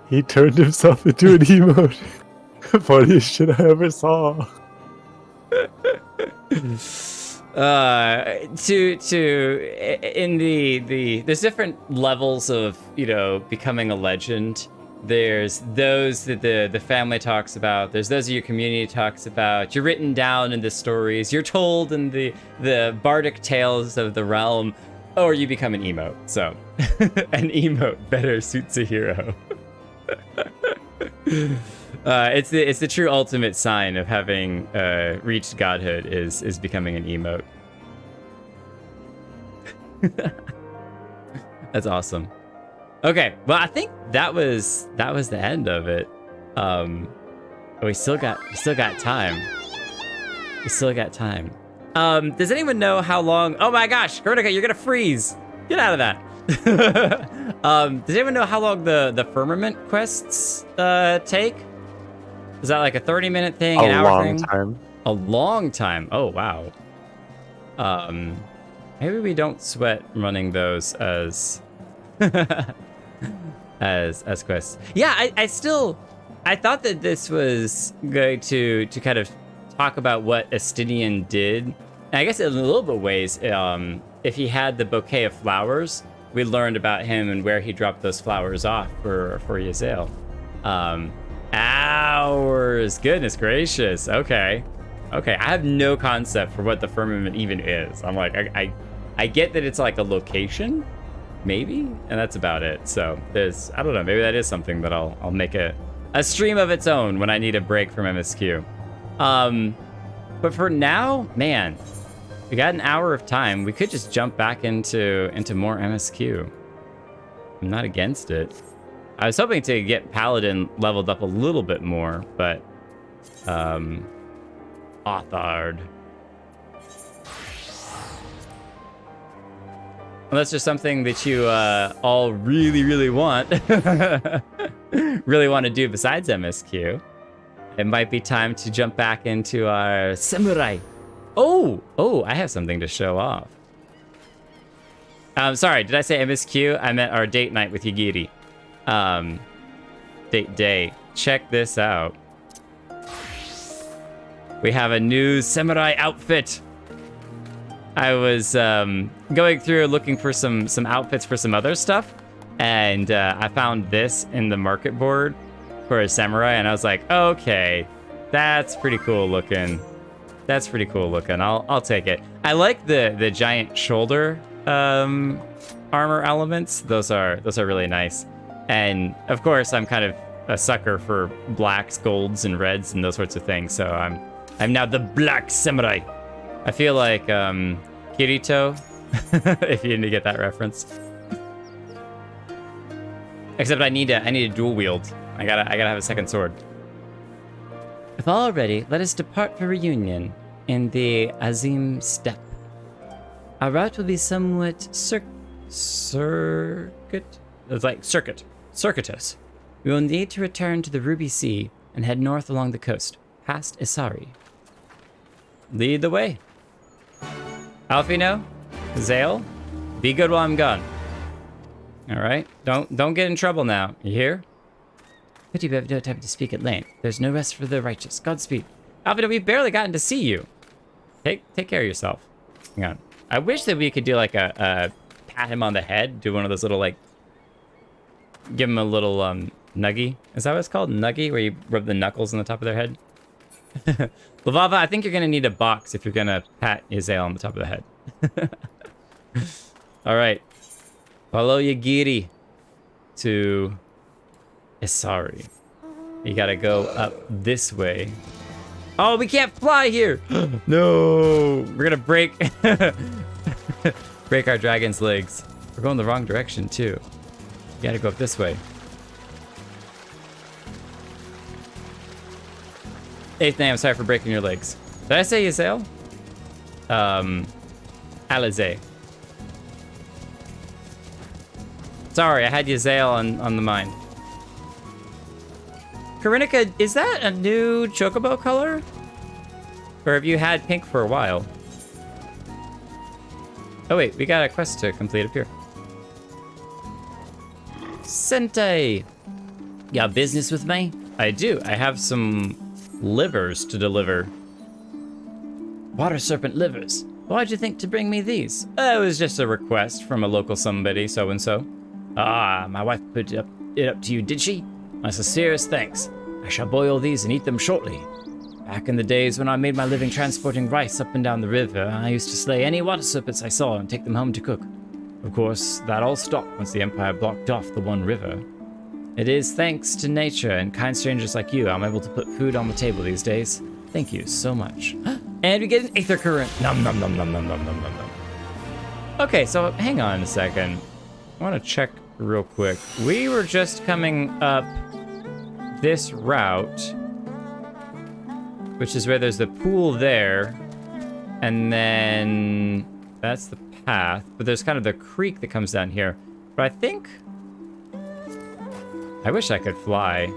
He turned himself into an emote. Funniest shit I ever saw. In the there's different levels of, you know, becoming a legend. There's those that the family talks about. There's those that your community talks about. You're written down in the stories. You're told in the bardic tales of the realm, or you become an emote. So, an emote better suits a hero. It's the true ultimate sign of having reached godhood is becoming an emote. That's awesome. Okay, well, I think that was the end of it. We still got time. We still got time. Does anyone know how long? Oh my gosh, Gertica, you're gonna freeze. Get out of that. Does anyone know how long the firmament quests take? Is that like a 30-minute thing, an hour thing? A long time. A long time. Oh wow. Maybe we don't sweat running those as as quests. Yeah, I thought that this was going to kind of talk about what Estinian did. And I guess in a little bit of ways, if he had the bouquet of flowers, we learned about him and where he dropped those flowers off for Yazel. Hours. Goodness gracious. Okay. I have no concept for what the firmament even is. I'm like, I get that it's like a location, maybe, and that's about it. So there's, I don't know, maybe that is something that I'll make a stream of its own when I need a break from MSQ. But for now, man, we got an hour of time. We could just jump back into more MSQ. I'm not against it. I was hoping to get Paladin leveled up a little bit more, but Othard. Unless there's something that you all really want, really want to do besides MSQ, it might be time to jump back into our samurai. Oh, I have something to show off. Sorry, did I say MSQ? I meant our date night with Yagiri. Date day. Check this out. We have a new samurai outfit. I was going through looking for some outfits for some other stuff, and I found this in the market board for a samurai, and I was like, okay, that's pretty cool looking. That's pretty cool looking. I'll take it. I like the giant shoulder armor elements. Those are really nice. And of course, I'm kind of a sucker for blacks, golds, and reds, and those sorts of things. So I'm now the black samurai. I feel like Kirito, if you didn't get that reference. Except I need a dual wield. I gotta have a second sword. If all are ready, let us depart for reunion in the Azim Steppe. Our route will be somewhat circuitous. We will need to return to the Ruby Sea and head north along the coast, past Isari. Lead the way. Alfino, Zale, be good while I'm gone. All right, don't get in trouble now. You hear? Pity we have no time to speak at length. There's no rest for the righteous. Godspeed. Alfino, we've barely gotten to see you. Take care of yourself. Hang on. I wish that we could do like a pat him on the head, do one of those little like, give him a little nuggy. Is that what it's called? Nuggy, where you rub the knuckles on the top of their head? Lavava, I think you're gonna need a box if you're gonna pat Yazel on the top of the head. All right, follow Yagiri to Isari. You gotta go up this way. Oh, we can't fly here. No, we're gonna break break our dragon's legs. We're going the wrong direction too. You gotta go up this way. Eighth name, I'm sorry for breaking your legs. Did I say Yazel? Alize. Sorry, I had Yazael on the mind. Karinika, is that a new chocobo color? Or have you had pink for a while? Oh wait, we got a quest to complete up here. Sentai! You got business with me? I do. I have some livers to deliver. Water serpent livers. Why'd you think to bring me these? It was just a request from a local somebody, so-and-so. Ah, my wife put it up to you, did she? My sincerest thanks. I shall boil these and eat them shortly. Back in the days when I made my living transporting rice up and down the river, I used to slay any water serpents I saw and take them home to cook. Of course, that all stopped once the Empire blocked off the one river. It is thanks to nature and kind strangers like you I'm able to put food on the table these days. Thank you so much. And we get an aether current. Nom nom nom nom nom nom nom nom nom. Okay, so hang on a second. I want to check real quick. We were just coming up this route, which is where there's the pool there, and then that's the path, but there's kind of the creek that comes down here. But I wish I could fly.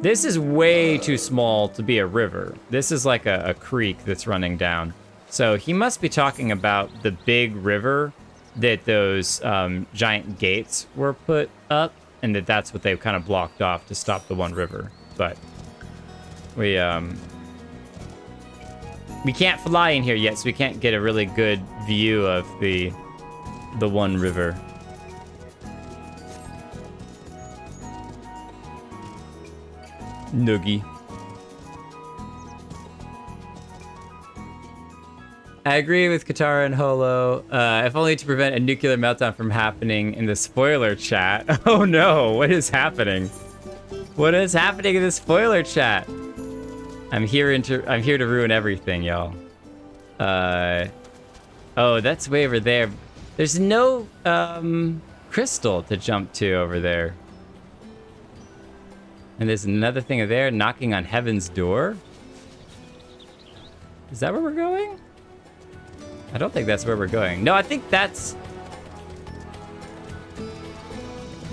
This is way too small to be a river. This is like a creek that's running down. So he must be talking about the big river that those giant gates were put up, and that's what they've kind of blocked off to stop the one river. But we can't fly in here yet, so we can't get a really good view of the one river. Noogie. I agree with Katara and Holo. If only to prevent a nuclear meltdown from happening in the spoiler chat. Oh no, what is happening? What is happening in the spoiler chat? I'm here to ruin everything, y'all. Oh, that's way over there. There's no crystal to jump to over there. And there's another thing there, knocking on heaven's door. Is that where we're going? I don't think that's where we're going. No, I think that's...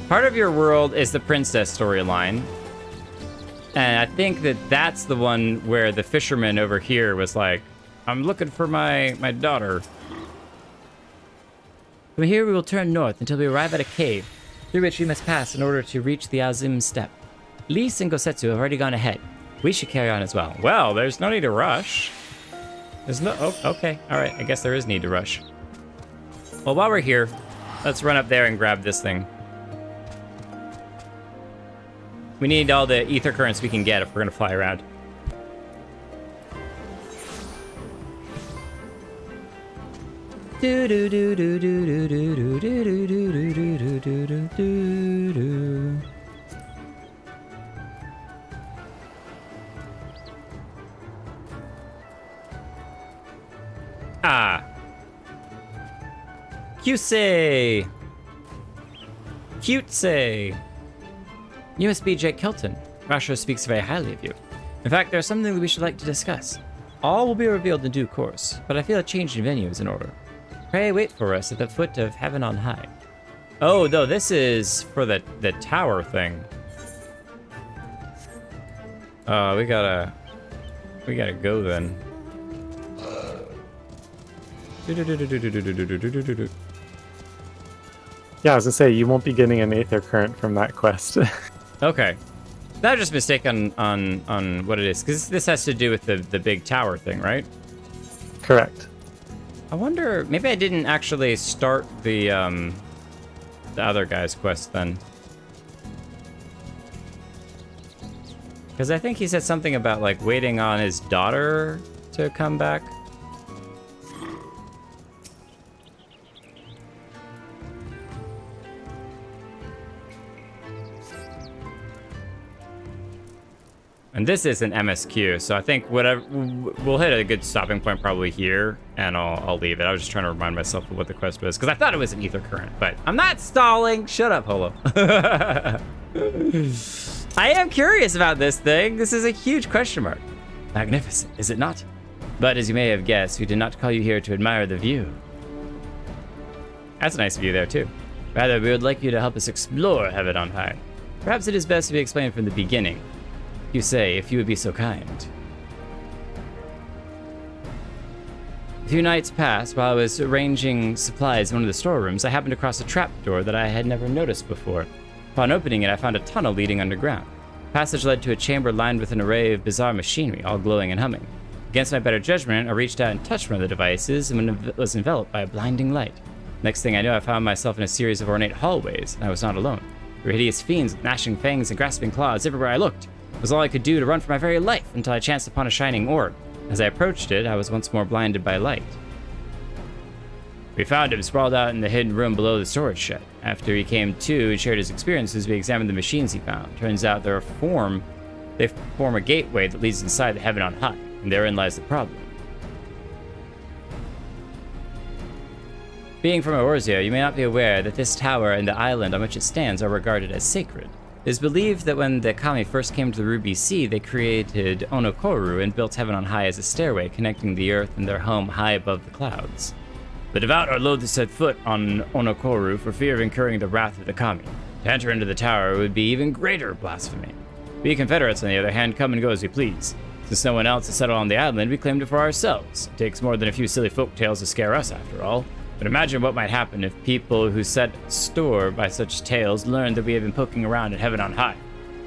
Part of your world is the princess storyline. And I think that's the one where the fisherman over here was like, I'm looking for my daughter. From here we will turn north until we arrive at a cave, through which we must pass in order to reach the Azim Steppe. Lise and Gosetsu have already gone ahead. We should carry on as well. Well, there's no need to rush. There's no... Oh, okay. All right. I guess there is need to rush. Well, while we're here, let's run up there and grab this thing. We need all the ether currents we can get if we're going to fly around. Ah. Cutesy. Cutesy. You must be Jake Kelton. Rasho speaks very highly of you. In fact, there's something that we should like to discuss. All will be revealed in due course, but I feel a change in venue is in order. Pray wait for us at the foot of heaven on high. Oh, no, this is for the tower thing. We gotta go then. Yeah, I was gonna say, you won't be getting an aether current from that quest. Okay. That was just a mistake on what it is, because this has to do with the big tower thing, right? Correct. I wonder, maybe I didn't actually start the other guy's quest then. Because I think he said something about, like, waiting on his daughter to come back. And this is an MSQ, so I think whatever we'll hit a good stopping point probably here, and I'll leave it. I was just trying to remind myself of what the quest was, because I thought it was an ether current, but I'm not stalling. Shut up, Holo. I am curious about this thing. This is a huge question mark. Magnificent, is it not? But as you may have guessed, we did not call you here to admire the view. That's a nice view there too. Rather, we would like you to help us explore Heaven on High. Perhaps it is best to be explained from the beginning. You say, if you would be so kind. A few nights passed while I was arranging supplies in one of the storerooms. I happened across a trapdoor that I had never noticed before. Upon opening it, I found a tunnel leading underground. The passage led to a chamber lined with an array of bizarre machinery, all glowing and humming. Against my better judgment, I reached out and touched one of the devices and was enveloped by a blinding light. Next thing I knew, I found myself in a series of ornate hallways, and I was not alone. There were hideous fiends with gnashing fangs and grasping claws everywhere I looked. It was all I could do to run for my very life until I chanced upon a shining orb. As I approached it, I was once more blinded by light. We found him sprawled out in the hidden room below the storage shed. After he came to and shared his experiences, we examined the machines he found. Turns out they form a gateway that leads inside the Heaven on High, and therein lies the problem. Being from Eorzea, you may not be aware that this tower and the island on which it stands are regarded as sacred. It is believed that when the Kami first came to the Ruby Sea, they created Onokoru and built Heaven on High as a stairway connecting the earth and their home high above the clouds. The devout are loath to set foot on Onokoru for fear of incurring the wrath of the Kami. To enter into the tower would be even greater blasphemy. We Confederates, on the other hand, come and go as we please. Since no one else has settled on the island, we claimed it for ourselves. It takes more than a few silly folk tales to scare us, after all. But imagine what might happen if people who set store by such tales learned that we have been poking around in Heaven on High.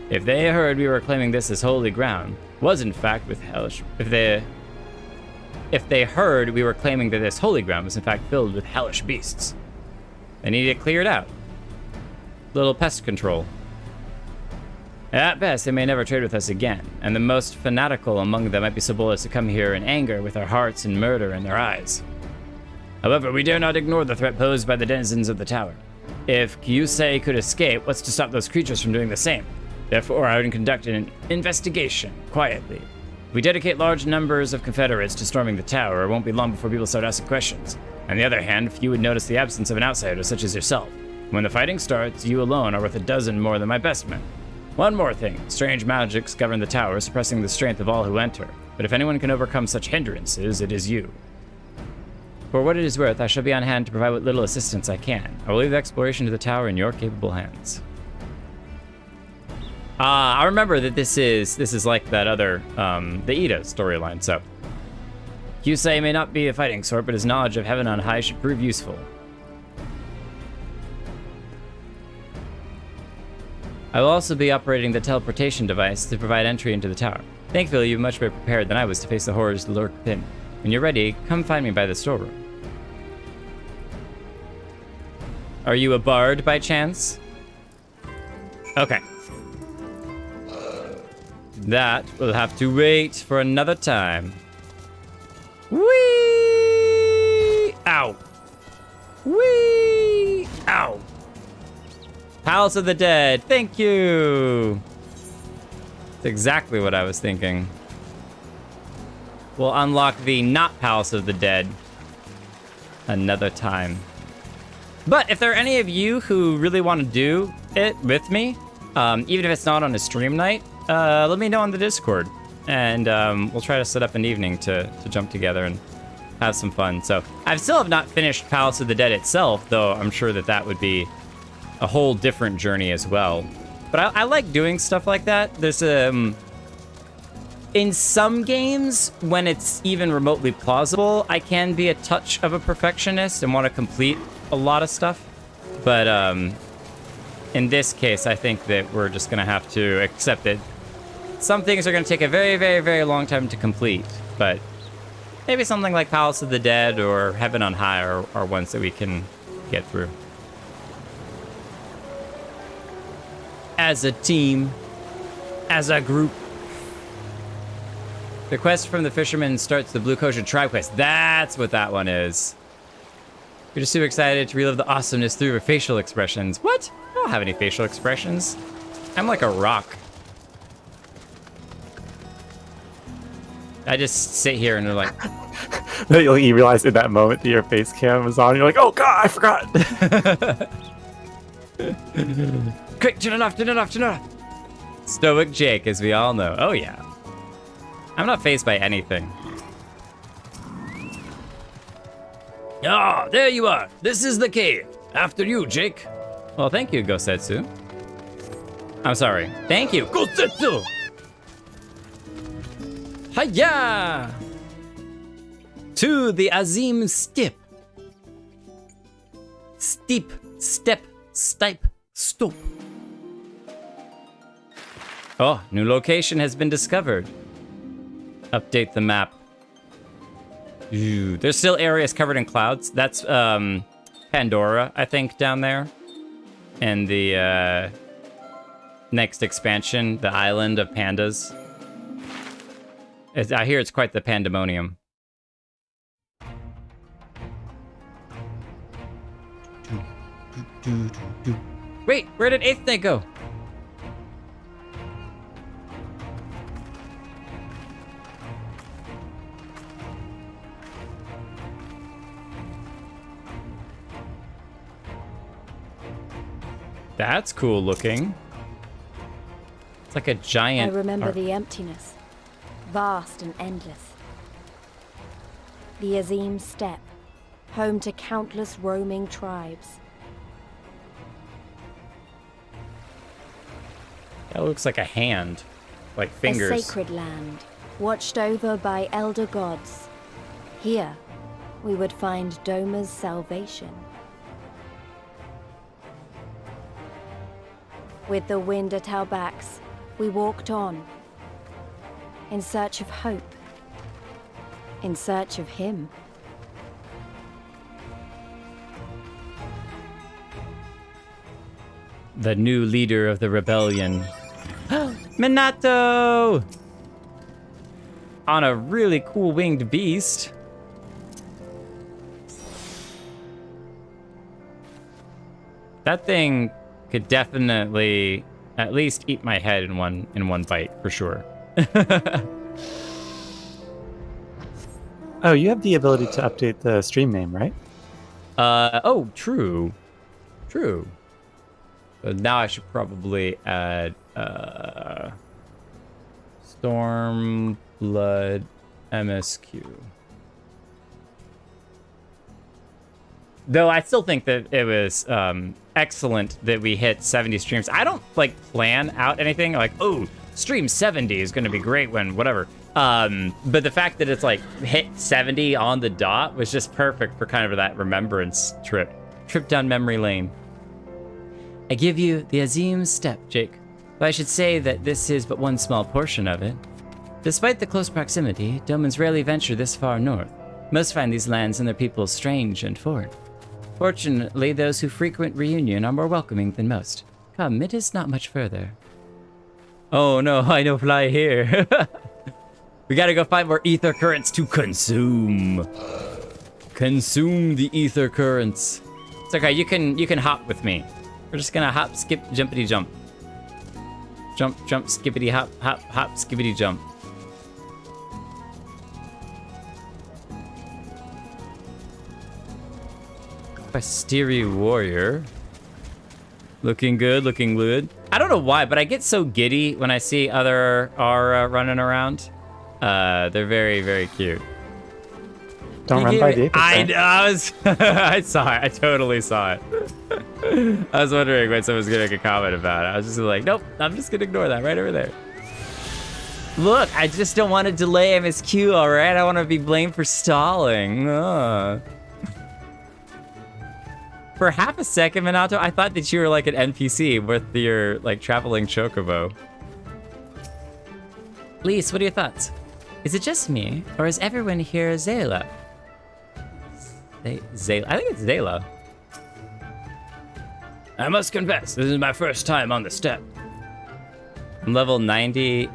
If they heard we were claiming this as holy ground, was in fact with hellish... If they heard we were claiming that this holy ground was in fact filled with hellish beasts, they need it cleared out. Little pest control. At best, they may never trade with us again, and the most fanatical among them might be so bold as to come here in anger with their hearts and murder in their eyes. However, we dare not ignore the threat posed by the denizens of the tower. If Kyusei could escape, what's to stop those creatures from doing the same? Therefore, I would conduct an investigation, quietly. If we dedicate large numbers of Confederates to storming the tower, it won't be long before people start asking questions. On the other hand, few would notice the absence of an outsider such as yourself. When the fighting starts, you alone are worth a dozen more than my best men. One more thing, strange magics govern the tower, suppressing the strength of all who enter. But if anyone can overcome such hindrances, it is you. For what it is worth, I shall be on hand to provide what little assistance I can. I will leave the exploration of the tower in your capable hands. I remember that this is like that other, the Ida storyline, so. Kyusei may not be a fighting sort, but his knowledge of Heaven on High should prove useful. I will also be operating the teleportation device to provide entry into the tower. Thankfully, you're much better prepared than I was to face the horrors that lurk within. When you're ready, come find me by the storeroom. Are you a bard by chance? Okay. That will have to wait for another time. Whee! Ow. Whee! Ow. Palace of the Dead, thank you! That's exactly what I was thinking. We'll unlock the not Palace of the Dead another time. But if there are any of you who really want to do it with me, even if it's not on a stream night, let me know on the Discord, and we'll try to set up an evening to jump together and have some fun. So I still have not finished Palace of the Dead itself, though I'm sure that would be a whole different journey as well. But I like doing stuff like that. There's in some games, when it's even remotely plausible, I can be a touch of a perfectionist and want to complete a lot of stuff. But in this case, I think that we're just going to have to accept it. Some things are going to take a very, very, very long time to complete, but maybe something like Palace of the Dead or Heaven on High are ones that we can get through. As a team, as a group. The quest from the fisherman starts the Blue Kosher tribe quest. That's what that one is. You're just super excited to relive the awesomeness through your facial expressions. What? I don't have any facial expressions. I'm like a rock. I just sit here and they're like... You realize in that moment that your face cam was on, you're like, oh god, I forgot! Quick, turn it off, turn it off, turn it off! Stoic Jake, as we all know. Oh yeah. I'm not fazed by anything. Ah, there you are. This is the cave. After you, Jake. Well, thank you, Gosetsu. I'm sorry. Thank you, Gosetsu! Hiya! To the Azim Steep. Steep, step, stipe, stoop. Oh, new location has been discovered. Update the map. Ooh, there's still areas covered in clouds. That's Pandora, I think, down there. And the next expansion, the island of pandas. I hear it's quite the pandemonium. Wait, where did Eighth Day go? That's cool looking. It's like a giant... I remember the emptiness, vast and endless. The Azim Steppe, home to countless roaming tribes. That looks like a hand, like fingers. A sacred land, watched over by elder gods. Here, we would find Doma's salvation. With the wind at our backs, we walked on, in search of hope, in search of him. The new leader of the rebellion. Minato! On a really cool winged beast. That thing could definitely at least eat my head in one bite, for sure. Oh, you have the ability to update the stream name, right? Oh, true. True. Now I should probably add Stormblood MSQ. Though I still think that it was excellent that we hit 70 streams. I don't like plan out anything like, oh, stream 70 is going to be great when whatever. But the fact that it's like hit 70 on the dot was just perfect for kind of that remembrance trip down memory lane. I give you the Azim Steppe, Jake, but I should say that this is but one small portion of it. Despite the close proximity, Domans rarely venture this far north. Most find these lands and their people strange and foreign. Fortunately, those who frequent Reunion are more welcoming than most. Come, it is not much further. Oh no, I no fly here. We gotta go find more ether currents to consume. Consume the ether currents. It's okay, you can hop with me. We're just gonna hop, skip, jumpity jump. Jump, jump, skippity hop, hop, hop, skippity jump. Stereo warrior. Looking good, looking good. I don't know why, but I get so giddy when I see other Aura running around. They're very, very cute. Don't run by the I was, I saw it. I totally saw it. I was wondering when someone was gonna make a comment about it. I was just like, nope, I'm just gonna ignore that right over there. Look, I just don't want to delay MSQ, all right? I want to be blamed for stalling. For half a second, Minato, I thought that you were like an NPC with your like traveling chocobo. Lise, what are your thoughts? Is it just me, or is everyone here Zayla? Zayla? I think it's Zayla. I must confess, this is my first time on the step. I'm level 90.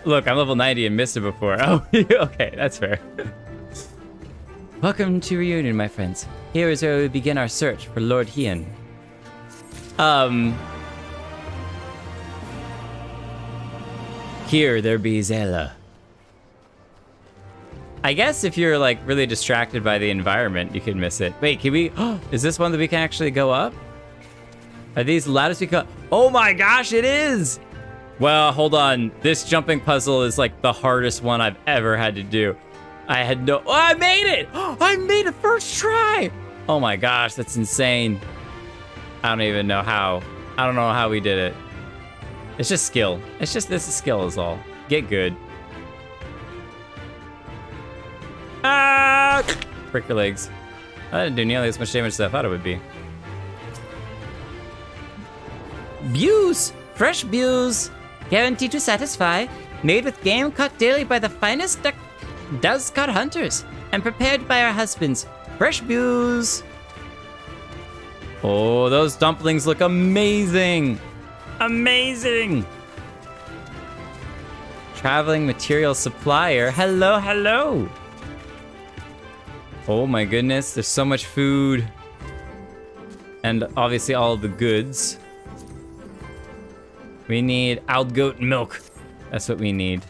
Look, I'm level 90 and missed it before. Oh, okay, that's fair. Welcome to Reunion, my friends. Here is where we begin our search for Lord Hien. Here there be Zayla. I guess if you're like really distracted by the environment, you could miss it. Wait, can we? Is this one that we can actually go up? Are these ladders we can? Oh my gosh, it is! Well, hold on. This jumping puzzle is like the hardest one I've ever had to do. I had no. Oh, I made it! I made it first try! Oh my gosh, that's insane. I don't even know how. I don't know how we did it. It's just skill. It's just, this is skill is all. Get good. Ah! Break your legs. I didn't do nearly as much damage as I thought it would be. Buse! Fresh buse! Guaranteed to satisfy. Made with game caught daily by the finest does caught hunters. And prepared by our husbands. Fresh buse! Oh, those dumplings look amazing! Amazing! Traveling material supplier. Hello, hello! Oh my goodness, there's so much food. And obviously all the goods. We need outgoat milk. That's what we need.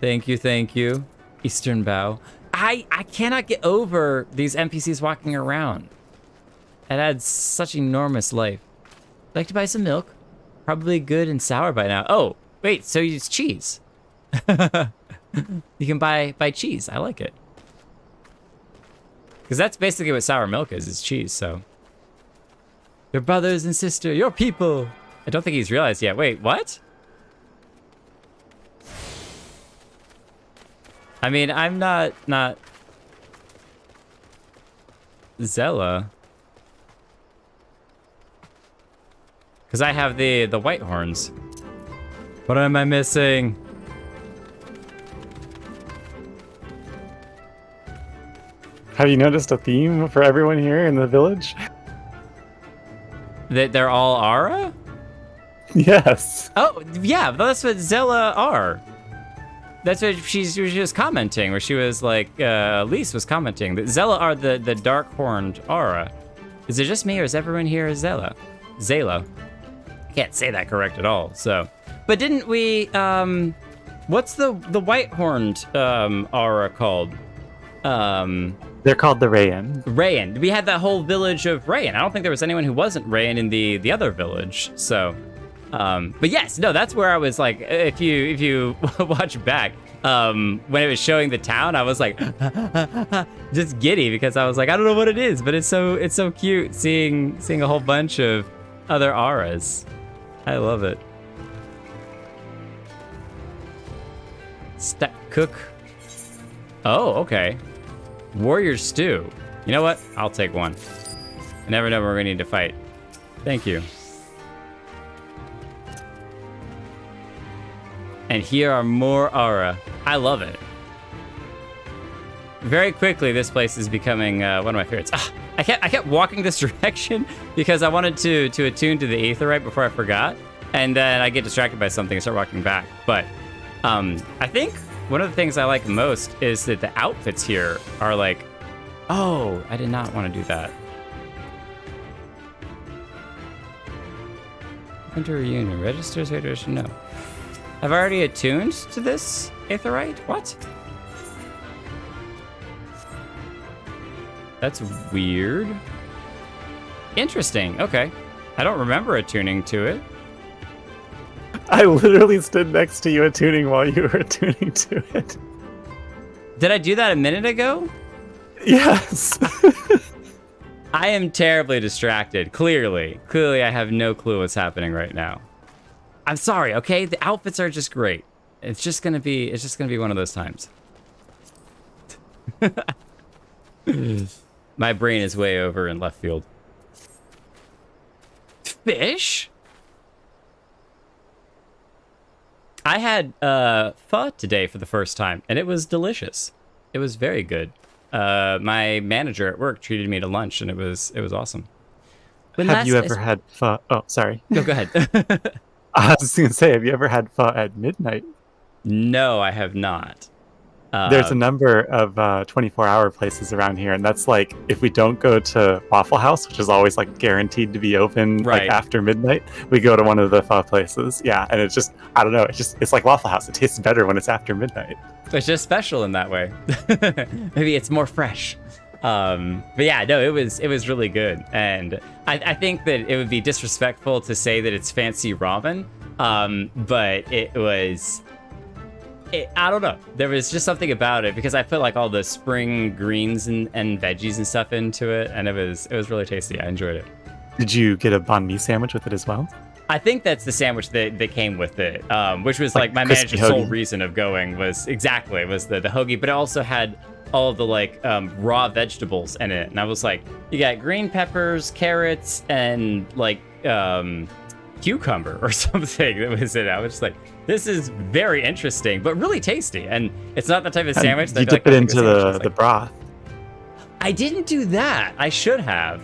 Thank you, thank you. Eastern Bow. I cannot get over these NPCs walking around. It adds such enormous life. Like to buy some milk? Probably good and sour by now. Oh, wait, so it's cheese. You can buy cheese. I like it. Because that's basically what sour milk is cheese, so. Your brothers and sister, your people. I don't think he's realized yet. Wait, what? I mean, I'm not Zella. Because I have the white horns. What am I missing? Have you noticed a theme for everyone here in the village? That they're all Ara? Yes. Oh, yeah, that's what Zella are. That's what she was commenting, where she was like, Elise was commenting that Zella are the dark horned Ara. Is it just me or is everyone here a Zella? Zela. I can't say that correct at all, so. But didn't we, what's the white horned Ara called? They're called the Rayan. Rayan. We had that whole village of Rayan. I don't think there was anyone who wasn't Rayan in the other village, so. But yes, no, that's where I was like, if you watch back, when it was showing the town, I was like, just giddy because I was like, I don't know what it is, but it's so cute seeing a whole bunch of other auras. I love it. Cook. Oh, okay. Warrior stew. You know what? I'll take one. I never know where we need to fight. Thank you. And here are more aura. I love it. Very quickly, this place is becoming one of my favorites. I kept walking this direction because I wanted to attune to the aetherite before I forgot, and then I get distracted by something and start walking back. But I think one of the things I like most is that the outfits here are like, oh, I did not want to do that. Winter reunion registers here. No. I've already attuned to this aetherite? What? That's weird. Interesting, okay. I don't remember attuning to it. I literally stood next to you attuning while you were attuning to it. Did I do that a minute ago? Yes. I am terribly distracted, clearly. Clearly I have no clue what's happening right now. I'm sorry, okay? The outfits are just great. It's just gonna be one of those times. My brain is way over in left field. Fish? I had pho today for the first time, and it was delicious. It was very good. My manager at work treated me to lunch, and it was awesome. Have you ever had pho? Oh, sorry. No, go ahead. I was just gonna say, have you ever had pho at midnight? No, I have not. There's a number of 24-hour places around here, and that's like if we don't go to Waffle House, which is always like guaranteed to be open like after midnight, we go to one of the pho places. Yeah, and it's just, I don't know, it's like Waffle House. It tastes better when it's after midnight. It's just special in that way. Maybe it's more fresh. But yeah, no, it was really good, and I think that it would be disrespectful to say that it's fancy ramen, but it was. I don't know. There was just something about it because I put like all the spring greens and veggies and stuff into it, and it was really tasty. I enjoyed it. Did you get a banh mi sandwich with it as well? I think that's the sandwich that came with it, which was like my crispy manager's sole hoagie. reason of going was the hoagie, but it also had all of the like raw vegetables in it, and I was like, you got green peppers, carrots, and like cucumber or something that was in it. I was just like, this is very interesting, but really tasty, and it's not the type of sandwich that you dip it into the broth. I didn't do that. I should have.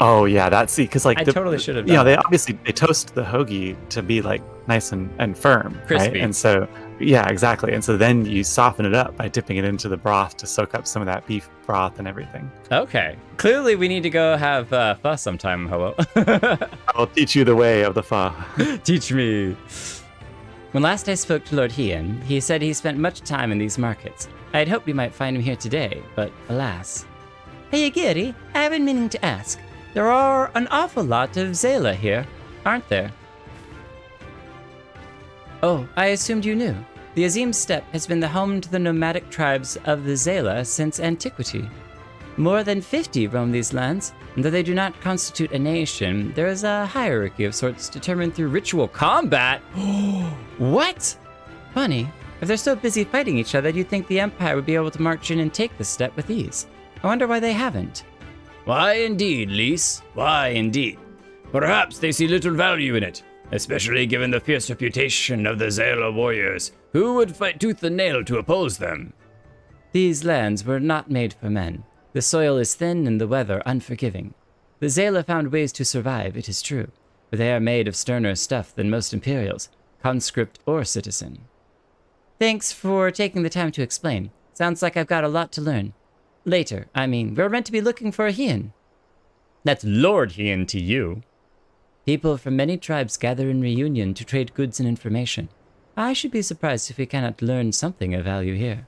Oh yeah, that's because like I totally should have done. You know, they toast the hoagie to be like nice and firm, crispy, right? And so yeah, exactly. And so then you soften it up by dipping it into the broth to soak up some of that beef broth and everything. Okay, clearly we need to go have pho sometime. Hello. I'll teach you the way of the pho. Teach me. When last I spoke to Lord Hien, he said he spent much time in these markets. I had hoped we might find him here today, but alas. Hey, Agiri, I've been meaning to ask. There are an awful lot of Zayla here, aren't there? Oh, I assumed you knew. The Azim Steppe has been the home to the nomadic tribes of the Zayla since antiquity. More than 50 roam these lands, and though they do not constitute a nation, there is a hierarchy of sorts determined through ritual combat. What? Funny. If they're so busy fighting each other, you'd think the Empire would be able to march in and take the steppe with ease. I wonder why they haven't. Why indeed, Lys? Why indeed? Perhaps they see little value in it, especially given the fierce reputation of the Zayla warriors, who would fight tooth and nail to oppose them. These lands were not made for men. The soil is thin and the weather unforgiving. The Zayla found ways to survive, it is true, but they are made of sterner stuff than most Imperials, conscript or citizen. Thanks for taking the time to explain. Sounds like I've got a lot to learn. Later, I mean, we're meant to be looking for a Hien. That's Lord Hien to you. People from many tribes gather in reunion to trade goods and information. I should be surprised if we cannot learn something of value here.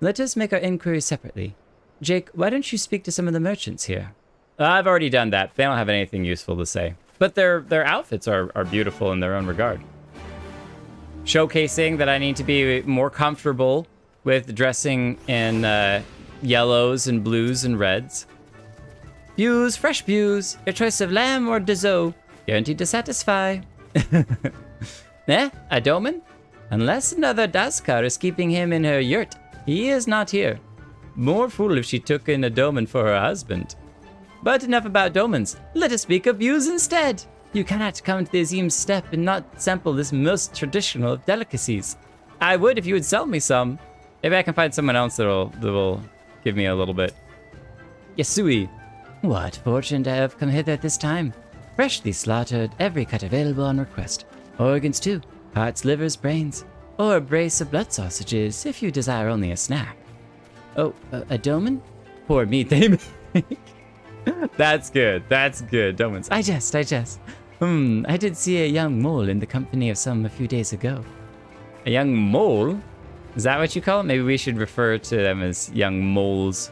Let us make our inquiries separately. Jake, why don't you speak to some of the merchants here? I've already done that. They don't have anything useful to say. But their outfits are beautiful in their own regard. Showcasing that I need to be more comfortable with dressing in yellows and blues and reds. Views, fresh views. Your choice of lamb or Dezo, guaranteed to satisfy. A Doman? Unless another Daskar is keeping him in her yurt, he is not here. More fool if she took in a Doman for her husband. But enough about Domans. Let us speak of views instead. You cannot come to the Azim Steppe and not sample this most traditional of delicacies. I would if you would sell me some. Maybe I can find someone else that will give me a little bit. Yasui. What fortune to have come hither at this time. Freshly slaughtered, every cut available on request. Organs too, hearts, livers, brains. Or a brace of blood sausages if you desire only a snack. Oh, a Doman? Poor meat they make. That's good, Domans. I jest. I did see a young mole in the company of some a few days ago. A young mole? Is that what you call it? Maybe we should refer to them as young moles.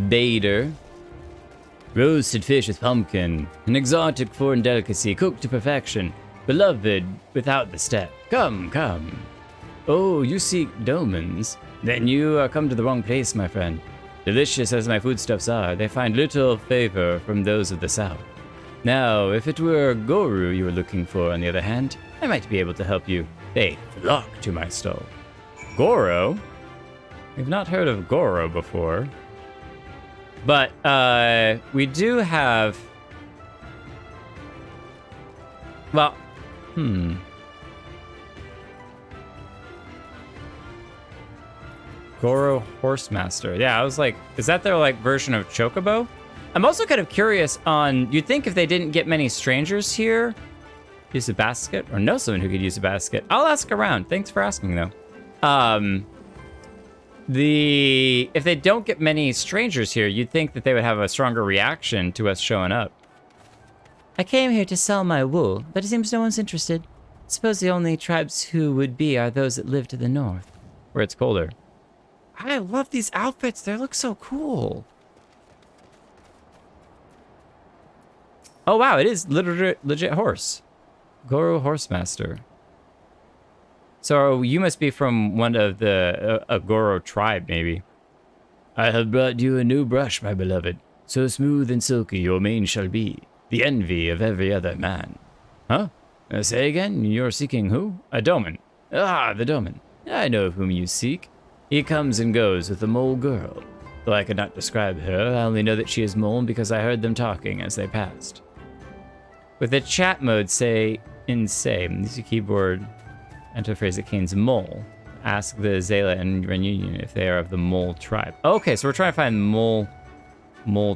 Bader. Roasted fish with pumpkin. An exotic foreign delicacy cooked to perfection. Beloved without the step. Come. Oh, you seek Domans? Then you are come to the wrong place, my friend. Delicious as my foodstuffs are, they find little favor from those of the south. Now, if it were Goru you were looking for, on the other hand, I might be able to help you. They flock to my stall. Goro? We've not heard of Goro before. But, we do have... Well, Goro Horsemaster. Yeah, I was like, is that their, like, version of Chocobo? I'm also kind of curious on, you'd think if they didn't get many strangers here, use a basket, or know someone who could use a basket. I'll ask around. Thanks for asking, though. If they don't get many strangers here, you'd think that they would have a stronger reaction to us showing up. I came here to sell my wool, but it seems no one's interested. Suppose the only tribes who would be are those that live to the north. Where it's colder. I love these outfits. They look so cool. Oh, wow. It is legit horse. Goro Horsemaster. So you must be from one of the Goro tribe, maybe. I have brought you a new brush, my beloved. So smooth and silky your mane shall be, the envy of every other man. Huh? Say again, you're seeking who? A doman. Ah, the doman. I know whom you seek. He comes and goes with the mole girl. Though I could not describe her, I only know that she is mole because I heard them talking as they passed. With the chat mode, say insane. Use your keyboard. Enter a phrase that means mole. Ask the Zayla and Reunion if they are of the mole tribe. Okay, so we're trying to find mole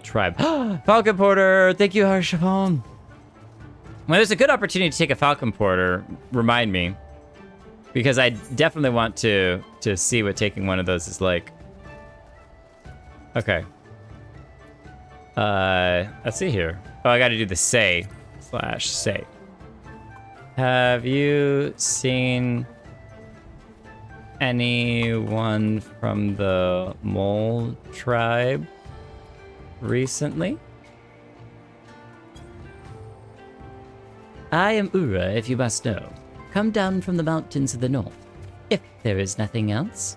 tribe. Falcon Porter! Thank you, Harshapon. When there's a good opportunity to take a Falcon Porter, remind me. Because I definitely want to see what taking one of those is like. Okay. Let's see here. Oh, I gotta do the say / say. Have you seen anyone from the mole tribe recently? I am Ura, if you must know. Come down from the mountains of the north, if there is nothing else.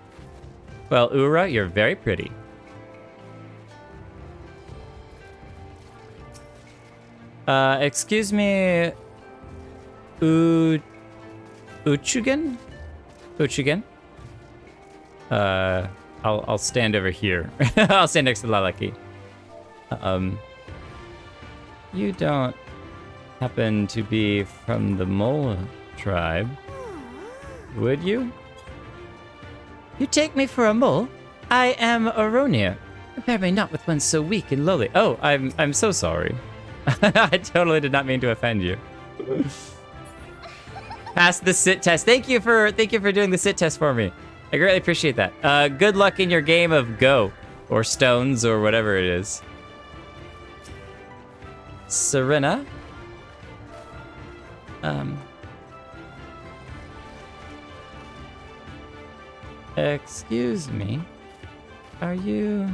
Well, Ura, you're very pretty. Excuse me, Uchugan? Uchugan? I'll stand over here. I'll stand next to Lalaki. You don't happen to be from the mole tribe, would you? You take me for a mole? I am Aronia. Compare me not with one so weak and lowly. Oh, I'm so sorry. I totally did not mean to offend you. Pass the sit test. Thank you for doing the sit test for me. I greatly appreciate that. Good luck in your game of Go or Stones or whatever it is. Serena? Excuse me. Are you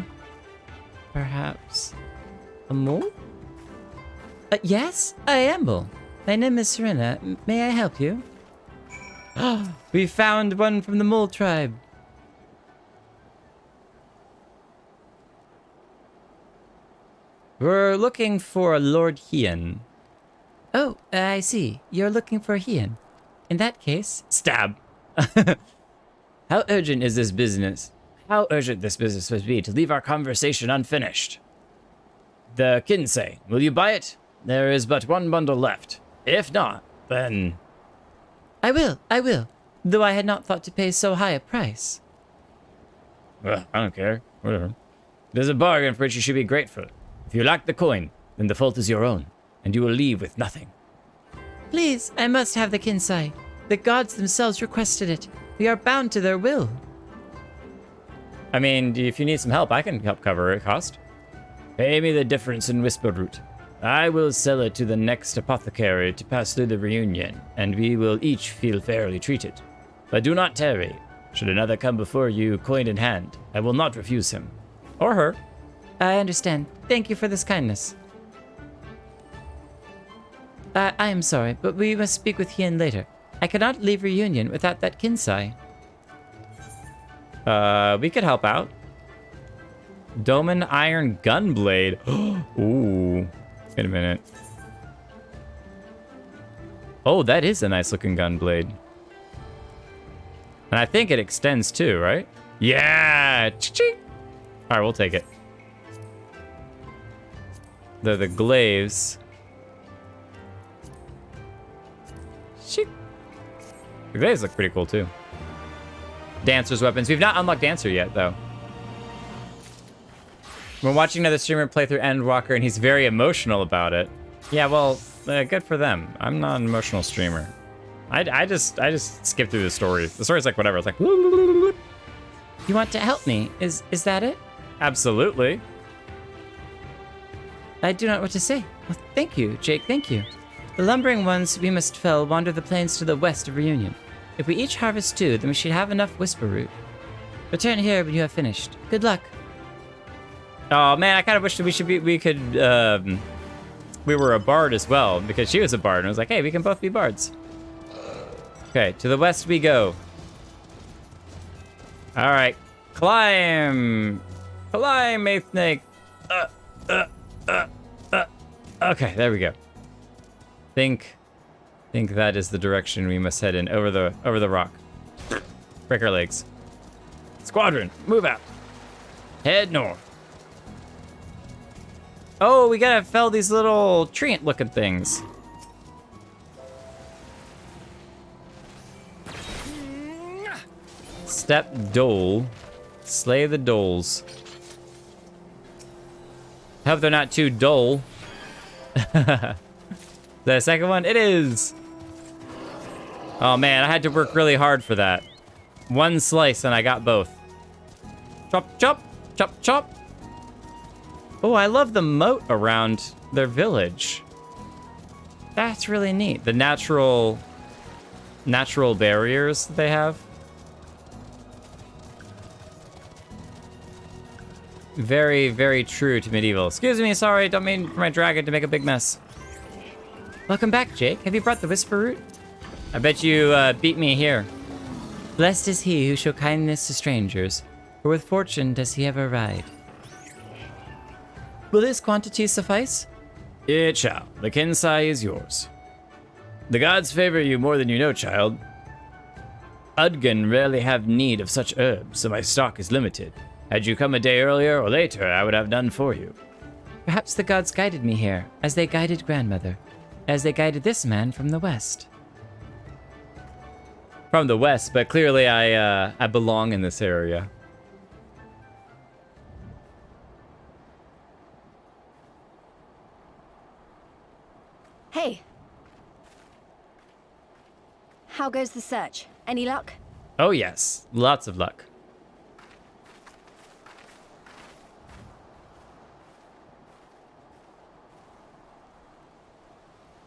perhaps a mole? Yes, I am mole. My name is Serena. May I help you? We found one from the mole tribe. We're looking for Lord Hien. Oh, I see. You're looking for Hien. In that case... Stab. How urgent is this business? How urgent this business must be to leave our conversation unfinished. The Kinsei, will you buy it? There is but one bundle left. If not, then... I will. Though I had not thought to pay so high a price. Well, I don't care. Whatever. It is a bargain for which you should be grateful. If you lack the coin, then the fault is your own, and you will leave with nothing. Please, I must have the Kinsai. The gods themselves requested it. We are bound to their will. I mean, if you need some help, I can help cover it cost. Pay me the difference in whisper root. I will sell it to the next apothecary to pass through the reunion, and we will each feel fairly treated. But do not tarry. Should another come before you, coin in hand, I will not refuse him. Or her. I understand. Thank you for this kindness. I am sorry, but we must speak with Hien later. I cannot leave reunion without that Kinsai. We could help out. Doman Iron Gunblade. Ooh. Wait a minute. Oh, that is a nice looking gunblade. And I think it extends too, right? Yeah! Ching! Alright, we'll take it. The glaives. Shit. The glaives look pretty cool too. Dancer's weapons. We've not unlocked Dancer yet, though. We're watching another streamer play through Endwalker, and he's very emotional about it. Yeah, well, good for them. I'm not an emotional streamer. I just skip through the story. The story's like whatever. It's like. You want to help me? Is that it? Absolutely. I do not know what to say. Well, thank you, Jake. Thank you. The lumbering ones we must fell wander the plains to the west of Reunion. If we each harvest 2, then we should have enough whisper root. Return here when you have finished. Good luck. Oh man, I kind of wish that we were a bard as well, because she was a bard, and I was like, hey, we can both be bards. Okay, to the west we go. All right, climb. Climb, Eighth Snake. Okay, there we go. Think that is the direction we must head in, over the rock. Break our legs. Squadron, move out. Head north. Oh, we gotta fell these little treant-looking things. Step dole. Slay the doles. Hope they're not too dull. The second one, it is. Oh man, I had to work really hard for that. One slice and I got both. Chop, chop, chop, chop. Oh, I love the moat around their village. That's really neat. The natural barriers that they have. Very, very true to medieval. Excuse me, sorry, don't mean for my dragon to make a big mess. Welcome back, Jake. Have you brought the whisper root? I bet you beat me here. Blessed is he who show kindness to strangers, for with fortune does he ever ride. Will this quantity suffice? It shall. The Kensai is yours. The gods favor you more than you know, child. Udgun rarely have need of such herbs, so my stock is limited. Had you come a day earlier or later, I would have done for you. Perhaps the gods guided me here, as they guided grandmother, as they guided this man from the west. From the west, but clearly I belong in this area. Hey. How goes the search? Any luck? Oh yes, lots of luck.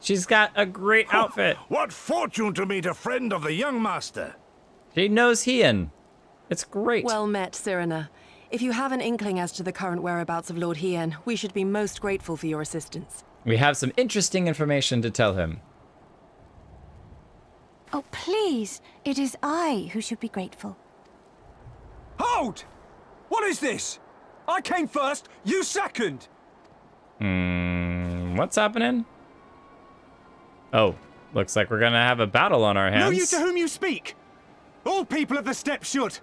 She's got a great outfit. What fortune to meet a friend of the young master. She knows Hien. It's great. Well met, Cyrena. If you have an inkling as to the current whereabouts of Lord Hien, we should be most grateful for your assistance. We have some interesting information to tell him. Oh, please. It is I who should be grateful. Hold! What is this? I came first, you second! What's happening? Oh, looks like we're gonna have a battle on our hands. Know you to whom you speak? All people of the steppe should.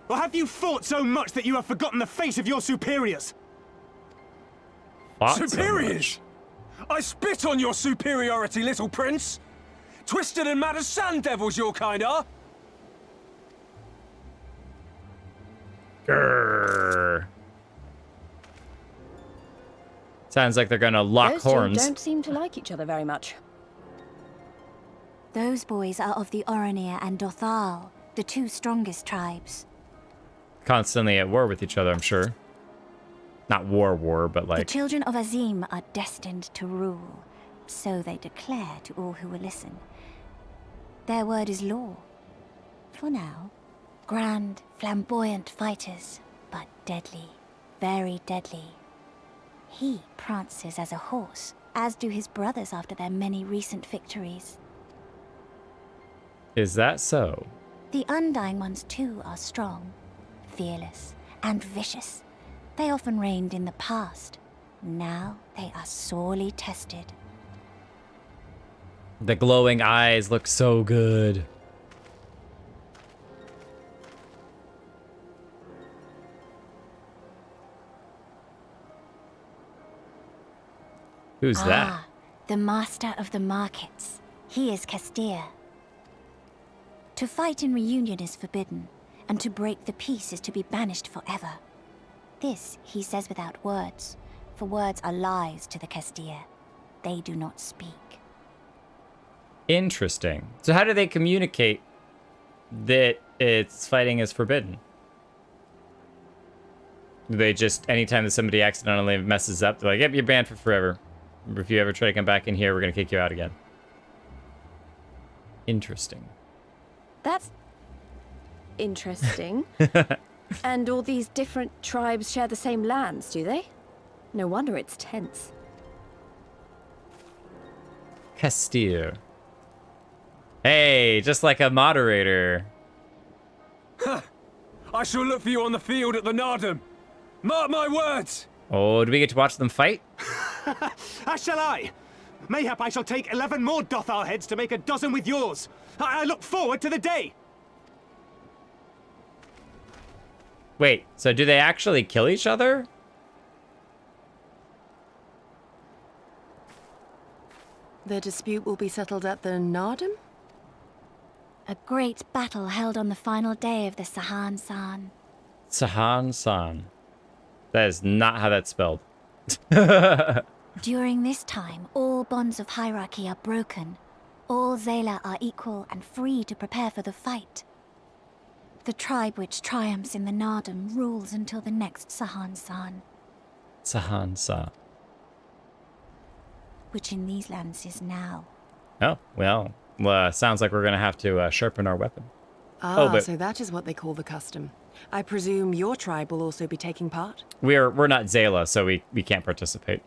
Or have you fought so much that you have forgotten the face of your superiors? Fought Superiors? I spit on your superiority, little prince! Twisted and mad as sand devils your kind are! Grrr. Sounds like they're gonna lock Those horns. two don't seem to like each other very much. Those boys are of the Oranir and Dothal, the two strongest tribes. Constantly at war with each other, I'm sure. Not war, but The like... children of Azim are destined to rule, so they declare to all who will listen. Their word is law. For now. Grand, flamboyant fighters, but deadly. Very deadly. He prances as a horse, as do his brothers after their many recent victories. Is that so? The Undying ones too are strong, fearless, and vicious. They often reigned in the past. Now they are sorely tested. The glowing eyes look so good. Who's that? The master of the markets. He is Castir. To fight in reunion is forbidden, and to break the peace is to be banished forever. This he says without words, for words are lies to the Castir. They do not speak. Interesting. So how do they communicate that it's fighting is forbidden? Do they just, anytime that somebody accidentally messes up, they're like, yep, you're banned for forever. If you ever try to come back in here, we're going to kick you out again. Interesting. That's interesting. And all these different tribes share the same lands, do they? No wonder it's tense. Castir. Hey, just like a moderator. I shall look for you on the field at the Nardum. Mark my words! Oh, do we get to watch them fight? As shall I. Mayhap I shall take 11 more Dothar heads to make a dozen with yours. I look forward to the day. Wait, so do they actually kill each other? The dispute will be settled at the Nardum? A great battle held on the final day of the Sahan-san. Sahan-san. That is not how that's spelled. During this time, all bonds of hierarchy are broken. All Zayla are equal and free to prepare for the fight. The tribe which triumphs in the Nardum rules until the next Sahan-san. Sahan-san. Which in these lands is now. Oh, well, sounds like we're going to have to sharpen our weapon. Ah, so that is what they call the custom. I presume your tribe will also be taking part? We're not Zayla, so we can't participate.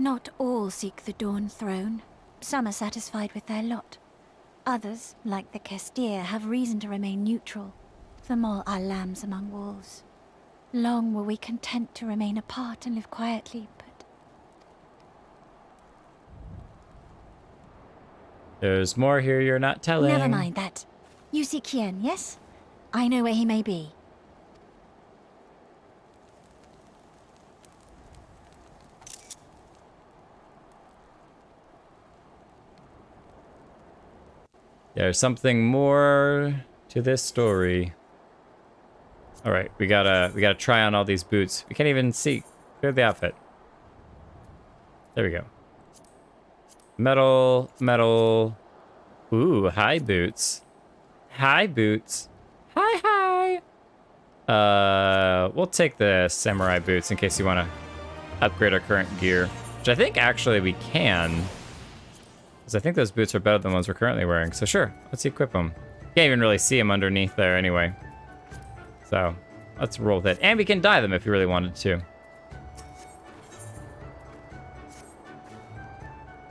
Not all seek the Dawn Throne. Some are satisfied with their lot. Others, like the Kestir, have reason to remain neutral. Them all are lambs among wolves. Long were we content to remain apart and live quietly, but... There's more here you're not telling. Never mind that. You seek Hien, yes? I know where he may be. There's something more to this story. All right, we gotta try on all these boots. We can't even see. Clear the outfit. There we go. Metal, metal. Ooh, high boots. High boots. Hi. We'll take the samurai boots in case you want to upgrade our current gear, which I think actually we can. Because I think those boots are better than the ones we're currently wearing. So sure, let's equip them. Can't even really see them underneath there anyway. So let's roll with it. And we can dye them if you really wanted to.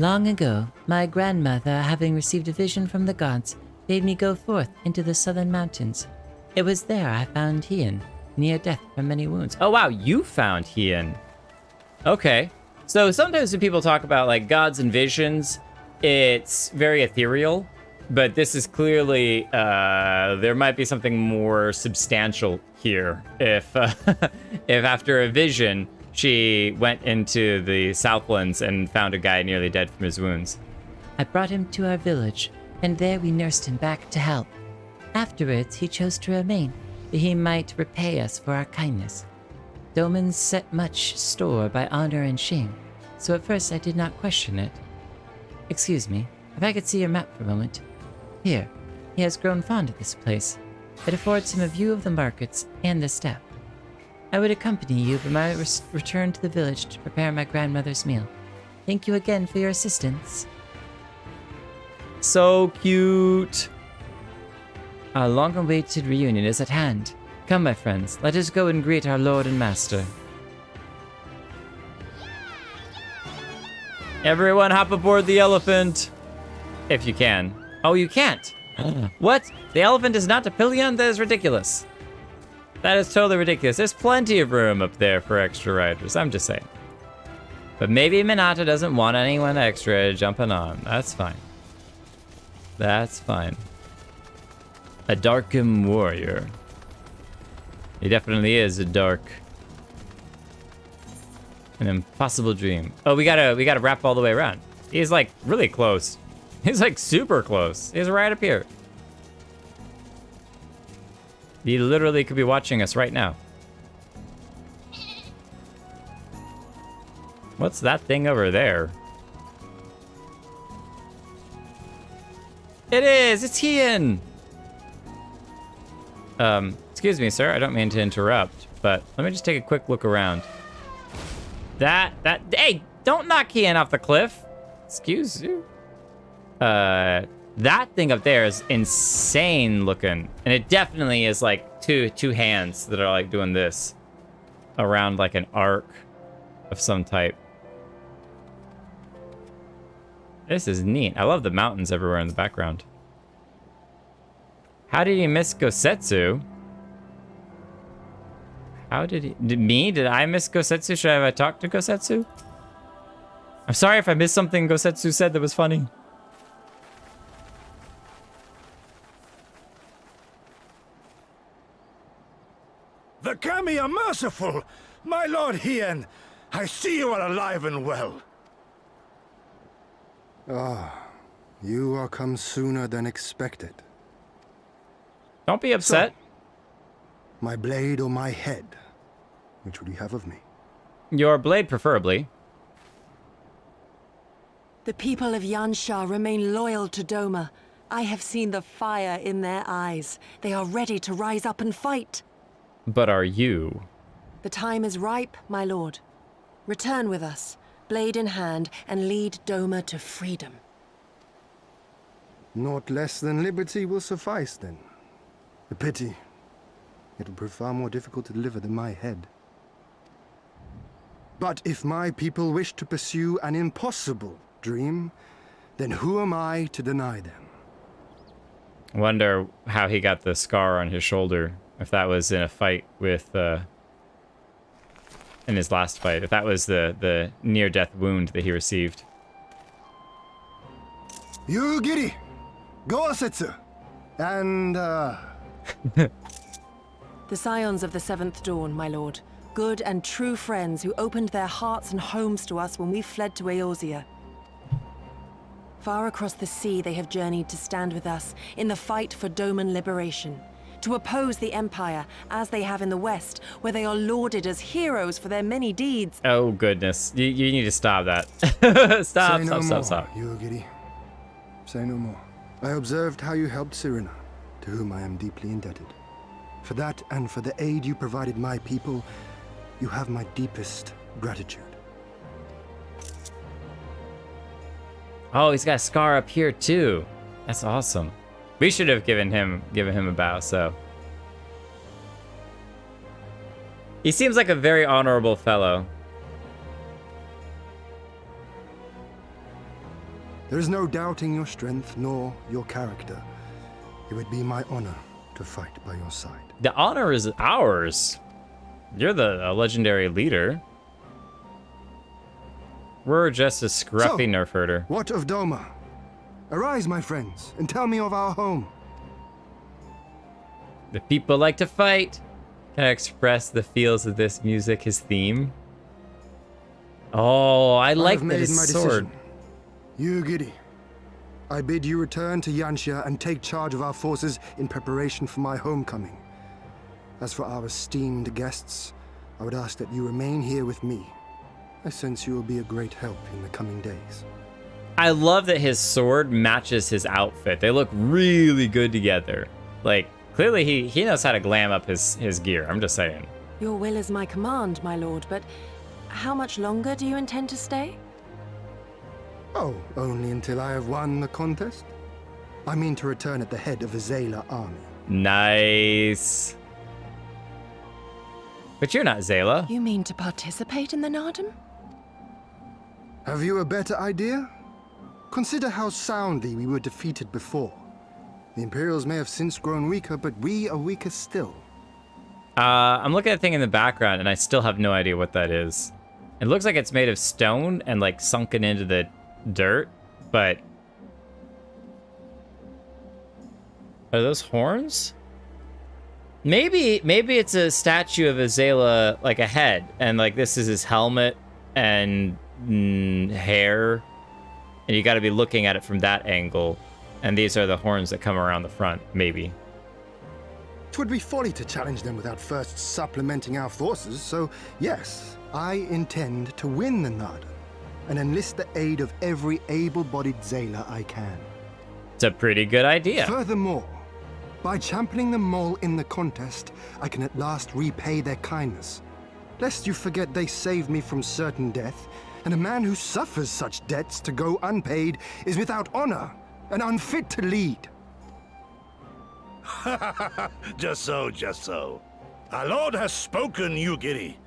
Long ago, my grandmother, having received a vision from the gods, bade me go forth into the southern mountains. It was there I found Hien, near death from many wounds. Oh wow, you found Hien. Okay. So sometimes when people talk about like gods and visions, it's very ethereal, but this is clearly, there might be something more substantial here. If after a vision, she went into the Southlands and found a guy nearly dead from his wounds. I brought him to our village, and there we nursed him back to health. Afterwards, he chose to remain, that he might repay us for our kindness. Domans set much store by honor and shame, so at first I did not question it. Excuse me, if I could see your map for a moment. Here, he has grown fond of this place. It affords him a view of the markets and the steppe. I would accompany you but my return to the village to prepare my grandmother's meal. Thank you again for your assistance. So cute. Our long-awaited reunion is at hand. Come, my friends, let us go and greet our lord and master. Everyone hop aboard the elephant. If you can. Oh, you can't. What? The elephant is not a pillion? That is ridiculous. That is totally ridiculous. There's plenty of room up there for extra riders. I'm just saying. But maybe Minata doesn't want anyone extra jumping on. That's fine. That's fine. A Darkham warrior. He definitely is a dark. An impossible dream. Oh, we gotta wrap all the way around. He's like really close. He's like super close. He's right up here. He literally could be watching us right now. What's that thing over there? It is! It's Hien! Excuse me, sir. I don't mean to interrupt, but let me just take a quick look around. Hey, don't knock Hien off the cliff. Excuse you. That thing up there is insane looking. And it definitely is like two hands that are like doing this around like an arc of some type. This is neat. I love the mountains everywhere in the background. How did you miss Gosetsu? How did he... Did I miss Gosetsu? Should I have talked to Gosetsu? I'm sorry if I missed something Gosetsu said that was funny. The Kami are merciful! My lord Hien, I see you are alive and well. You are come sooner than expected. Don't be upset. So, my blade or my head? Which would you have of me? Your blade, preferably. The people of Yansha remain loyal to Doma. I have seen the fire in their eyes. They are ready to rise up and fight. But are you? The time is ripe, my lord. Return with us, blade in hand, and lead Doma to freedom. Naught less than liberty will suffice, then. A pity. It will prove far more difficult to deliver than my head. But if my people wish to pursue an impossible dream, then who am I to deny them? I wonder how he got the scar on his shoulder. If that was in a fight with, in his last fight. If that was the near-death wound that he received. You giddy! Gosetsu! And, The scions of the Seventh Dawn, my lord. Good and true friends who opened their hearts and homes to us when we fled to Eorzea. Far across the sea they have journeyed to stand with us in the fight for Doman liberation. To oppose the Empire, as they have in the West, where they are lauded as heroes for their many deeds. Oh, goodness. You need to stop that. Stop. You giddy. Say no more. I observed how you helped Cyrena, to whom I am deeply indebted. For that and for the aid you provided my people, you have my deepest gratitude. Oh, he's got a scar up here too. That's awesome. We should have given him a bow, so. He seems like a very honorable fellow. There is no doubting your strength nor your character. It would be my honor to fight by your side. The honor is ours. You're the legendary leader. We're just a scruffy nerf herder. What of Doma? Arise, my friends, and tell me of our home. The people like to fight. Can I express the feels of this music, his theme? Oh, I like that his sword. You giddy. I bid you return to Yansha and take charge of our forces in preparation for my homecoming. As for our esteemed guests, I would ask that you remain here with me. I sense you will be a great help in the coming days. I love that his sword matches his outfit. They look really good together. Like, clearly he knows how to glam up his gear. I'm just saying. Your will is my command, my lord, but how much longer do you intend to stay? Oh, only until I have won the contest. I mean to return at the head of a Zayla army. Nice. But you're not Zayla. You mean to participate in the Nardum? Have you a better idea? Consider how soundly we were defeated before. The Imperials may have since grown weaker, but we are weaker still. I'm looking at the thing in the background, and I still have no idea what that is. It looks like it's made of stone and, like, sunken into the dirt, but... Are those horns? Maybe it's a statue of Azela, like a head, and, like, this is his helmet and hair. And you got to be looking at it from that angle. And these are the horns that come around the front, maybe. 'Twould be folly to challenge them without first supplementing our forces, so yes, I intend to win the Nardum and enlist the aid of every able-bodied Zayla I can. It's a pretty good idea. Furthermore, by championing them all in the contest, I can at last repay their kindness. Lest you forget they saved me from certain death, and a man who suffers such debts to go unpaid is without honor and unfit to lead. Just so, just so. Our lord has spoken, you giddy.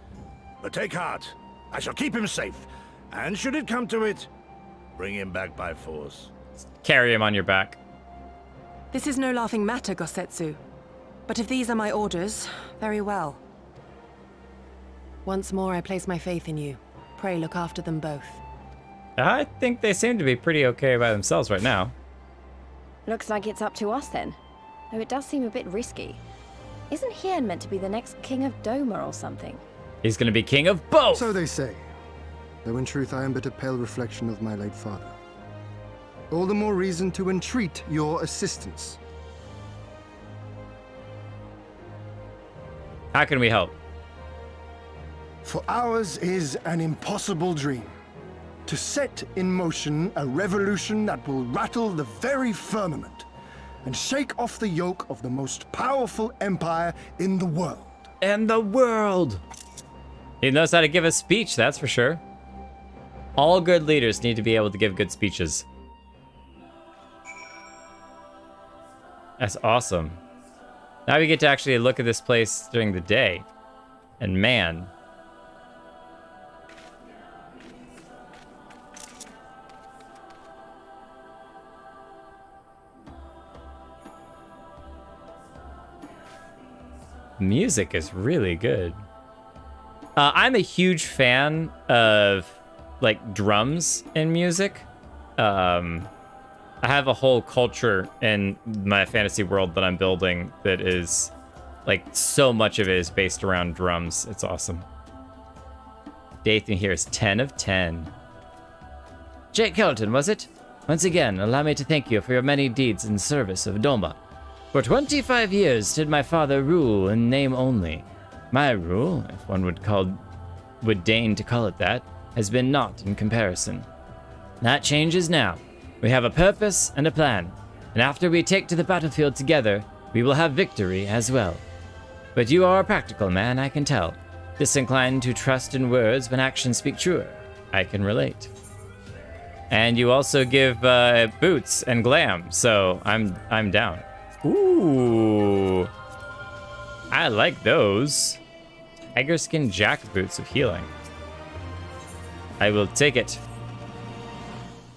But take heart, I shall keep him safe. And should it come to it, bring him back by force. Carry him on your back. This is no laughing matter, Gosetsu. But if these are my orders, very well. Once more, I place my faith in you. Pray look after them both. I think they seem to be pretty okay by themselves right now. Looks like it's up to us then. Though it does seem a bit risky. Isn't Hien meant to be the next king of Doma or something? He's gonna be king of both! So they say. Though in truth I am but a pale reflection of my late father. All the more reason to entreat your assistance. How can we help? For ours is an impossible dream. To set in motion a revolution that will rattle the very firmament and shake off the yoke of the most powerful empire in the world. And the world! He knows how to give a speech, that's for sure. All good leaders need to be able to give good speeches. That's awesome. Now we get to actually look at this place during the day. And man. Music is really good. I'm a huge fan of like drums in music. I have a whole culture in my fantasy world that I'm building that is like so much of it is based around drums. It's awesome. Dathan here is 10 of 10. Jake Kelton, was it? Once again, allow me to thank you for your many deeds in service of Doma. For 25 years did my father rule in name only. My rule, if one would deign to call it that, has been naught in comparison. That changes now. We have a purpose and a plan, and after we take to the battlefield together, we will have victory as well. But you are a practical man, I can tell. Disinclined to trust in words when actions speak truer. I can relate. And you also give boots and glam, so I'm down. Ooh, I like those. Tiger skin jack boots of healing. I will take it.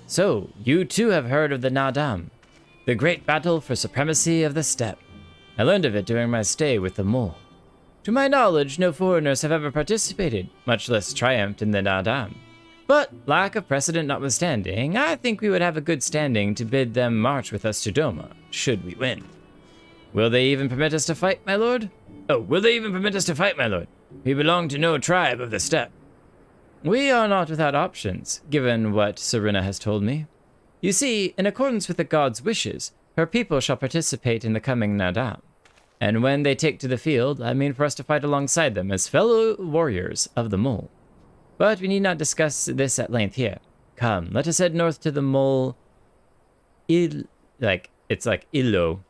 So, you too have heard of the Nadam, the great battle for supremacy of the steppe. I learned of it during my stay with the mole. To my knowledge, no foreigners have ever participated, much less triumphed in the Nadam. But, lack of precedent notwithstanding, I think we would have a good standing to bid them march with us to Doma, should we win. Will they even permit us to fight, my lord? Oh, will they even permit us to fight, my lord? We belong to no tribe of the steppe. We are not without options, given what Serena has told me. You see, in accordance with the god's wishes, her people shall participate in the coming Nadam. And when they take to the field, I mean for us to fight alongside them as fellow warriors of the mole. But we need not discuss this at length here. Come, let us head north to the mole... It's like Ilo,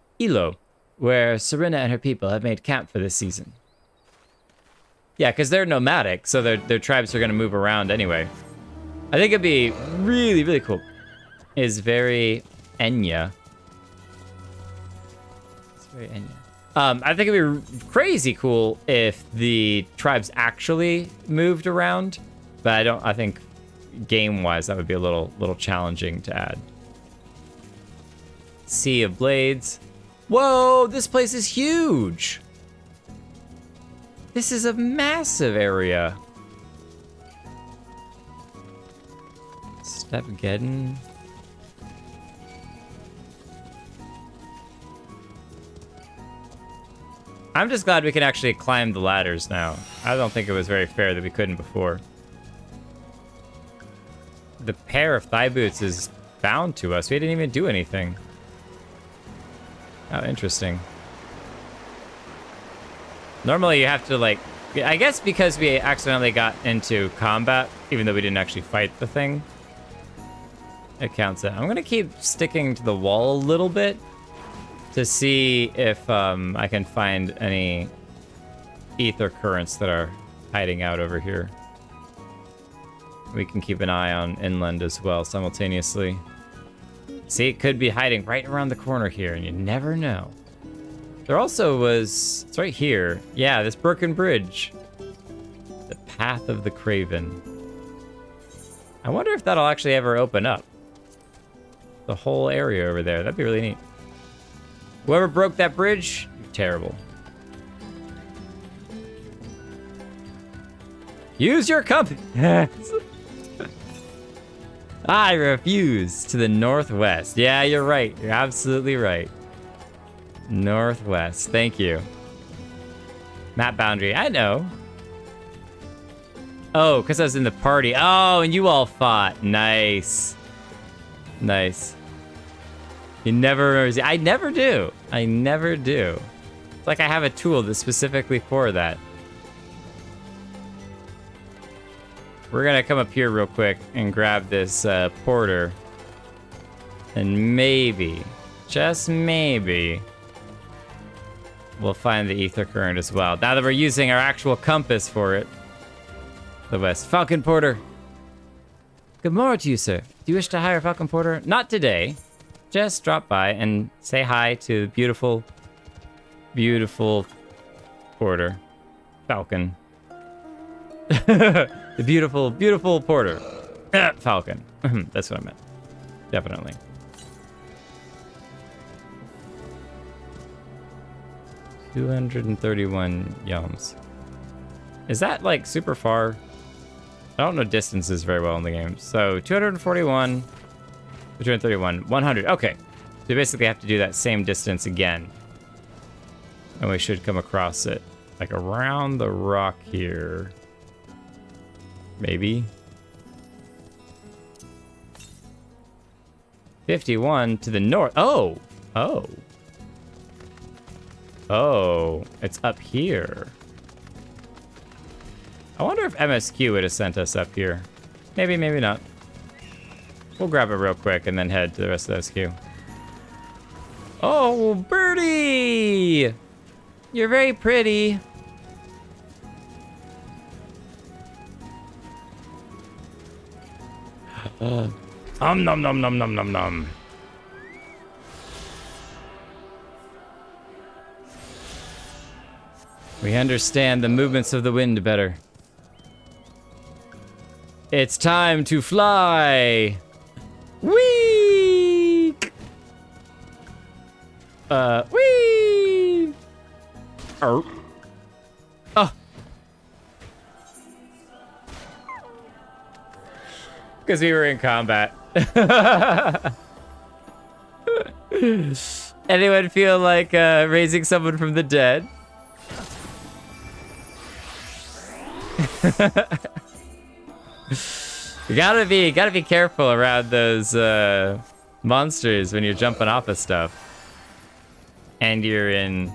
where Serena and her people have made camp for this season. Yeah, because they're nomadic, so their tribes are going to move around anyway. I think it'd be really, really cool. It's very Enya. It's very Enya. I think it'd be crazy cool if the tribes actually moved around, but I think game-wise that would be a little challenging to add. Sea of Blades. Whoa, this place is huge. This is a massive area. Stepgeddon. I'm just glad we can actually climb the ladders now. I don't think it was very fair that we couldn't before. The pair of thigh boots is bound to us. We didn't even do anything. Oh, interesting. Normally you have to like, I guess because we accidentally got into combat, even though we didn't actually fight the thing, it counts it. I'm gonna keep sticking to the wall a little bit to see if I can find any ether currents that are hiding out over here. We can keep an eye on inland as well simultaneously. See, it could be hiding right around the corner here, and you never know. There also was, it's right here. Yeah, this broken bridge. The Path of the Craven. I wonder if that'll actually ever open up. The whole area over there. That'd be really neat. Whoever broke that bridge, you're terrible. Use your compass. I refuse. To the northwest. Yeah, you're right. You're absolutely right. Northwest. Thank you. Map boundary. I know. Oh, because I was in the party. Oh, and you all fought. Nice. Nice. You never remember. I never do. I never do. It's like I have a tool that's specifically for that. We're gonna come up here real quick and grab this porter. And maybe, just maybe, we'll find the ether current as well. Now that we're using our actual compass for it. The West. Falcon Porter. Good morning to you, sir. Do you wish to hire Falcon Porter? Not today. Just drop by and say hi to beautiful, beautiful Porter. Falcon. The beautiful, beautiful Porter. Falcon. That's what I meant. Definitely. $231 yums. Is that like super far? I don't know distances very well in the game. So 241, 231, 100. Okay. So we basically have to do that same distance again. And we should come across it. Like around the rock here. Maybe. 51 to the north. Oh! Oh. Oh. It's up here. I wonder if MSQ would have sent us up here. Maybe, maybe not. We'll grab it real quick and then head to the rest of the SQ. Oh, birdie! You're very pretty. Nom nom nom nom nom nom nom. We understand the movements of the wind better. It's time to fly! Whee! Whee! Oh. Because we were in combat. Anyone feel like raising someone from the dead? You gotta be careful around those monsters when you're jumping off of stuff. And you're in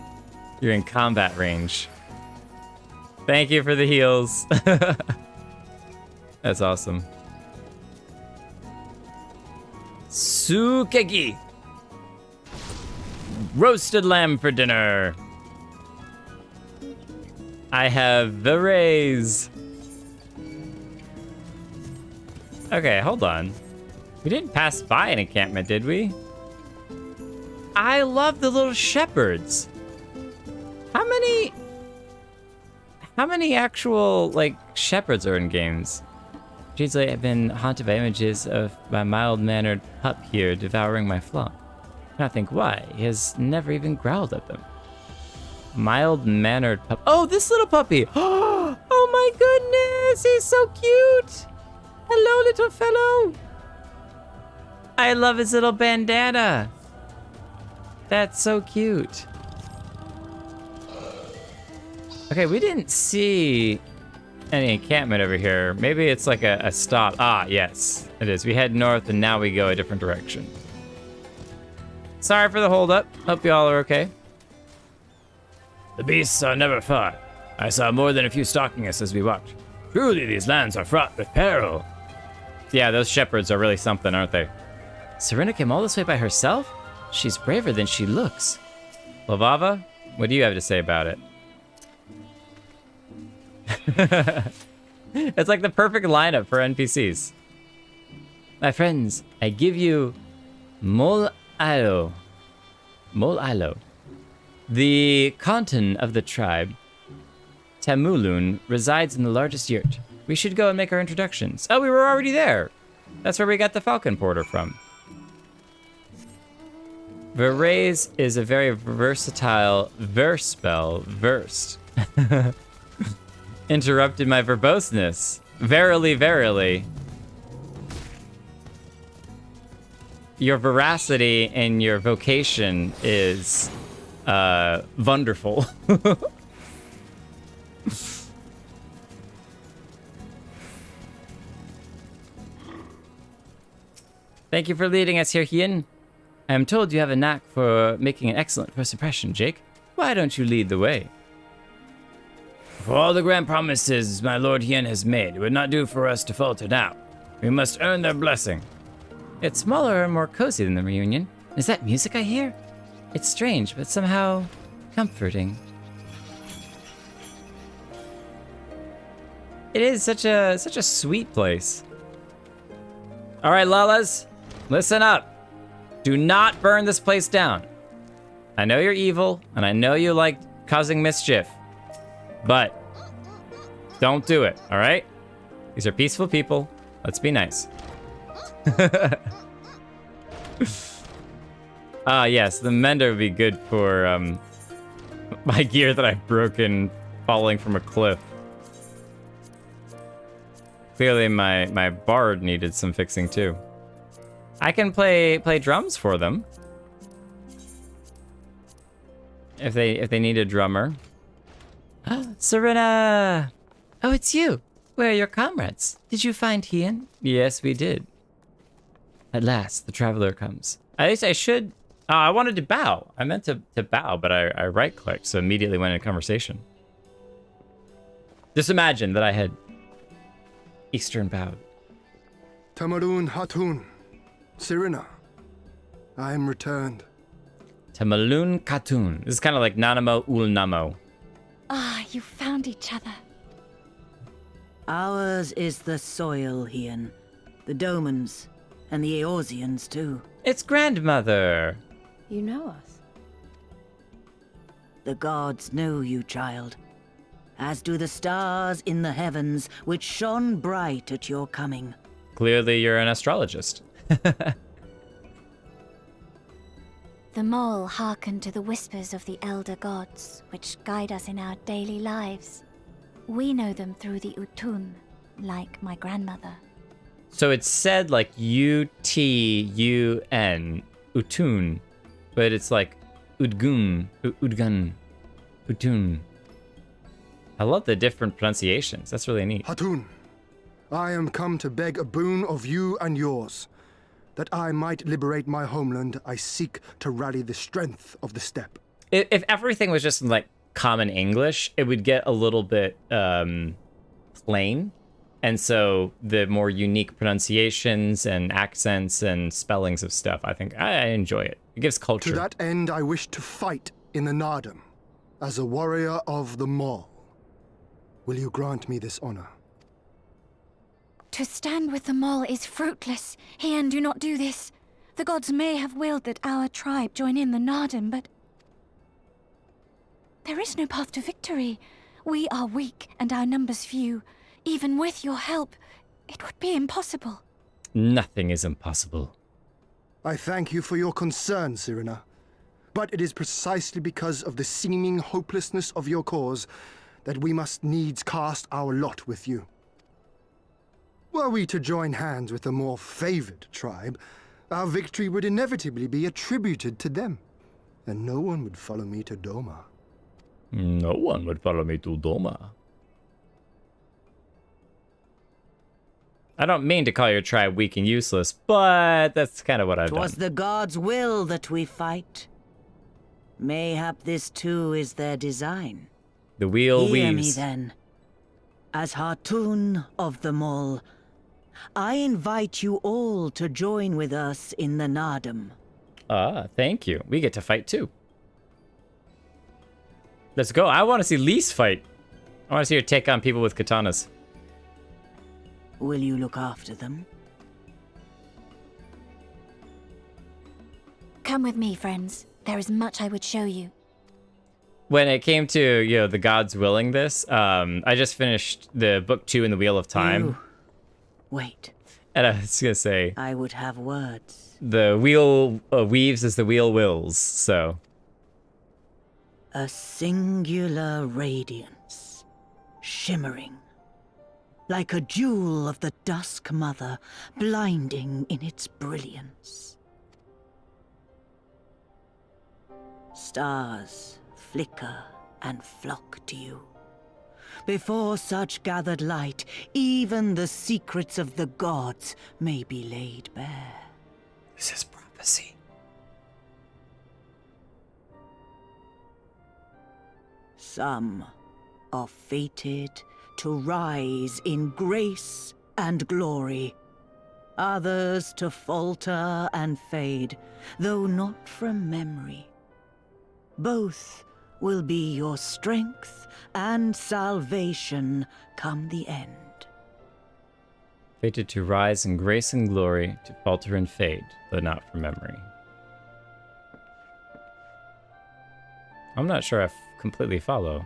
combat range. Thank you for the heals. That's awesome. Sukegi. Roasted lamb for dinner. I have the rays. Okay, hold on. We didn't pass by an encampment, did we? I love the little shepherds. How many actual, like, shepherds are in games? Recently, I've been haunted by images of my mild-mannered pup here devouring my flock. And I think why? He has never even growled at them. Mild-mannered pup. Oh, this little puppy. Oh my goodness, he's so cute. Hello, little fellow. I love his little bandana. That's so cute. Okay, we didn't see any encampment over here. Maybe it's like a stop. Ah, yes, it is. We head north and now we go a different direction. Sorry for the hold up. Hope you all are okay. The beasts are never far. I saw more than a few stalking us as we walked. Truly, these lands are fraught with peril. Yeah, those shepherds are really something, aren't they? Serena came all this way by herself? She's braver than she looks. Lavava, what do you have to say about it? It's like the perfect lineup for NPCs. My friends, I give you Mol Ilo. Mol Ilo. The Khantan of the tribe, Tamulun, resides in the largest yurt. We should go and make our introductions. Oh, we were already there. That's where we got the Falcon Porter from. Verraise is a very versatile verse spell. Versed. interrupted my verboseness. Verily, verily. Your veracity and your vocation is wonderful. Thank you for leading us here, Hien. I am told you have a knack for making an excellent first impression, Jake. Why don't you lead the way? For all the grand promises my Lord Hien has made, it would not do for us to falter now. We must earn their blessing. It's smaller and more cozy than the reunion. Is that music I hear? It's strange, but somehow comforting. It is such a sweet place. All right, Lalas, listen up. Do not burn this place down. I know you're evil, and I know you like causing mischief, but don't do it, all right? These are peaceful people. Let's be nice. Yes, the mender would be good for my gear that I've broken falling from a cliff. Clearly my bard needed some fixing too. I can play drums for them. If they need a drummer. Serena! Oh, it's you. Where are your comrades? Did you find Hien? Yes, we did. At last, the traveler comes. At least I should... I wanted to bow. I meant to bow, but I right-clicked, so immediately went in conversation. Just imagine that I had Eastern bowed. Tamarun Hatun, Serena, I am returned. Tamalun Katun. This is kind of like Nanamo Ulnamo. Ah, you found each other. Ours is the soil, Hien. The Domans, and the Eorzeans too. It's grandmother. You know us. The gods know you, child. As do the stars in the heavens, which shone bright at your coming. Clearly you're an astrologist. The mole hearkened to the whispers of the elder gods, which guide us in our daily lives. We know them through the Utun, like my grandmother. So it's said like U-T-U-N, Utun, but it's like Udgun, Udgun, Utun. I love the different pronunciations. That's really neat. Hatun, I am come to beg a boon of you and yours. That I might liberate my homeland, I seek to rally the strength of the steppe. If everything was just in like common English, it would get a little bit plain. And so the more unique pronunciations and accents and spellings of stuff, I think I enjoy it. It gives culture. To that end, I wish to fight in the Nardum as a warrior of the Maul. Will you grant me this honor? To stand with the mole is fruitless. Hien, do not do this. The gods may have willed that our tribe join in the Nardum, but there is no path to victory. We are weak and our numbers few. Even with your help, it would be impossible. Nothing is impossible. I thank you for your concern, Serena. But it is precisely because of the seeming hopelessness of your cause that we must needs cast our lot with you. Were we to join hands with a more favored tribe, our victory would inevitably be attributed to them, and no one would follow me to Doma. No one would follow me to Doma. I don't mean to call your tribe weak and useless, but that's kind of what I've done. 'Twas the gods' will that we fight. Mayhap this too is their design. The wheel Hear weaves. me then. As Hatun of the Mole, I invite you all to join with us in the Nardum. Thank you. We get to fight too. Let's go. I want to see Lise fight. I want to see her take on people with katanas. Will you look after them? Come with me, friends. There is much I would show you. When it came to, the gods willing this, I just finished the book 2 in the Wheel of Time. Wait. And I was going to say... I would have words. The wheel weaves as the wheel wills, so... A singular radiance shimmering, like a jewel of the Dusk Mother, blinding in its brilliance. Stars flicker and flock to you. Before such gathered light, even the secrets of the gods may be laid bare. This is prophecy. Some are fated to rise in grace and glory, others to falter and fade, though not from memory. Both will be your strength and salvation come the end. Fated to rise in grace and glory, to falter and fade, though not from memory. I'm not sure I completely follow.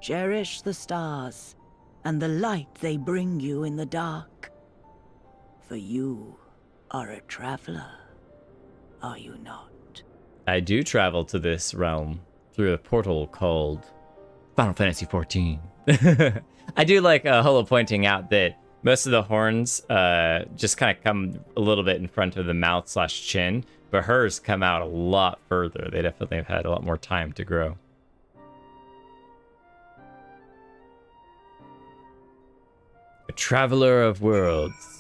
Cherish the stars and the light they bring you in the dark. For you are a traveler, are you not? I do travel to this realm through a portal called Final Fantasy XIV. I do like Holo pointing out that most of the horns just kind of come a little bit in front of the mouth/chin, but hers come out a lot further. They definitely have had a lot more time to grow. A traveler of worlds.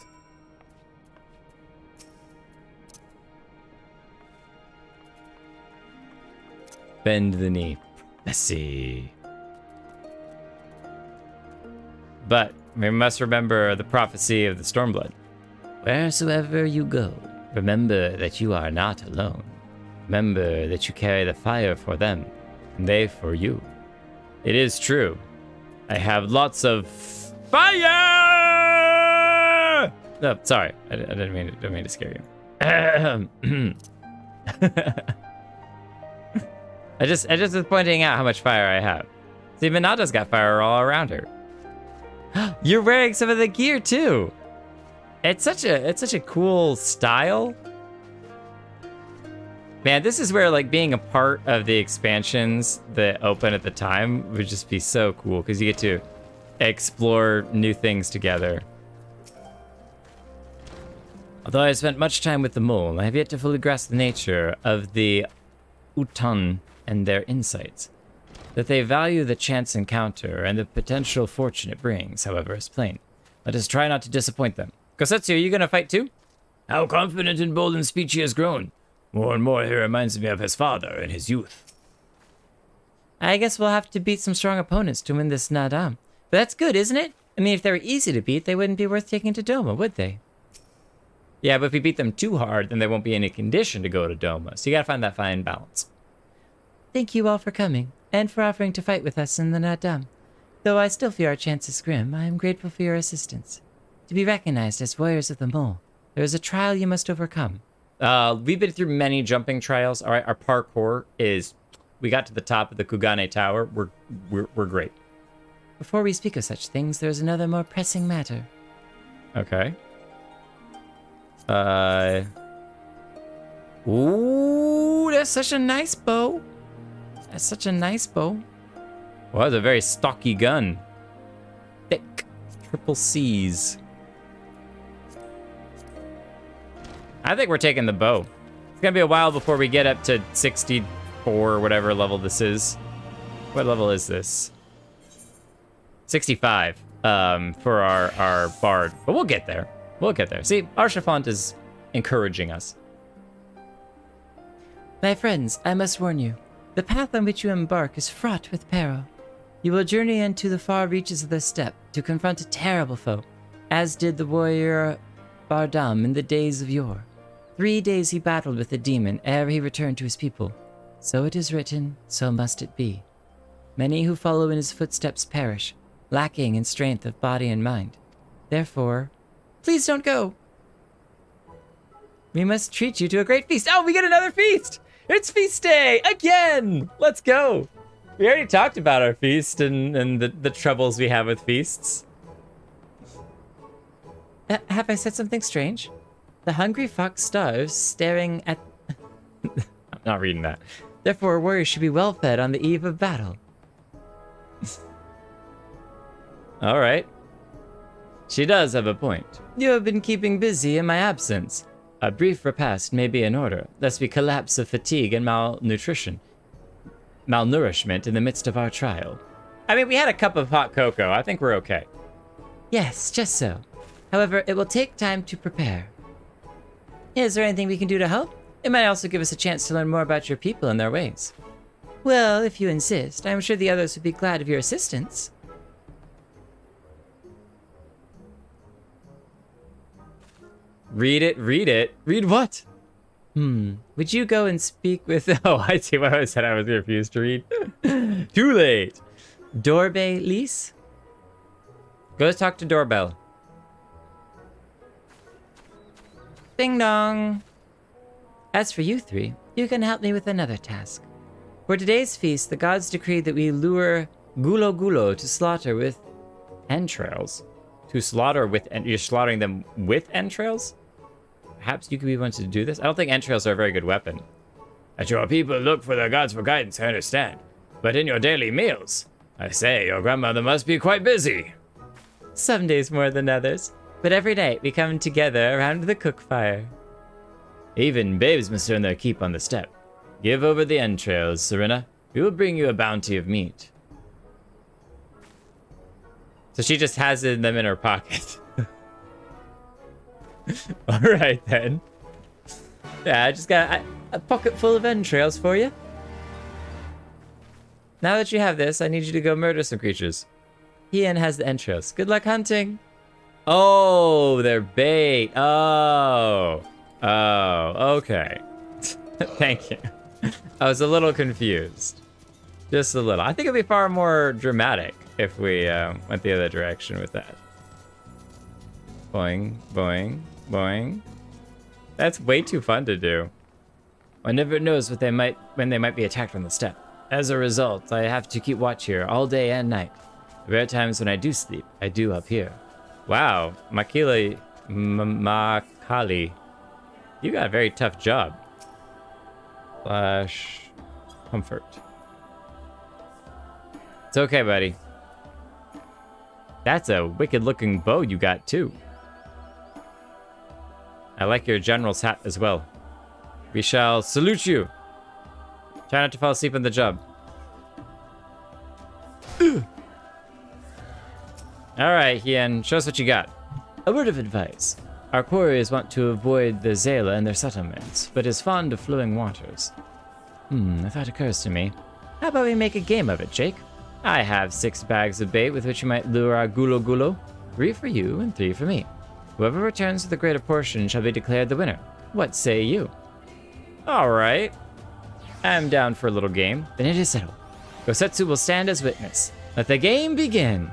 Bend the knee. Let's see. But we must remember the prophecy of the Stormblood. Wheresoever you go, remember that you are not alone. Remember that you carry the fire for them, and they for you. It is true. I have lots of fire! No, sorry. I didn't mean to scare you. I just was pointing out how much fire I have. See, Minata's got fire all around her. You're wearing some of the gear too. It's such a cool style. Man, this is where like being a part of the expansions that open at the time would just be so cool because you get to explore new things together. Although I spent much time with the mole, I have yet to fully grasp the nature of the Utan and their insights. That they value the chance encounter and the potential fortune it brings, however, is plain. Let us try not to disappoint them. Kosetsu, are you gonna fight too? How confident and bold in speech he has grown. More and more he reminds me of his father in his youth. I guess we'll have to beat some strong opponents to win this Nadam. But that's good, isn't it? I mean, if they were easy to beat, they wouldn't be worth taking to Doma, would they? Yeah, but if we beat them too hard, then they won't be in a condition to go to Doma. So you gotta find that fine balance. Thank you all for coming, and for offering to fight with us in the Nadam. Though I still fear our chances grim, I am grateful for your assistance. To be recognized as warriors of the mole, there is a trial you must overcome. We've been through many jumping trials. All right, our parkour is... We got to the top of the Kugane Tower. We're great. Before we speak of such things, there is another more pressing matter. Okay. Ooh, that's such a nice bow. That's such a nice bow. Well, that's a very stocky gun. Thick. Triple C's. I think we're taking the bow. It's gonna be a while before we get up to 64 or whatever level this is. What level is this? 65 for our bard. But we'll get there. We'll get there. See, Archifant is encouraging us. My friends, I must warn you. The path on which you embark is fraught with peril. You will journey into the far reaches of the steppe to confront a terrible foe, as did the warrior Bardam in the days of yore. 3 days he battled with the demon ere he returned to his people. So it is written, so must it be. Many who follow in his footsteps perish, lacking in strength of body and mind. Therefore, please don't go. We must treat you to a great feast. Oh, we get another feast! It's feast day again! Let's go! We already talked about our feast and the troubles we have with feasts. Have I said something strange? The hungry fox starves, staring at... I'm not reading that. Therefore, warriors should be well fed on the eve of battle. All right. She does have a point. You have been keeping busy in my absence. A brief repast may be in order, lest we collapse of fatigue and malnourishment in the midst of our trial. I mean, we had a cup of hot cocoa. I think we're okay. Yes, just so. However, it will take time to prepare. Is there anything we can do to help? It might also give us a chance to learn more about your people and their ways. Well, if you insist, I'm sure the others would be glad of your assistance. Read it, read it. Read what? Would you go and speak with... Oh, I see what I said I was refused to read. Too late. Dorbe Lise? Go talk to Doorbell. Ding dong. As for you three, you can help me with another task. For today's feast, the gods decreed that we lure Gulo Gulo to slaughter with entrails. To slaughter with... You're slaughtering them with entrails? Perhaps you could be one to do this? I don't think entrails are a very good weapon. That your people look for the gods for guidance, I understand. But in your daily meals, I say your grandmother must be quite busy. Some days more than others, but every night we come together around the cook fire. Even babes must earn their keep on the step. Give over the entrails, Serena. We will bring you a bounty of meat. So she just has them in her pocket. All right, then. Yeah, I just got a pocket full of entrails for you. Now that you have this, I need you to go murder some creatures. Hien has the entrails. Good luck hunting. Oh, they're bait. Oh. Oh, okay. Thank you. I was a little confused. Just a little. I think it'd be far more dramatic if we went the other direction with that. Boing, boing, boing. That's way too fun to do. One never knows when they might be attacked from the step. As a result, I have to keep watch here all day and night. The rare times when I do sleep, I do up here. Wow, Makali, you got a very tough job. / comfort. It's okay, buddy. That's a wicked looking bow you got too. I like your general's hat as well. We shall salute you. Try not to fall asleep on the job. All right, Hien, show us what you got. A word of advice. Our quarriers want to avoid the Zala and their settlements, but is fond of flowing waters. A thought occurs to me. How about we make a game of it, Jake? I have 6 bags of bait with which you might lure our Gulo Gulo. 3 for you and 3 for me. Whoever returns with the greater portion shall be declared the winner. What say you? All right. I'm down for a little game. Then it is settled. Gosetsu will stand as witness. Let the game begin.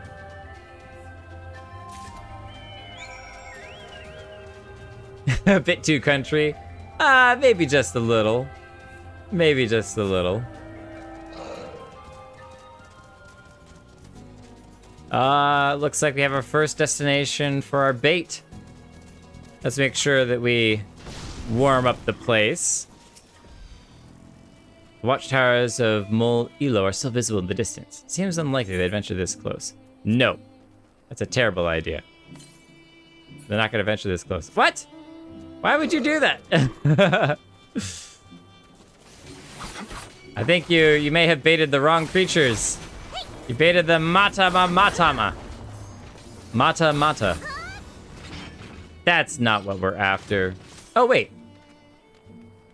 A bit too country. Maybe just a little. Maybe just a little. Looks like we have our first destination for our bait. Let's make sure that we warm up the place. The watchtowers of Mol Ilo are still visible in the distance. Seems unlikely they'd venture this close. No. That's a terrible idea. They're not going to venture this close. What? Why would you do that? I think you may have baited the wrong creatures. You baited the Mata. That's not what we're after. Oh, wait.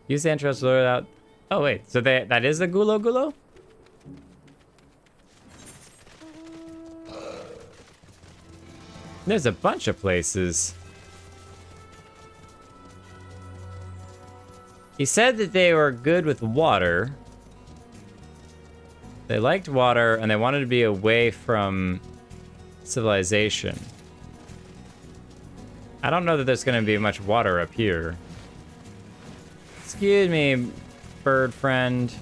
Use the entrails to lure it out. Oh, wait. So that is a Gulo Gulo? There's a bunch of places. He said that they were good with water. They liked water, and they wanted to be away from civilization. I don't know that there's going to be much water up here. Excuse me, bird friend.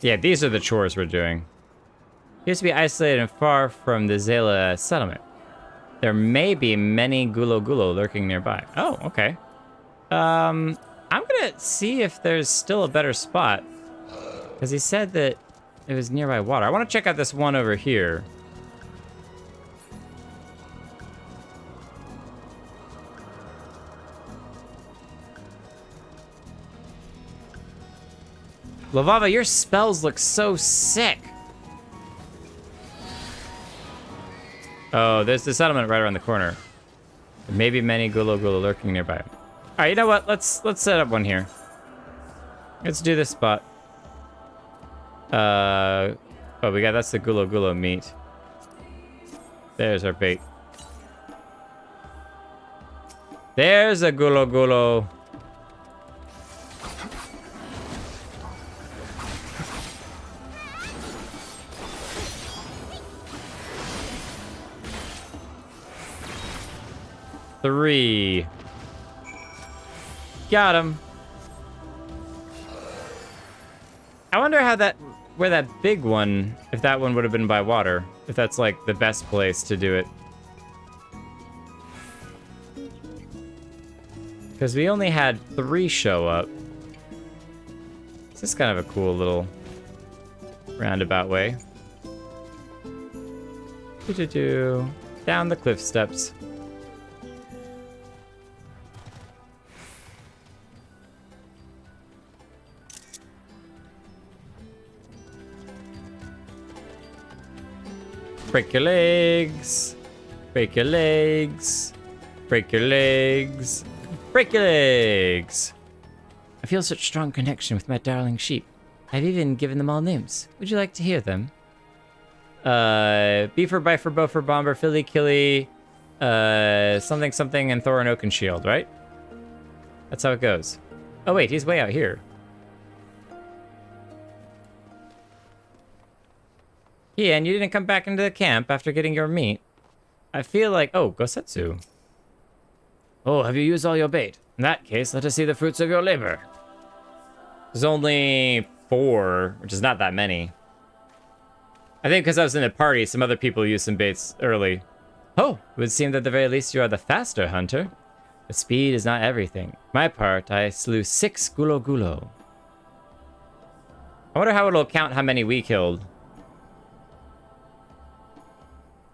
Yeah, these are the chores we're doing. Appears to be isolated and far from the Zela settlement. There may be many Gulo Gulo lurking nearby. Oh, okay. I'm gonna see if there's still a better spot. Because he said that it was nearby water. I want to check out this one over here. Lavava, your spells look so sick. Oh, there's the settlement right around the corner. There may be many Gulo Gulo lurking nearby. All right, you know what? Let's set up one here. Let's do this spot. Oh, that's the Gulo Gulo meat. There's our bait. There's a Gulo Gulo. Three. Got him. I wonder how where that big one, if that one would have been by water, if that's like the best place to do it. Because we only had 3 show up. This is kind of a cool little roundabout way. Down the cliff steps. Break your legs. Break your legs. Break your legs. Break your legs. I feel such strong connection with my darling sheep. I've even given them all names. Would you like to hear them? Beefer, Bifer, Bofer, Bomber, Philly, Killy, something, something, and Thorin Oakenshield, right? That's how it goes. Oh wait, he's way out here. Hien, you didn't come back into the camp after getting your meat. I feel like... Oh, Gosetsu. Oh, have you used all your bait? In that case, let us see the fruits of your labor. There's only 4, which is not that many. I think because I was in a party, some other people used some baits early. Oh, it would seem that at the very least you are the faster hunter. But speed is not everything. For my part, I slew 6 Gulo Gulo. I wonder how it'll count how many we killed.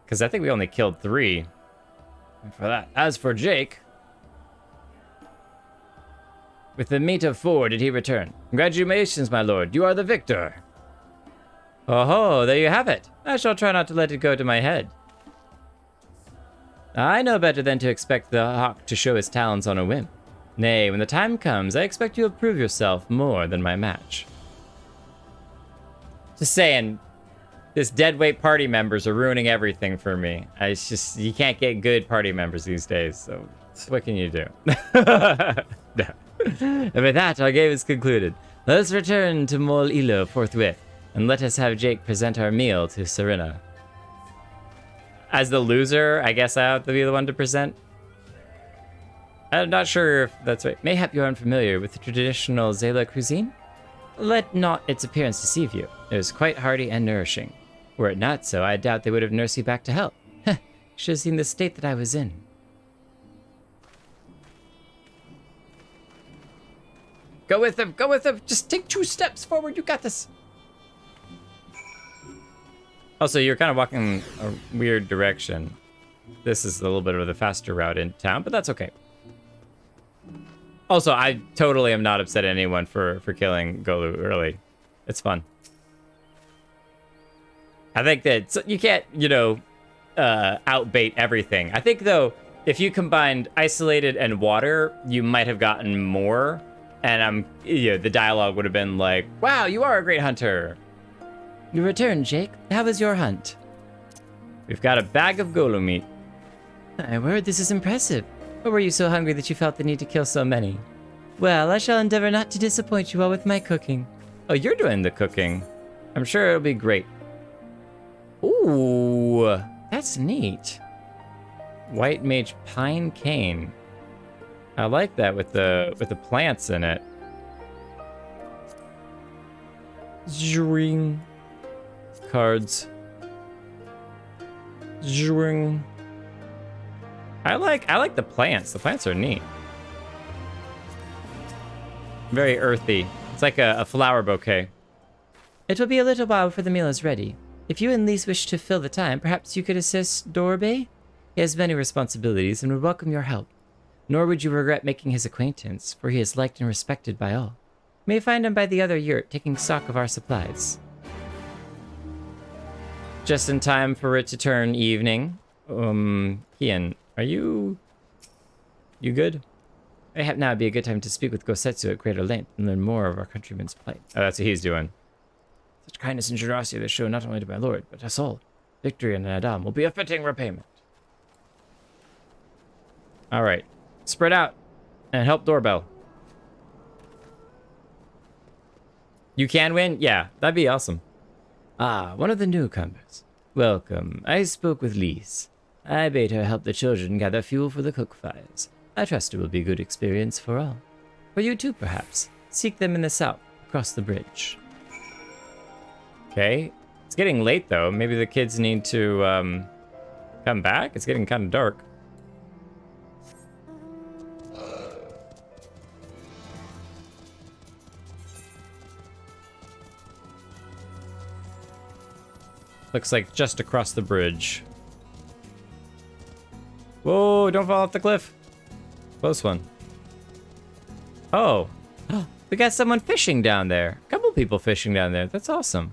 Because I think we only killed 3. And for that. As for Jake, with the meat of 4 did he return. Congratulations, my lord. You are the victor. Oh, there you have it. I shall try not to let it go to my head. I know better than to expect the hawk to show his talents on a whim. Nay, when the time comes, I expect you will prove yourself more than my match. Just saying. This deadweight party members are ruining everything for me. It's just, you can't get good party members these days, so what can you do? No. And with that, our game is concluded. Let us return to Mol Ilo forthwith, and let us have Jake present our meal to Serena. As the loser, I guess I have to be the one to present. I'm not sure if that's right. Mayhap you are unfamiliar with the traditional Zela cuisine? Let not its appearance deceive you. It is quite hearty and nourishing. Were it not so, I doubt they would have nursed you back to health. Should have seen the state that I was in. Go with him, go with him. Just take 2 steps forward, you got this. Also, you're kind of walking a weird direction. This is a little bit of the faster route in town, but that's okay. Also, I totally am not upset at anyone for killing Golu early. It's fun. I think that you can't, outbait everything. I think, though, if you combined isolated and water, you might have gotten more. And the dialogue would have been like, wow, you are a great hunter. You returned, Jake. How was your hunt? We've got a bag of Golu meat. My word, this is impressive. Or were you so hungry that you felt the need to kill so many? Well, I shall endeavor not to disappoint you all with my cooking. Oh, you're doing the cooking. I'm sure it'll be great. Ooh, that's neat. White Mage Pine Cane. I like that with the plants in it. Zring. Cards. Zwing. I like the plants. The plants are neat. Very earthy. It's like a flower bouquet. It will be a little while before the meal is ready. If you and Lise wish to fill the time, perhaps you could assist Dorbe? He has many responsibilities and would welcome your help. Nor would you regret making his acquaintance, for he is liked and respected by all. You may find him by the other yurt, taking stock of our supplies. Just in time for it to turn evening. Hien, are you good? Perhaps now would be a good time to speak with Gosetsu at greater length and learn more of our countrymen's plight. Oh, that's what he's doing. Such kindness and generosity they show not only to my lord, but us all. Victory in Adam will be a fitting repayment. All right. Spread out and help Doorbell. You can win? Yeah, that'd be awesome. Ah, one of the newcomers. Welcome. I spoke with Lise. I bade her help the children gather fuel for the cook fires. I trust it will be a good experience for all. For you too, perhaps. Seek them in the south, across the bridge. Okay. It's getting late, though. Maybe the kids need to come back? It's getting kind of dark. Looks like just across the bridge. Whoa, don't fall off the cliff. Close one. Oh. We got someone fishing down there. A couple people fishing down there. That's awesome.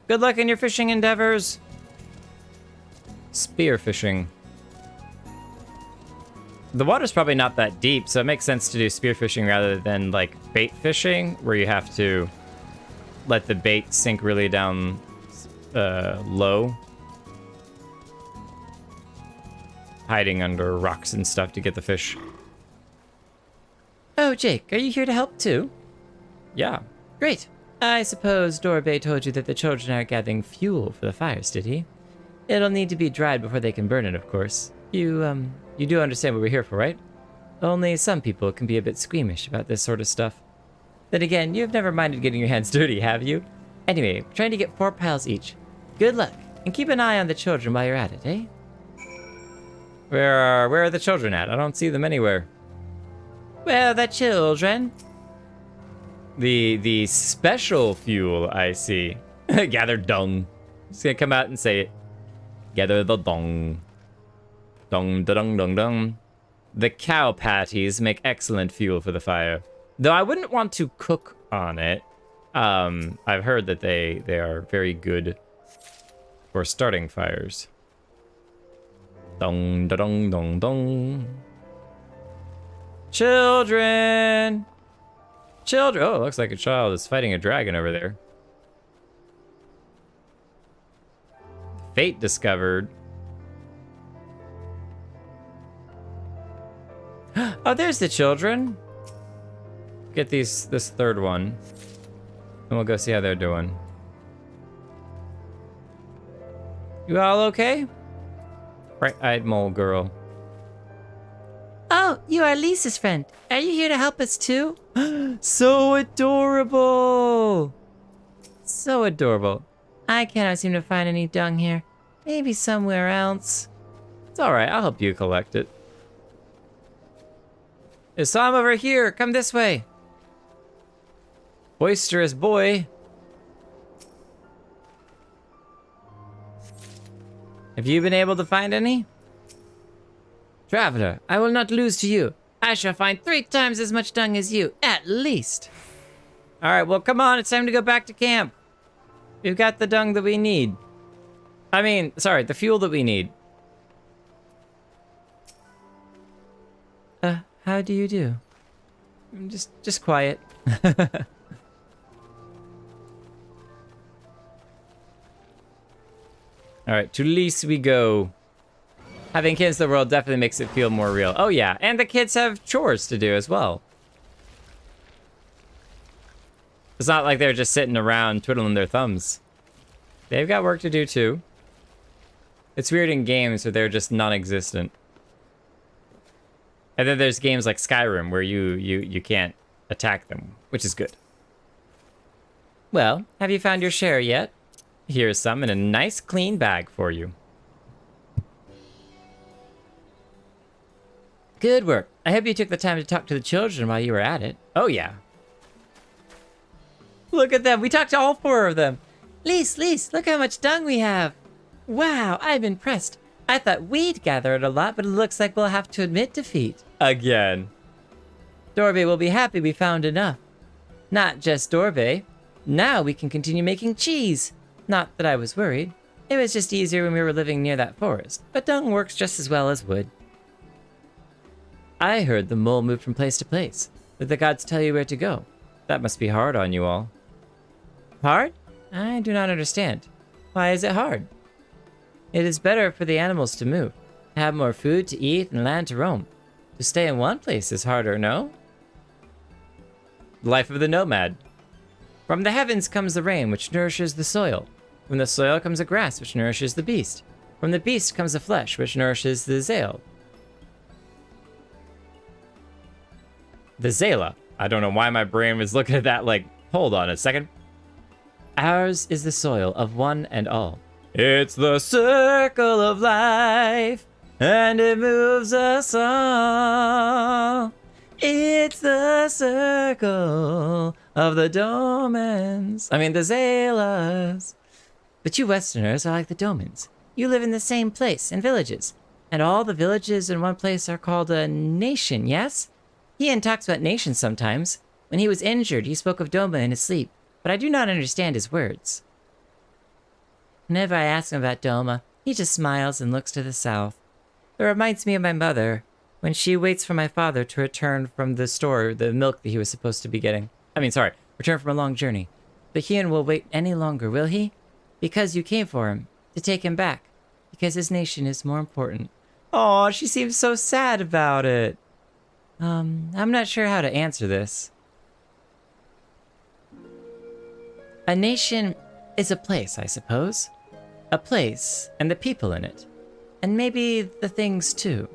Good luck in your fishing endeavors. Spear fishing. The water's probably not that deep, so it makes sense to do spear fishing rather than like bait fishing, where you have to let the bait sink really down low. Hiding under rocks and stuff to get the fish. Oh, Jake, are you here to help too? Yeah. Great. I suppose Dorbe told you that the children are gathering fuel for the fires, did he? It'll need to be dried before they can burn it, of course. You do understand what we're here for, right? Only some people can be a bit squeamish about this sort of stuff. Then again, you've never minded getting your hands dirty, have you? Anyway, we're trying to get 4 piles each. Good luck, and keep an eye on the children while you're at it, eh? Where are the children at? I don't see them anywhere. Well, the children. The special fuel, I see. Gather dung. Just gonna come out and say it. Gather the dung. Dung, da dung, dung, dung. The cow patties make excellent fuel for the fire. Though I wouldn't want to cook on it. I've heard that they are very good for starting fires. Dung, da dung, dung, dung. Children! Children! Oh, it looks like a child is fighting a dragon over there. Fate discovered. Oh, there's the children. Get this third one. And we'll go see how they're doing. You all okay? Bright-eyed mole girl. Oh, you are Lisa's friend. Are you here to help us too? So adorable! So adorable. I cannot seem to find any dung here. Maybe somewhere else. It's alright, I'll help you collect it. There's some over here, come this way. Boisterous boy. Have you been able to find any? Traveler, I will not lose to you. I shall find 3 times as much dung as you, at least. Alright, well come on, it's time to go back to camp. We've got the dung that we need. I mean, sorry, the fuel that we need. How do you do? Just quiet. Alright, to Lise we go. Having kids in the world definitely makes it feel more real. Oh yeah, and the kids have chores to do as well. It's not like they're just sitting around twiddling their thumbs. They've got work to do too. It's weird in games where they're just non-existent. And then there's games like Skyrim where you can't attack them, which is good. Well, have you found your share yet? Here's some in a nice clean bag for you. Good work. I hope you took the time to talk to the children while you were at it. Oh, yeah. Look at them. We talked to all 4 of them. Lise, look how much dung we have. Wow, I'm impressed. I thought we'd gathered a lot, but it looks like we'll have to admit defeat. Again. Dorbe will be happy we found enough. Not just Dorbe. Now we can continue making cheese. Not that I was worried. It was just easier when we were living near that forest. But dung works just as well as wood. I heard the mole moved from place to place. Did the gods tell you where to go? That must be hard on you all. Hard? I do not understand. Why is it hard? It is better for the animals to move, have more food to eat and land to roam. To stay in one place is harder, no? Life of the nomad. From the heavens comes the rain, which nourishes the soil. From the soil comes the grass, which nourishes the beast. From the beast comes the flesh, which nourishes the Zale. The Zala. I don't know why my brain was looking at that like, hold on a second. Ours is the soil of one and all. It's the circle of life, and it moves us all. It's the circle of the Domans. I mean, the Zalas. But you Westerners are like the Domans. You live in the same place, in villages. And all the villages in one place are called a nation, yes? Hien talks about nations sometimes. When he was injured, he spoke of Doma in his sleep. But I do not understand his words. Whenever I ask him about Doma, he just smiles and looks to the south. It reminds me of my mother, when she waits for my father to return from the store the milk that he was supposed to be getting. Return from a long journey. But Hien will wait any longer, will he? Because you came for him, to take him back. Because his nation is more important. Aw, she seems so sad about it. I'm not sure how to answer this. A nation is a place, I suppose. A place and the people in it. And maybe the things too.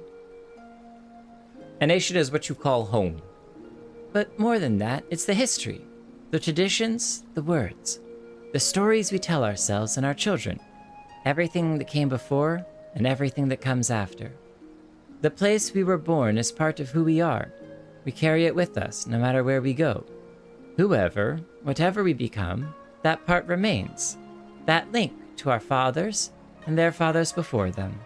A nation is what you call home. But more than that, it's the history, the traditions, the words, the stories we tell ourselves and our children, everything that came before and everything that comes after. The place we were born is part of who we are. We carry it with us, no matter where we go. Whoever, whatever we become, that part remains. That link to our fathers and their fathers before them.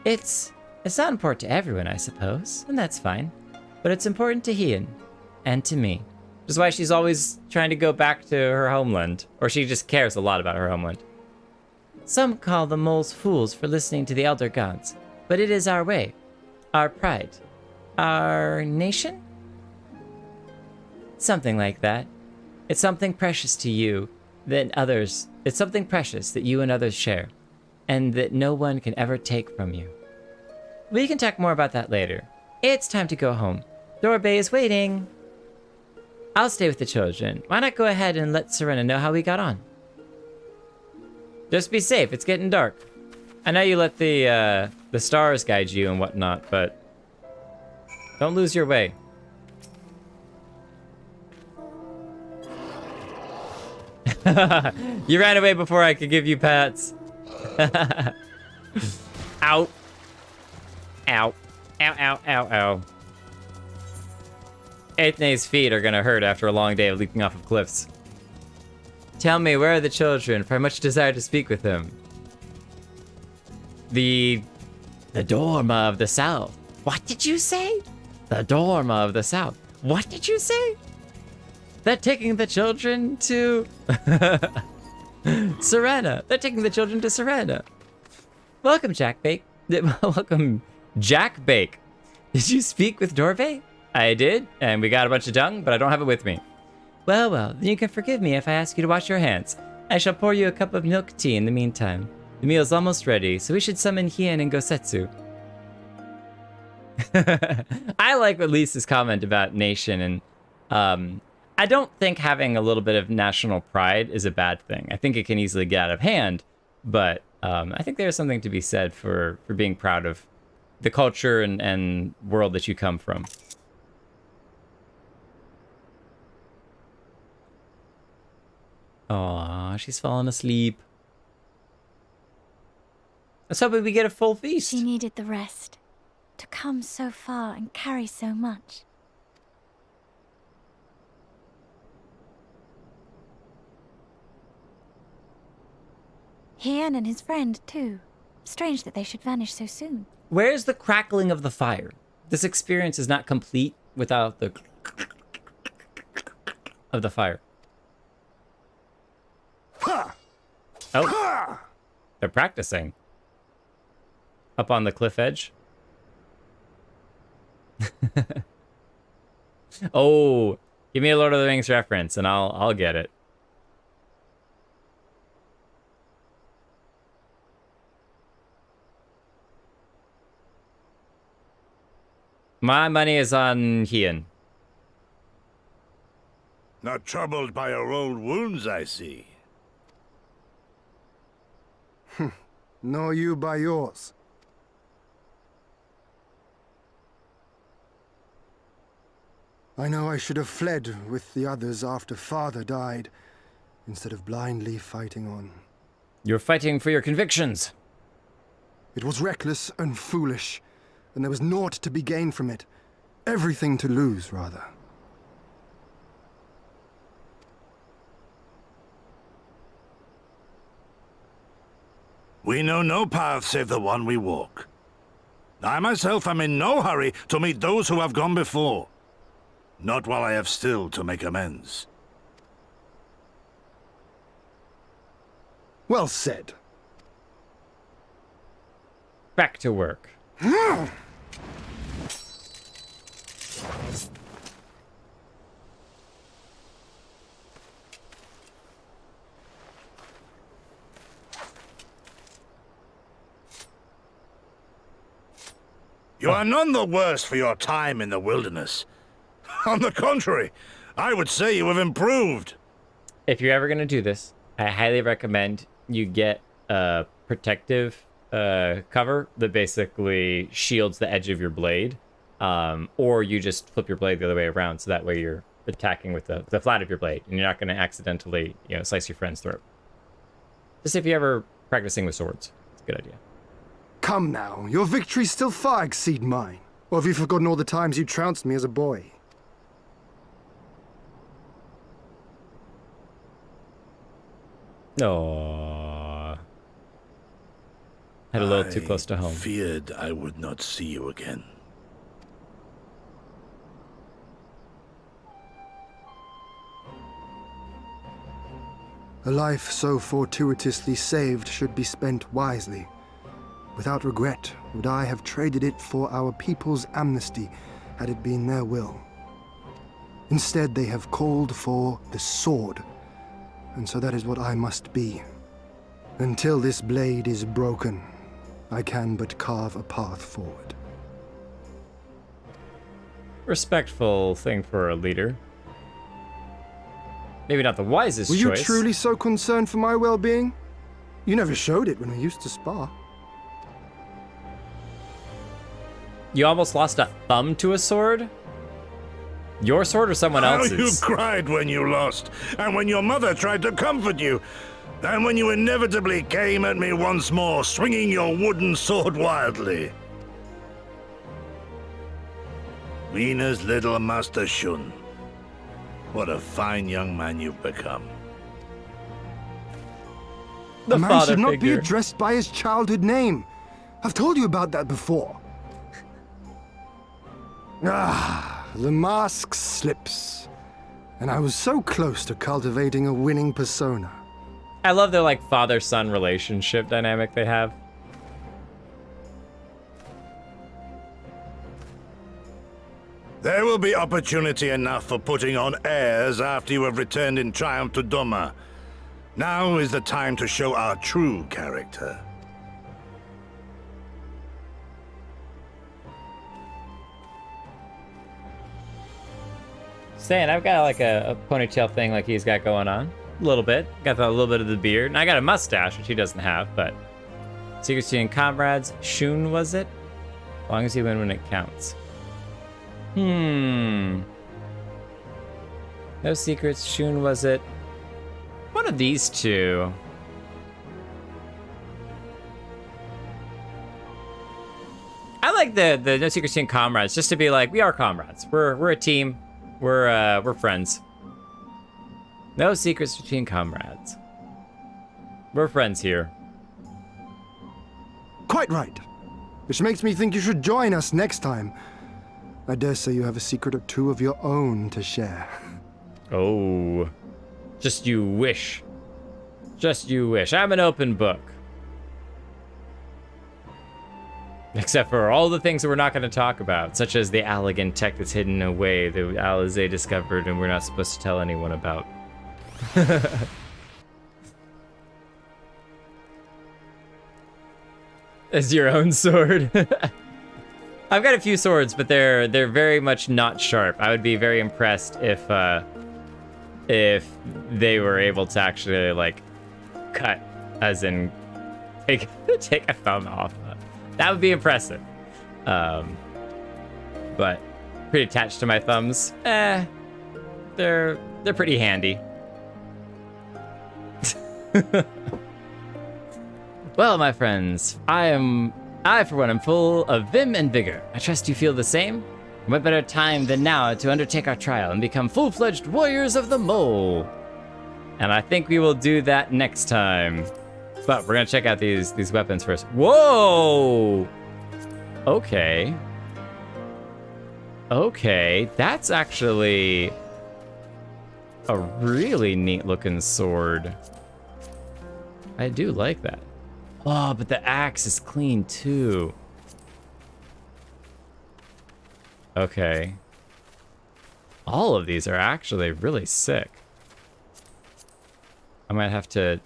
It's not important to everyone, I suppose, and that's fine. But it's important to Hien, and to me. Which is why she's always trying to go back to her homeland. Or she just cares a lot about her homeland. Some call the moles fools for listening to the elder gods, but it is our way, our pride, our nation? Something like that. It's something precious to you than others. It's something precious that you and others share, and that no one can ever take from you. We can talk more about that later. It's time to go home. Dorbe is waiting. I'll stay with the children. Why not go ahead and let Serena know how we got on? Just be safe, it's getting dark. I know you let the stars guide you and whatnot, but don't lose your way. You ran away before I could give you pats. Ow. Ow. Ow, ow, ow, ow. Aethne's feet are gonna hurt after a long day of leaping off of cliffs. Tell me, where are the children? For I much desire to speak with him. The Dorma of the South. What did you say? The Dorma of the South. What did you say? They're taking the children to... Serena. They're taking the children to Serena. Welcome, Jack Bake. Welcome, Jack Bake. Did you speak with Dorve? I did, and we got a bunch of dung, but I don't have it with me. Well, then you can forgive me if I ask you to wash your hands. I shall pour you a cup of milk tea in the meantime. The meal's almost ready, so we should summon Hien and Gosetsu. I like Lisa's comment about nation, and I don't think having a little bit of national pride is a bad thing. I think it can easily get out of hand, but I think there's something to be said for being proud of the culture and world that you come from. Aw, she's fallen asleep. Let's hope we get a full feast. She needed the rest. come so far and carry so much. Hien and his friend, too. Strange that they should vanish so soon. Where's the crackling of the fire? This experience is not complete without the of the fire. Oh, they're practicing. Up on the cliff edge. Oh, give me a Lord of the Rings reference and I'll get it. My money is on Hien. Not troubled by your old wounds, I see. Nor you by yours. I know I should have fled with the others after Father died, instead of blindly fighting on. You're fighting for your convictions. It was reckless and foolish, and there was naught to be gained from it. Everything to lose, rather. We know no path save the one we walk. I myself am in no hurry to meet those who have gone before. Not while I have still to make amends. Well said. Back to work. You are none the worse for your time in the wilderness. On the contrary, I would say you have improved. If you're ever going to do this, I highly recommend you get a protective cover that basically shields the edge of your blade. Or you just flip your blade the other way around, so that way you're attacking with the flat of your blade, and you're not going to accidentally, slice your friend's throat. Just if you're ever practicing with swords, it's a good idea. Come now, your victories still far exceed mine. Or have you forgotten all the times you trounced me as a boy? Aww. Had a little too close to home. I feared I would not see you again. A life so fortuitously saved should be spent wisely. Without regret, would I have traded it for our people's amnesty, had it been their will. Instead, they have called for the sword, and so that is what I must be. Until this blade is broken, I can but carve a path forward. Respectful thing for a leader. Maybe not the wisest choice. Were you truly so concerned for my well-being? You never showed it when we used to spar. You almost lost a thumb to a sword? Your sword or someone else's? How you cried when you lost, and when your mother tried to comfort you, and when you inevitably came at me once more, swinging your wooden sword wildly. Wiener's little Master Shun. What a fine young man you've become. The a man father should not figure. be addressed by his childhood name. I've told you about that before. The mask slips. And I was so close to cultivating a winning persona. I love their father-son relationship dynamic they have. There will be opportunity enough for putting on airs after you have returned in triumph to Doma. Now is the time to show our true character. Saying I've got a ponytail thing like he's got going on. A little bit. Got a little bit of the beard. And I got a mustache, which he doesn't have, but... Secrets and comrades. Shun, was it? As long as you win when it counts. No secrets. Shun, was it? One of these two. I like the No Secrets Between Comrades, just to be like, we are comrades. We're a team. We're friends. No secrets between comrades. We're friends here. Quite right. Which makes me think you should join us next time. I dare say you have a secret or two of your own to share. Oh. Just you wish. Just you wish. I'm an open book. Except for all the things that we're not going to talk about, such as the Allegan tech that's hidden away that Alizé discovered and we're not supposed to tell anyone about. As your own sword. I've got a few swords, but they're very much not sharp. I would be very impressed if they were able to actually like cut, as in take a thumb off. That would be impressive. But pretty attached to my thumbs. They're pretty handy. Well, my friends, I for one am full of vim and vigor. I trust you feel the same. What better time than now to undertake our trial and become full-fledged warriors of the mole? And I think we will do that next time. But we're gonna check out these weapons first. Whoa! Okay. Okay, that's actually a really neat looking sword. I do like that. Oh, but the axe is clean too. Okay. All of these are actually really sick. I might have to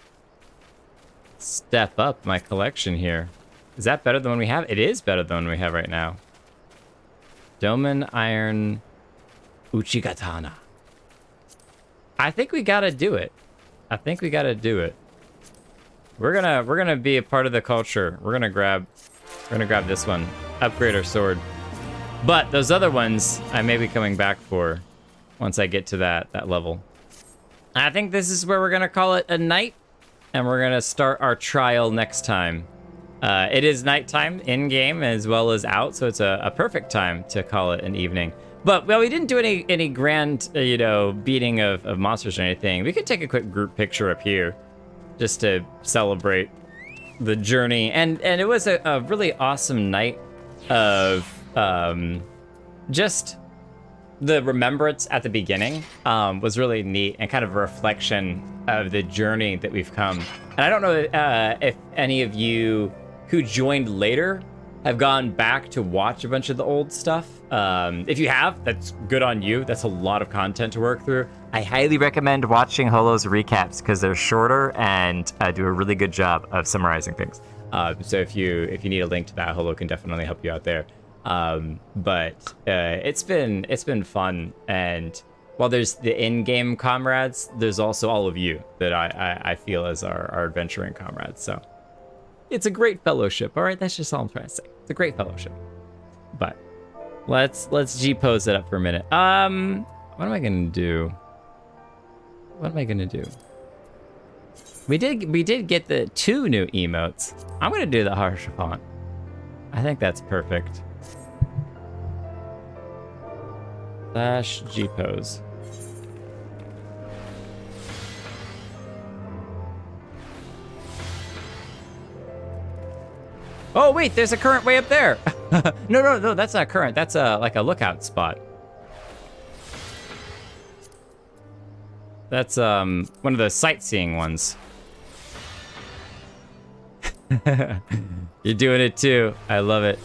step up my collection here. Is that better than one we have? It is better than one we have right now. Doman Iron Uchigatana. I think we gotta do it. I think we gotta do it. We're gonna be a part of the culture. We're gonna grab this one. Upgrade our sword. But those other ones I may be coming back for once I get to that level. I think this is where we're gonna call it a night, and we're gonna start our trial next time. It is nighttime in game as well as out, so it's a perfect time to call it an evening. But well, we didn't do any grand beating of monsters or anything. We could take a quick group picture up here, just to celebrate the journey. And it was a really awesome night of just the remembrance at the beginning was really neat and kind of a reflection of the journey that we've come. And I don't know if any of you who joined later have gone back to watch a bunch of the old stuff. If you have, that's good on you. That's a lot of content to work through. I highly recommend watching Holo's recaps because they're shorter and do a really good job of summarizing things. So if you need a link to that, Holo can definitely help you out there. But it's been fun, and while there's the in-game comrades, there's also all of you that I feel as our adventuring comrades. So it's a great fellowship. All right, that's just all I'm trying to say. It's a great fellowship. But let's G-pose it up for a minute. What am I gonna do? What am I gonna do? We did get the 2 new emotes. I'm gonna do the harsh font. I think that's perfect. / G-pose. Oh wait, there's a current way up there. No, that's not current. That's like a lookout spot. That's one of the sightseeing ones. You're doing it too. I love it.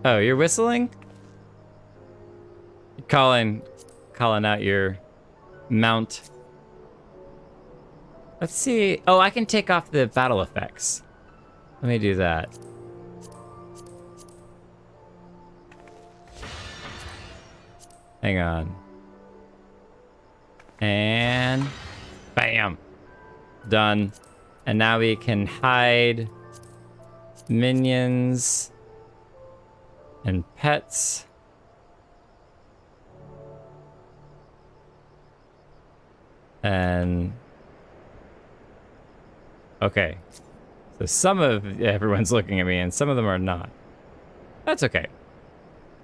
Oh, you're whistling? You're calling out your mount. Let's see. Oh, I can take off the battle effects. Let me do that. Hang on. And bam. Done. And now we can hide minions and pets. And okay, so some of everyone's looking at me and some of them are not. That's okay.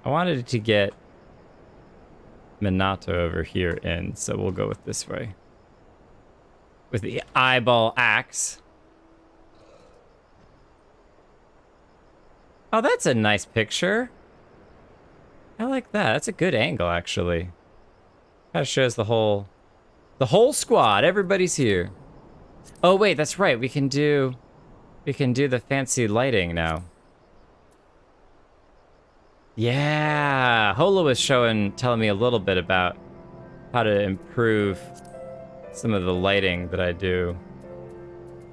I wanted to get Minato over here in, so we'll go with this way. With the eyeball axe. Oh, that's a nice picture. I like that. That's a good angle, actually. That shows the whole squad. Everybody's here. Oh wait, that's right. We can do the fancy lighting now. Yeah, Holo was telling me a little bit about how to improve some of the lighting that I do.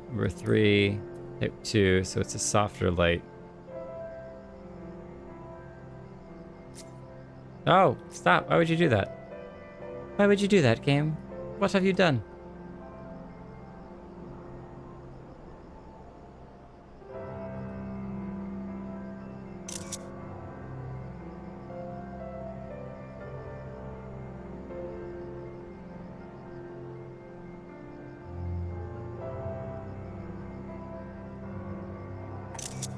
Number 3, hit 2, so it's a softer light. Oh, stop. Why would you do that? Why would you do that, game? What have you done?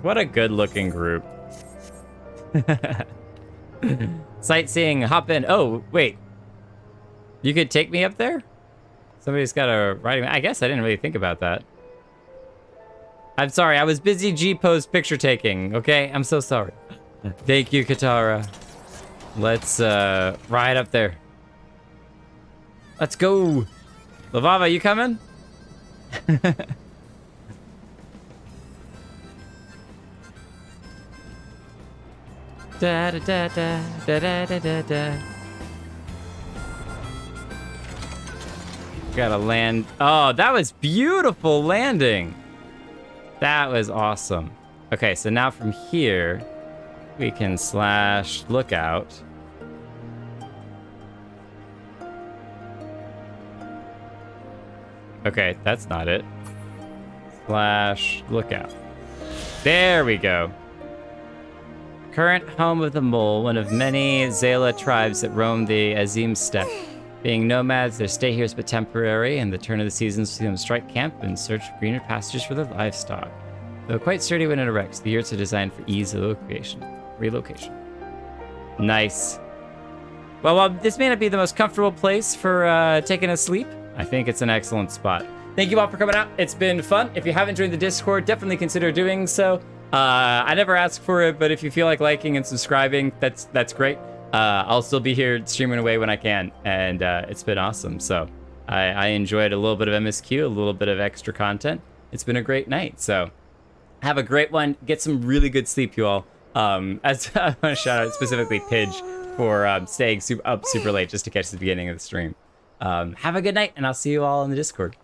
What a good-looking group. Sightseeing, hop in. Oh, wait. You could take me up there? Somebody's got a riding... I guess I didn't really think about that. I'm sorry, I was busy G-pose picture taking, okay? I'm so sorry. Thank you, Katara. Let's ride up there. Let's go. Lavava, you coming? Da da da da da da da da da. Gotta land. Oh, that was beautiful landing. That was awesome. Okay, so now from here, we can slash lookout. Okay, that's not it. Slash lookout. There we go. Current home of the Mole, one of many Zayla tribes that roam the Azim steppe. Being nomads, their stay here is but temporary, and the turn of the seasons see them strike camp in search of greener pastures for their livestock. Though quite sturdy when it erects, the yurts are designed for ease of relocation. Nice. Well, while this may not be the most comfortable place for taking a sleep, I think it's an excellent spot. Thank you all for coming out. It's been fun. If you haven't joined the Discord, definitely consider doing so. I never ask for it, but if you feel like liking and subscribing, that's great. I'll still be here streaming away when I can, and it's been awesome. So I enjoyed a little bit of MSQ, a little bit of extra content. It's been a great night. So have a great one. Get some really good sleep, you all. As I want to shout out specifically Pidge for staying up super late just to catch the beginning of the stream. Have a good night, and I'll see you all in the Discord.